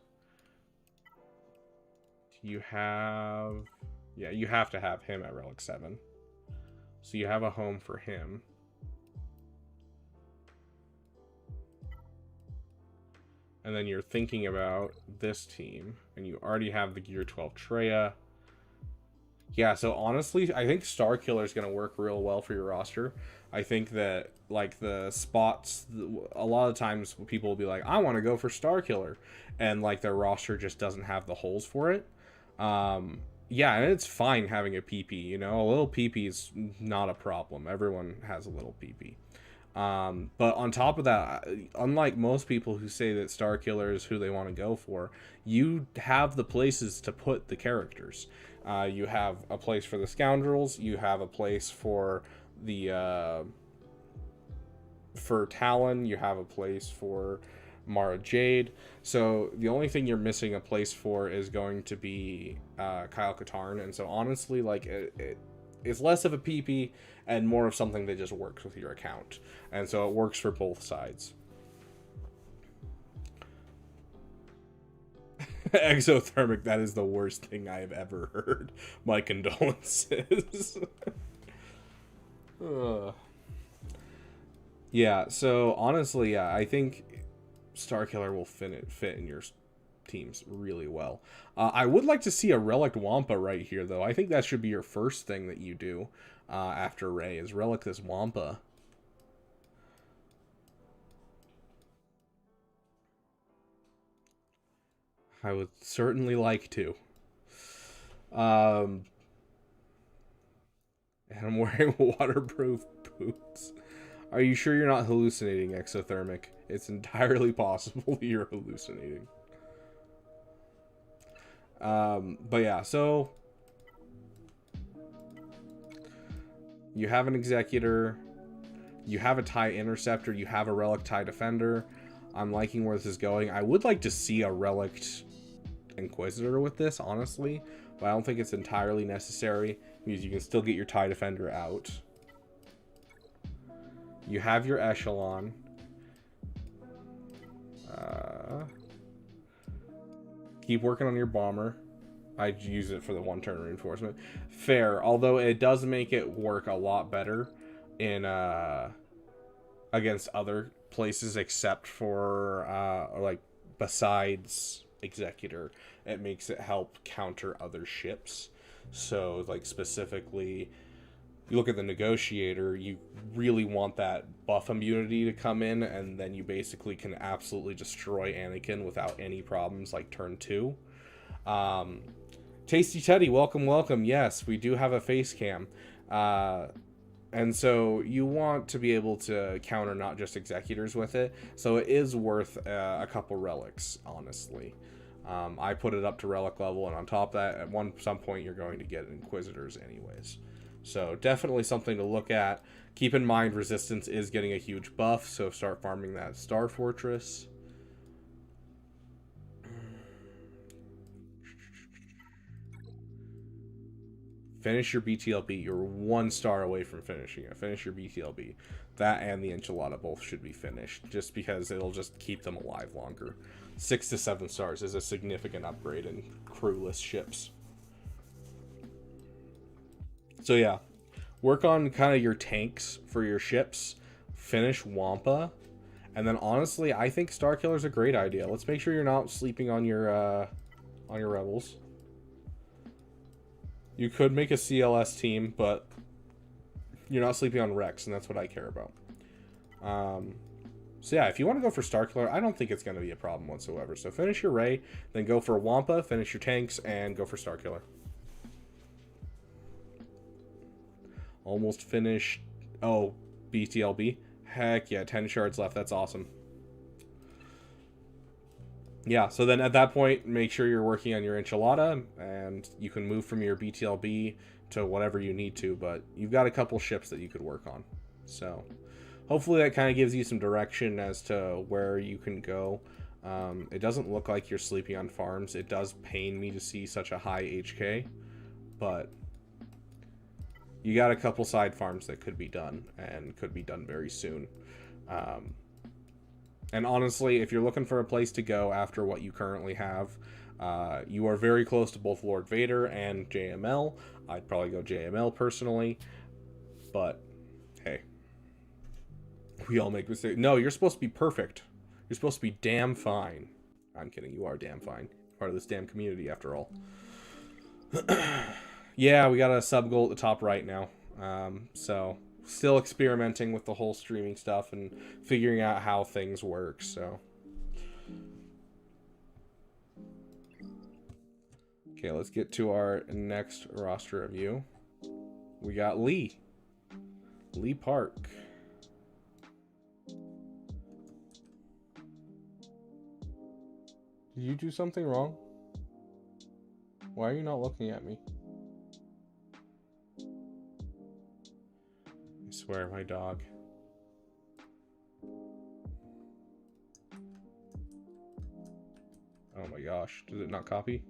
You have... Yeah, you have to have him at Relic 7. So you have a home for him. And then you're thinking about this team. And you already have the Gear 12 Treya. Yeah, so honestly, I think Starkiller is going to work real well for your roster. I think that, like, the spots... A lot of times people will be like, I want to go for Starkiller. And, like, their roster just doesn't have the holes for it. Yeah, and it's fine having a PP, you know? A little PP is not a problem. Everyone has a little PP. But on top of that, unlike most people who say that Starkiller is who they want to go for, you have the places to put the characters. You have a place for the Scoundrels. You have a place for the... for Talon. You have a place for Mara Jade. So the only thing you're missing a place for is going to be Kyle Katarn. And so honestly, like, it's less of a PP and more of something that just works with your account. And so it works for both sides. Exothermic, that is the worst thing I have ever heard. My condolences. Yeah, so honestly, yeah, I think Starkiller will fit in your teams really well. I would like to see a Relic Wampa right here, though. I think that should be your first thing that you do after Rey, is Relic this Wampa. I would certainly like to. And I'm wearing waterproof boots. Are you sure you're not hallucinating, Exothermic? It's entirely possible you're hallucinating. But yeah, so you have an Executor, you have a TIE Interceptor, you have a Relic TIE Defender. I'm liking where this is going. I would like to see a Relic Inquisitor with this, honestly, but I don't think it's entirely necessary because you can still get your TIE Defender out. You have your Echelon. Keep working on your Bomber. I'd use it for the one-turn reinforcement. Fair, although it does make it work a lot better in against other places except for like besides Executor. It makes it help counter other ships. So like specifically, you look at the Negotiator, you really want that buff immunity to come in, and then you basically can absolutely destroy Anakin without any problems, like turn 2. Tasty Teddy, welcome, welcome. Yes, we do have a face cam. And so you want to be able to counter not just Executors with it, so it is worth a couple relics, honestly. I put it up to relic level, and on top of that, at some point you're going to get Inquisitors anyways. So definitely something to look at. Keep in mind Resistance is getting a huge buff, so start farming that Star Fortress. Finish your BTLB. You're 1 star away from finishing it. Finish your BTLB. That and the Enchilada both should be finished, just because it'll just keep them alive longer. 6 to 7 stars is a significant upgrade in crewless ships. So yeah, work on kind of your tanks for your ships. Finish Wampa, and then honestly, I think Starkiller's a great idea. Let's make sure you're not sleeping on your rebels. You could make a CLS team, but you're not sleeping on Rex, and that's what I care about. So yeah, if you want to go for Starkiller, I don't think it's going to be a problem whatsoever. So finish your Ray, then go for Wampa, finish your tanks, and go for Starkiller. Almost finished. Oh, BTLB. Heck yeah, 10 shards left. That's awesome. Yeah, so then at that point, make sure you're working on your Enchilada, and you can move from your BTLB to whatever you need to, but you've got a couple ships that you could work on. So hopefully that kind of gives you some direction as to where you can go. It doesn't look like you're sleeping on farms. It does pain me to see such a high HK, but you got a couple side farms that could be done, and could be done very soon. And honestly, if you're looking for a place to go after what you currently have, you are very close to both Lord Vader and JML. I'd probably go JML personally, but hey, we all make mistakes. No, you're supposed to be perfect. You're supposed to be damn fine. I'm kidding. You are damn fine. Part of this damn community, after all. Yeah, we got a sub goal at the top right now. So still experimenting with the whole streaming stuff and figuring out how things work. So okay, let's get to our next roster review. We got Lee Park. Did you do something wrong? Why are you not looking at me? I swear, my dog. Oh my gosh, did it not copy?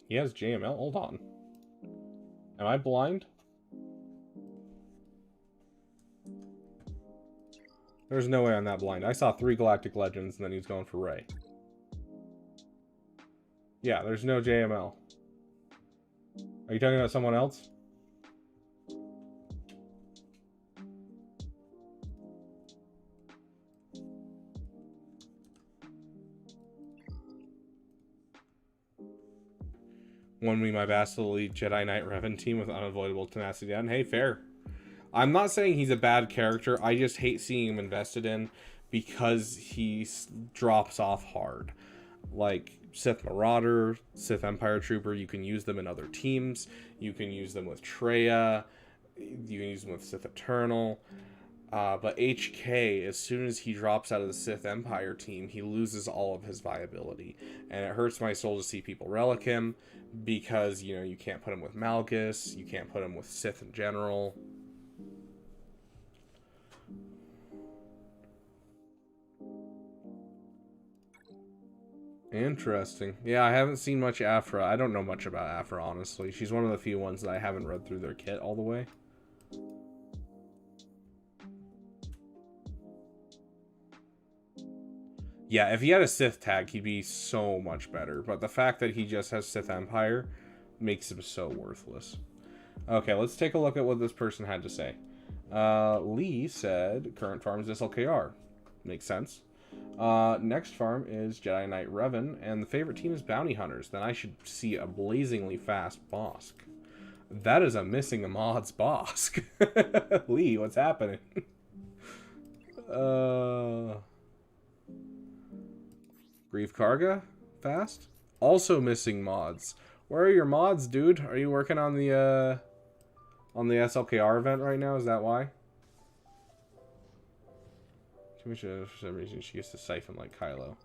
He has JML? Hold on. Am I blind? There's no way I'm that blind. I saw 3 Galactic Legends and then he's going for Rey. Yeah, there's no JML. Are you talking about someone else? Won me my Bastille Elite Jedi Knight Revan team with unavoidable tenacity done. Hey, fair. I'm not saying he's a bad character. I just hate seeing him invested in because he drops off hard. Like Sith Marauder, Sith Empire Trooper, you can use them in other teams. You can use them with Traya. You can use them with Sith Eternal. But HK, as soon as he drops out of the Sith Empire team, he loses all of his viability. And it hurts my soul to see people relic him because, you know, you can't put him with Malgus. You can't put him with Sith in general. Interesting. Yeah, I haven't seen much Aphra. I don't know much about Aphra, honestly. She's one of the few ones that I haven't read through their kit all the way. Yeah, if he had a Sith tag, he'd be so much better. But the fact that he just has Sith Empire makes him so worthless. Okay, let's take a look at what this person had to say. Lee said, current farm is SLKR. Makes sense. Next farm is Jedi Knight Revan, and the favorite team is Bounty Hunters. Then I should see a blazingly fast Bosk. That is a missing the mods Bosk. Lee, what's happening? Grief Karga? Fast? Also missing mods. Where are your mods, dude? Are you working on the SLKR event right now? Is that why? For some reason she gets to siphon like Kylo.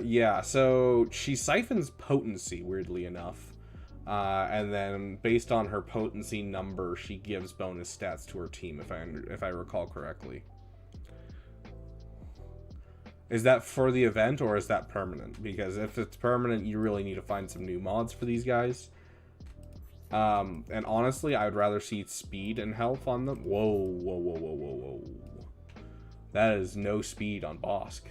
Yeah, so she siphons potency, weirdly enough. And then based on her potency number, she gives bonus stats to her team, if I recall correctly. Is that for the event, or is that permanent? Because if it's permanent, you really need to find some new mods for these guys. And honestly, I would rather see speed and health on them. Whoa, whoa, whoa, whoa, whoa, whoa. That is no speed on Bosk.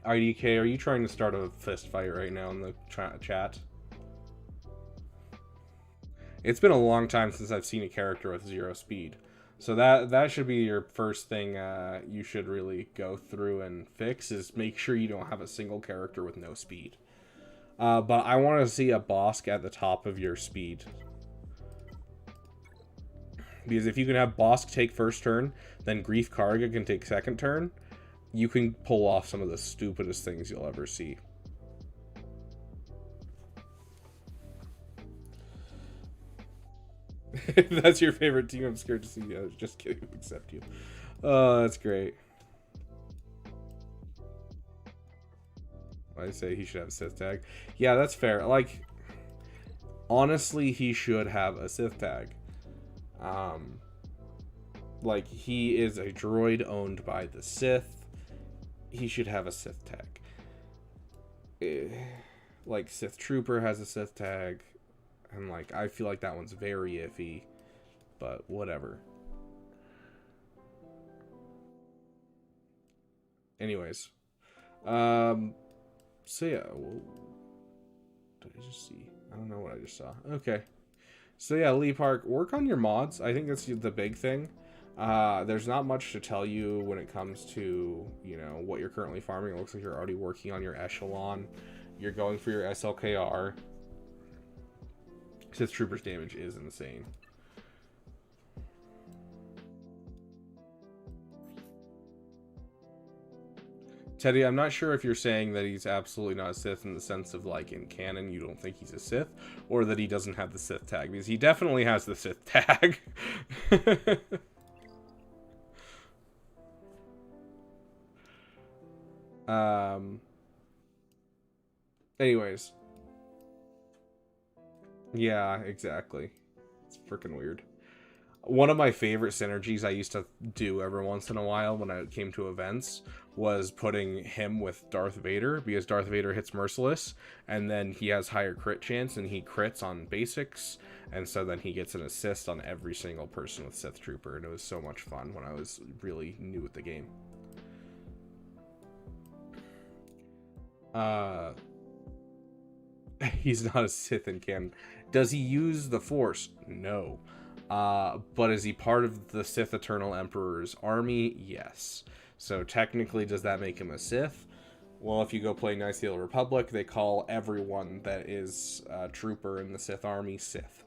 IDK, are you trying to start a fist fight right now in the chat? It's been a long time since I've seen a character with 0 speed. So that should be your first thing you should really go through and fix, is make sure you don't have a single character with no speed. But I want to see a Bosk at the top of your speed. Because if you can have Bosk take first turn, then Grief Karga can take second turn, you can pull off some of the stupidest things you'll ever see. If that's your favorite team, I'm scared to see you. I was just kidding. Accept you. Oh, that's great. I say he should have a Sith tag. Yeah, that's fair. Like, honestly, he should have a Sith tag. Like, he is a droid owned by the Sith. He should have a Sith tag. Like, Sith Trooper has a Sith tag. And, like, I feel like that one's very iffy. But, whatever. Anyways. So, yeah. Whoa. Did I just see? I don't know what I just saw. Okay. So, yeah, Lee Park, work on your mods. I think that's the big thing. There's not much to tell you when it comes to, you know, what you're currently farming. It looks like you're already working on your Echelon. You're going for your SLKR. Sith Trooper's damage is insane. Teddy, I'm not sure if you're saying that he's absolutely not a Sith in the sense of, like, in canon you don't think he's a Sith, or that he doesn't have the Sith tag, because he definitely has the Sith tag. Anyways. Yeah, exactly. It's freaking weird. One of my favorite synergies I used to do every once in a while when I came to events was putting him with Darth Vader, because Darth Vader hits Merciless, and then he has higher crit chance, and he crits on basics, and so then he gets an assist on every single person with Sith Trooper, and it was so much fun when I was really new at the game. He's not a Sith in canon. Does he use the Force? No. But is he part of the Sith Eternal Emperor's army? Yes. So technically, does that make him a Sith? Well, if you go play Knights of the Old Republic, they call everyone that is a trooper in the Sith army Sith.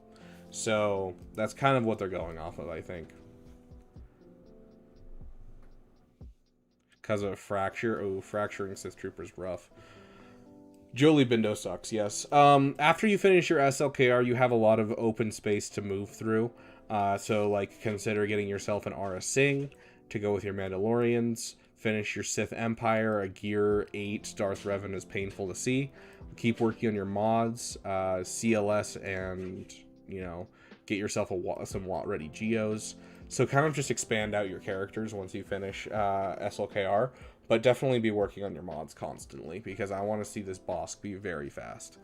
So that's kind of what they're going off of, I think. Because of fracture. Oh, fracturing Sith troopers rough. Jolie Bindo sucks, yes. After you finish your SLKR, you have a lot of open space to move through. So, like, consider getting yourself an Aura Singh to go with your Mandalorians. Finish your Sith Empire. A Gear 8 Darth Revan is painful to see. Keep working on your mods, CLS, and, you know, get yourself some Watt-ready Geos. So kind of just expand out your characters once you finish SLKR. But definitely be working on your mods constantly, because I want to see this boss be very fast.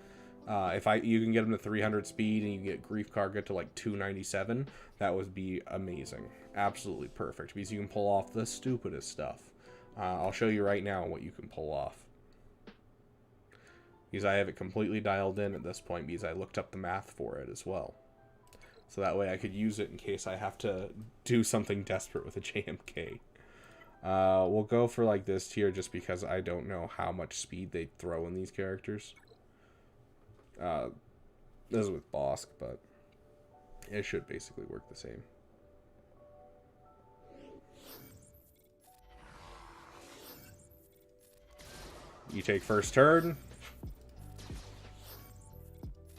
If you can get him to 300 speed and you get Grief Karga to like 297, that would be amazing. Absolutely perfect, because you can pull off the stupidest stuff. I'll show you right now what you can pull off. Because I have it completely dialed in at this point, because I looked up the math for it as well. So that way I could use it in case I have to do something desperate with a JMK. We'll go for like this tier just because I don't know how much speed they throw in these characters. This is with Bosk, but it should basically work the same. You take first turn.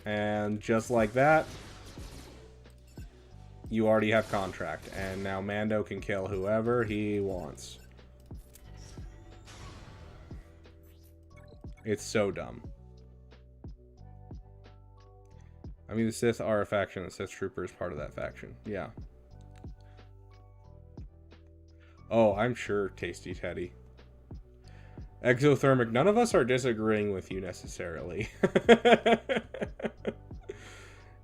And just like that, you already have contract. And now Mando can kill whoever he wants. It's so dumb. I mean, the Sith are a faction. The Sith Trooper is part of that faction. Yeah. Oh, I'm sure, Tasty Teddy. Exothermic, none of us are disagreeing with you necessarily.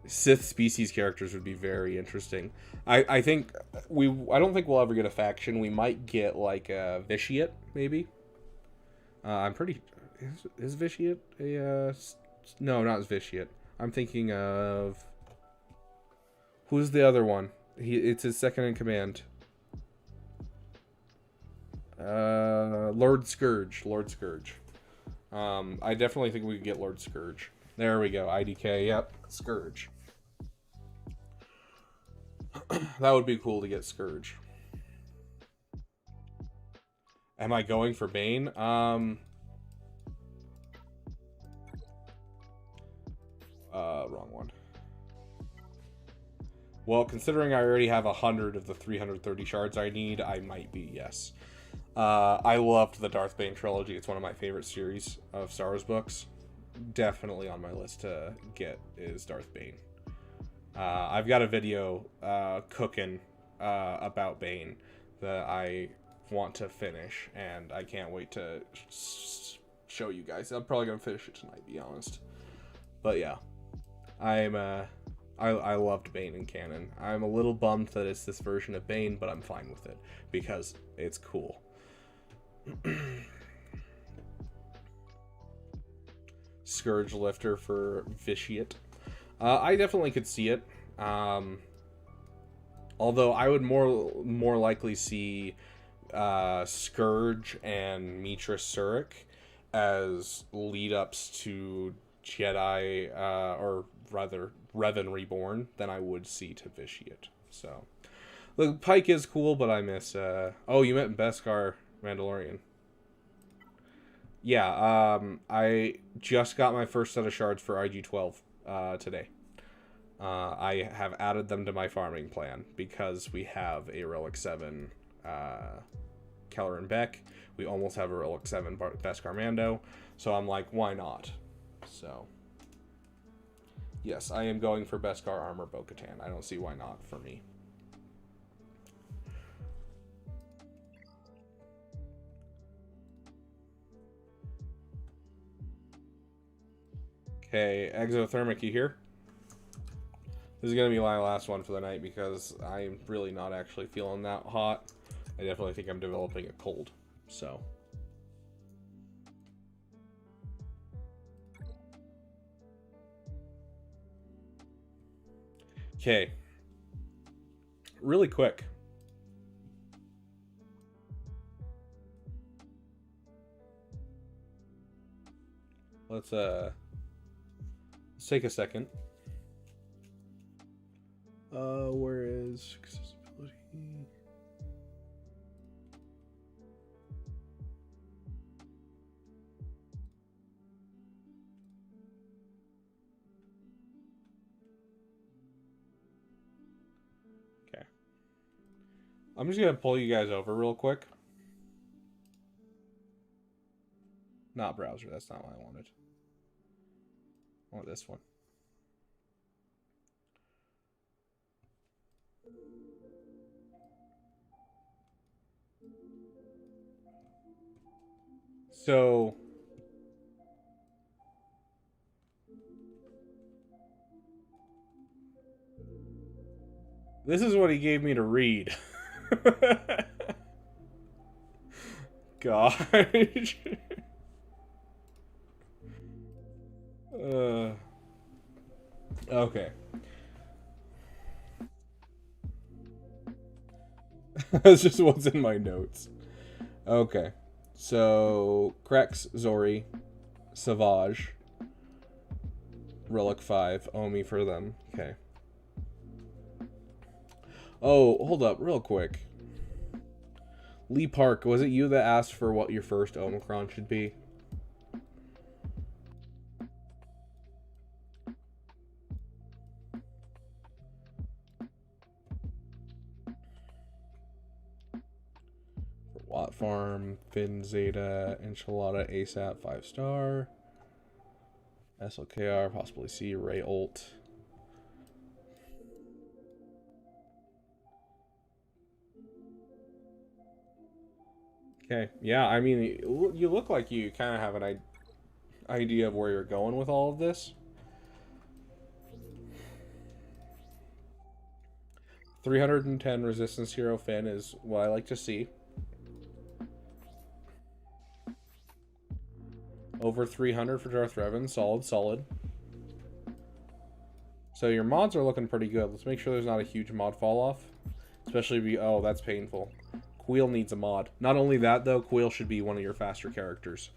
Sith species characters would be very interesting. I don't think we'll ever get a faction. We might get like a Vitiate, maybe. I'm pretty. Is Vitiate a? No, not Vitiate. I'm thinking of. Who's the other one? It's his second in command. Lord Scourge. I definitely think we could get Lord Scourge. There we go. IDK. Yep. Scourge. That would be cool to get Scourge. Am I going for Bane? Wrong one. Well, considering I already have 100 of the 330 shards I need, I might be, yes. I loved the Darth Bane trilogy. It's one of my favorite series of Star Wars books. Definitely on my list to get is Darth Bane. I've got a video cooking about Bane that I want to finish, and I can't wait to show you guys. I'm probably gonna finish it tonight, to be honest. But yeah, I loved Bane in canon. I'm a little bummed that it's this version of Bane, but I'm fine with it because it's cool. Scourge Lifter for Vitiate. I definitely could see it. Although I would more likely see Scourge and Mitra Surik as lead-ups to Jedi, or rather Revan Reborn, than I would see to Vitiate. So, the Pike is cool, but I miss... Oh, you met Beskar Mandalorian. Yeah, I just got my first set of shards for IG-12 today. I have added them to my farming plan because we have a Relic 7 Keller and Beck. We almost have a Relic 7 Beskar Mando. So I'm like, why not? So, yes, I am going for Beskar Armor Bo-Katan. I don't see why not for me. Okay, Exothermic, you here? This is going to be my last one for the night because I'm really not actually feeling that hot. I definitely think I'm developing a cold, so. Okay. Really quick. let's take a second. Where is accessibility? Okay. I'm just gonna pull you guys over real quick. Not browser, that's not what I wanted. I want this one. So this is what he gave me to read. Gosh. Okay. That's just what's in my notes. Okay. So, Krex, Zory, Savage, Relic 5, Omi for them. Okay. Oh, hold up, real quick. Lee Park, was it you that asked for what your first Omicron should be? Watt Farm, Finn Zeta, Enchilada, ASAP, 5-star. SLKR, possibly C, Ray Ult. Okay, yeah, I mean, you look like you kind of have an idea of where you're going with all of this. 310 resistance hero Finn is what I like to see. Over 300 for Darth Revan, solid. So your mods are looking pretty good. Let's make sure there's not a huge mod fall off. Especially oh, that's painful. Queel needs a mod. Not only that, though, Queel should be one of your faster characters.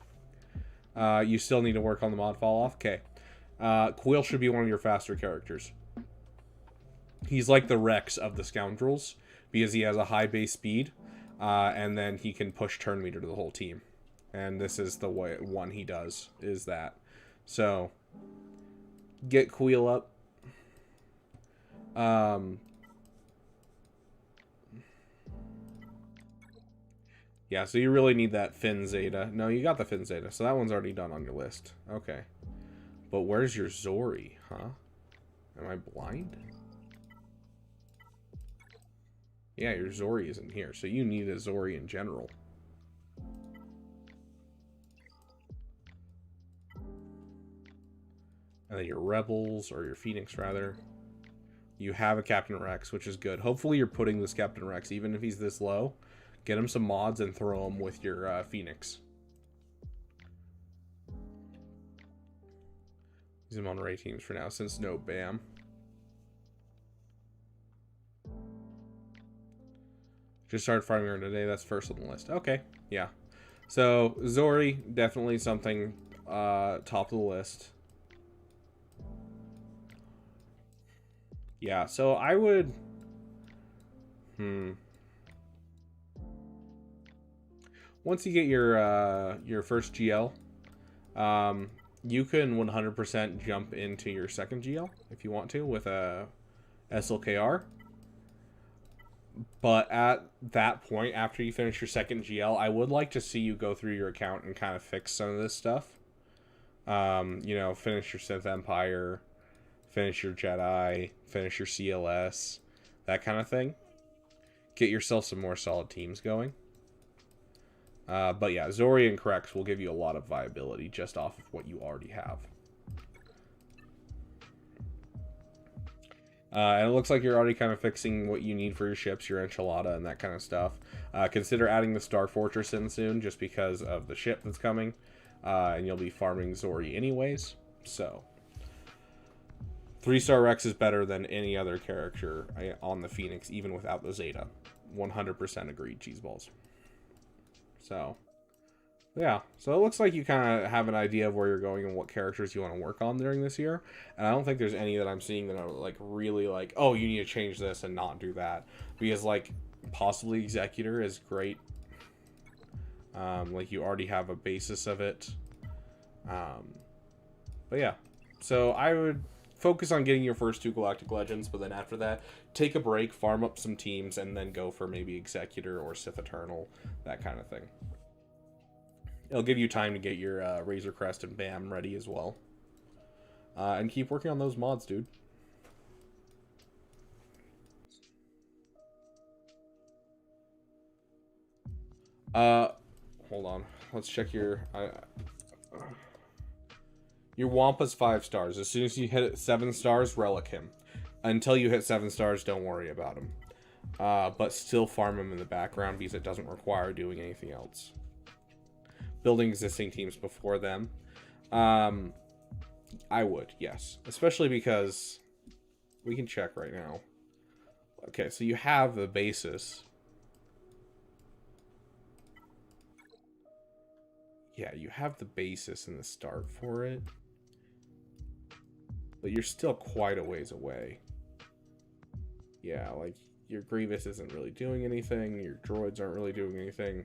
You still need to work on the mod fall off? Okay. Queel should be one of your faster characters. He's like the Rex of the Scoundrels, because he has a high base speed, and then he can push turn meter to the whole team. And this is the one he does, is that. So, get Queel up. Yeah, so you really need that Finn Zeta. No, you got the Finn Zeta, so that one's already done on your list. Okay. But where's your Zory, huh? Am I blind? Yeah, your Zory isn't here, so you need a Zory in general. And then your Rebels, or your Phoenix, rather. You have a Captain Rex, which is good. Hopefully you're putting this Captain Rex, even if he's this low. Get him some mods and throw him with your Phoenix. Use him on Ray teams for now, since no BAM. Just started farming her today. That's first on the list. Okay, yeah. So, Zory, definitely something top of the list. Yeah, so I would... Once you get your first GL, you can 100% jump into your second GL if you want to with a SLKR. But at that point, after you finish your second GL, I would like to see you go through your account and kind of fix some of this stuff. You know, finish your Sith Empire, finish your Jedi, finish your CLS, that kind of thing. Get yourself some more solid teams going. But yeah, Zory and Krex will give you a lot of viability just off of what you already have. And it looks like you're already kind of fixing what you need for your ships, your Enchilada and that kind of stuff. Consider adding the Star Fortress in soon, just because of the ship that's coming. And you'll be farming Zory anyways. So, 3-star Rex is better than any other character on the Phoenix, even without the Zeta. 100% agreed, cheeseballs. So, Yeah, so it looks like you kind of have an idea of where you're going and what characters you want to work on during this year. And I don't think there's any that I'm seeing that are like really like, oh, you need to change this and not do that. Because like possibly Executor is great. Like you already have a basis of it. But yeah, so I would focus on getting your first 2 Galactic Legends, but then after that, take a break, farm up some teams, and then go for maybe Executor or Sith Eternal, that kind of thing. It'll give you time to get your Razor Crest and BAM ready as well. And keep working on those mods, dude. Hold on. Let's check your Wampa's 5 stars. As soon as you hit 7 stars, relic him. Until you hit 7 stars, don't worry about him. But still farm him in the background because it doesn't require doing anything else. Building existing teams before them. I would, yes. Especially because we can check right now. Okay, so you have the basis. Yeah, you have the basis in the start for it. But you're still quite a ways away. Yeah, like, your Grievous isn't really doing anything. Your droids aren't really doing anything.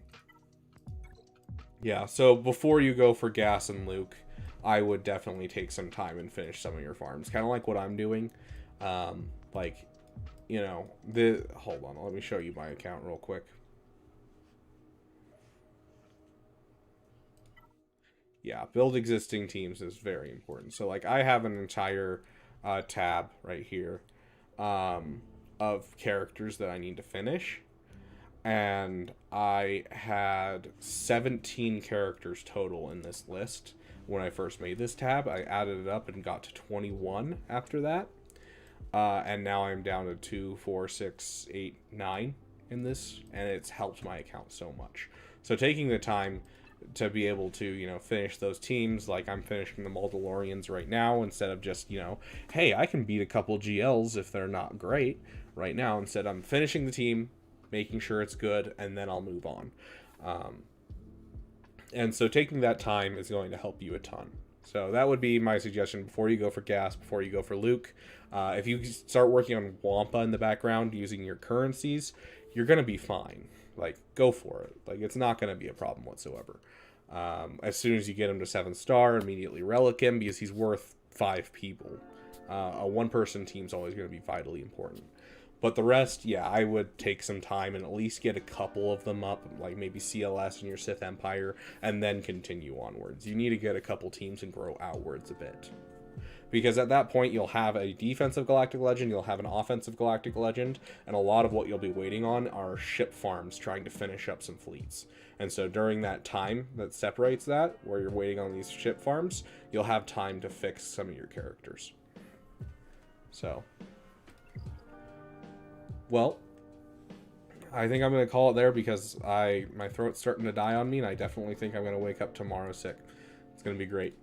Yeah, so before you go for Gas and Luke, I would definitely take some time and finish some of your farms. Kind of like what I'm doing. Like, you know, hold on, let me show you my account real quick. Yeah, build existing teams is very important. So, like, I have an entire tab right here of characters that I need to finish. And I had 17 characters total in this list when I first made this tab. I added it up and got to 21 after that. And now I'm down to 2, 4, 6, 8, 9 in this. And it's helped my account so much. So taking the time to be able to, you know, finish those teams, like I'm finishing the Mandalorians right now, instead of just, you know, hey, I can beat a couple GLs if they're not great right now. Instead, I'm finishing the team, making sure it's good, and then I'll move on. And so taking that time is going to help you a ton. So that would be my suggestion before you go for Gas, before you go for Luke. If you start working on Wampa in the background using your currencies, you're going to be fine. Like, go for it. Like, it's not going to be a problem whatsoever. As soon as you get him to 7 star, immediately relic him because he's worth 5 people. A 1-person team's always going to be vitally important. But the rest, yeah, I would take some time and at least get a couple of them up, like maybe CLS in your Sith Empire, and then continue onwards. You need to get a couple teams and grow outwards a bit. Because at that point, you'll have a defensive Galactic Legend, you'll have an offensive Galactic Legend, and a lot of what you'll be waiting on are ship farms trying to finish up some fleets. And so during that time that separates that, where you're waiting on these ship farms, you'll have time to fix some of your characters. So, well, I think I'm going to call it there because my throat's starting to die on me, and I definitely think I'm going to wake up tomorrow sick. It's going to be great.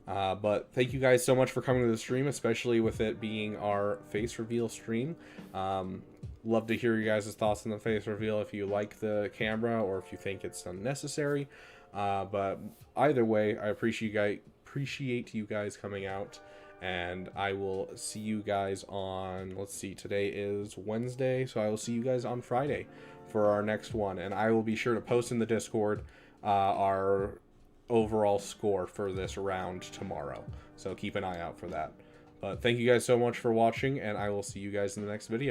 But thank you guys so much for coming to the stream, especially with it being our face reveal stream. Love to hear you guys' thoughts on the face reveal, if you like the camera or if you think it's unnecessary. But either way, I appreciate you guys coming out, and I will see you guys on, let's see, today is Wednesday, so I will see you guys on Friday for our next one, and I will be sure to post in the Discord our overall score for this round tomorrow, so keep an eye out for that. But thank you guys so much for watching, and I will see you guys in the next video.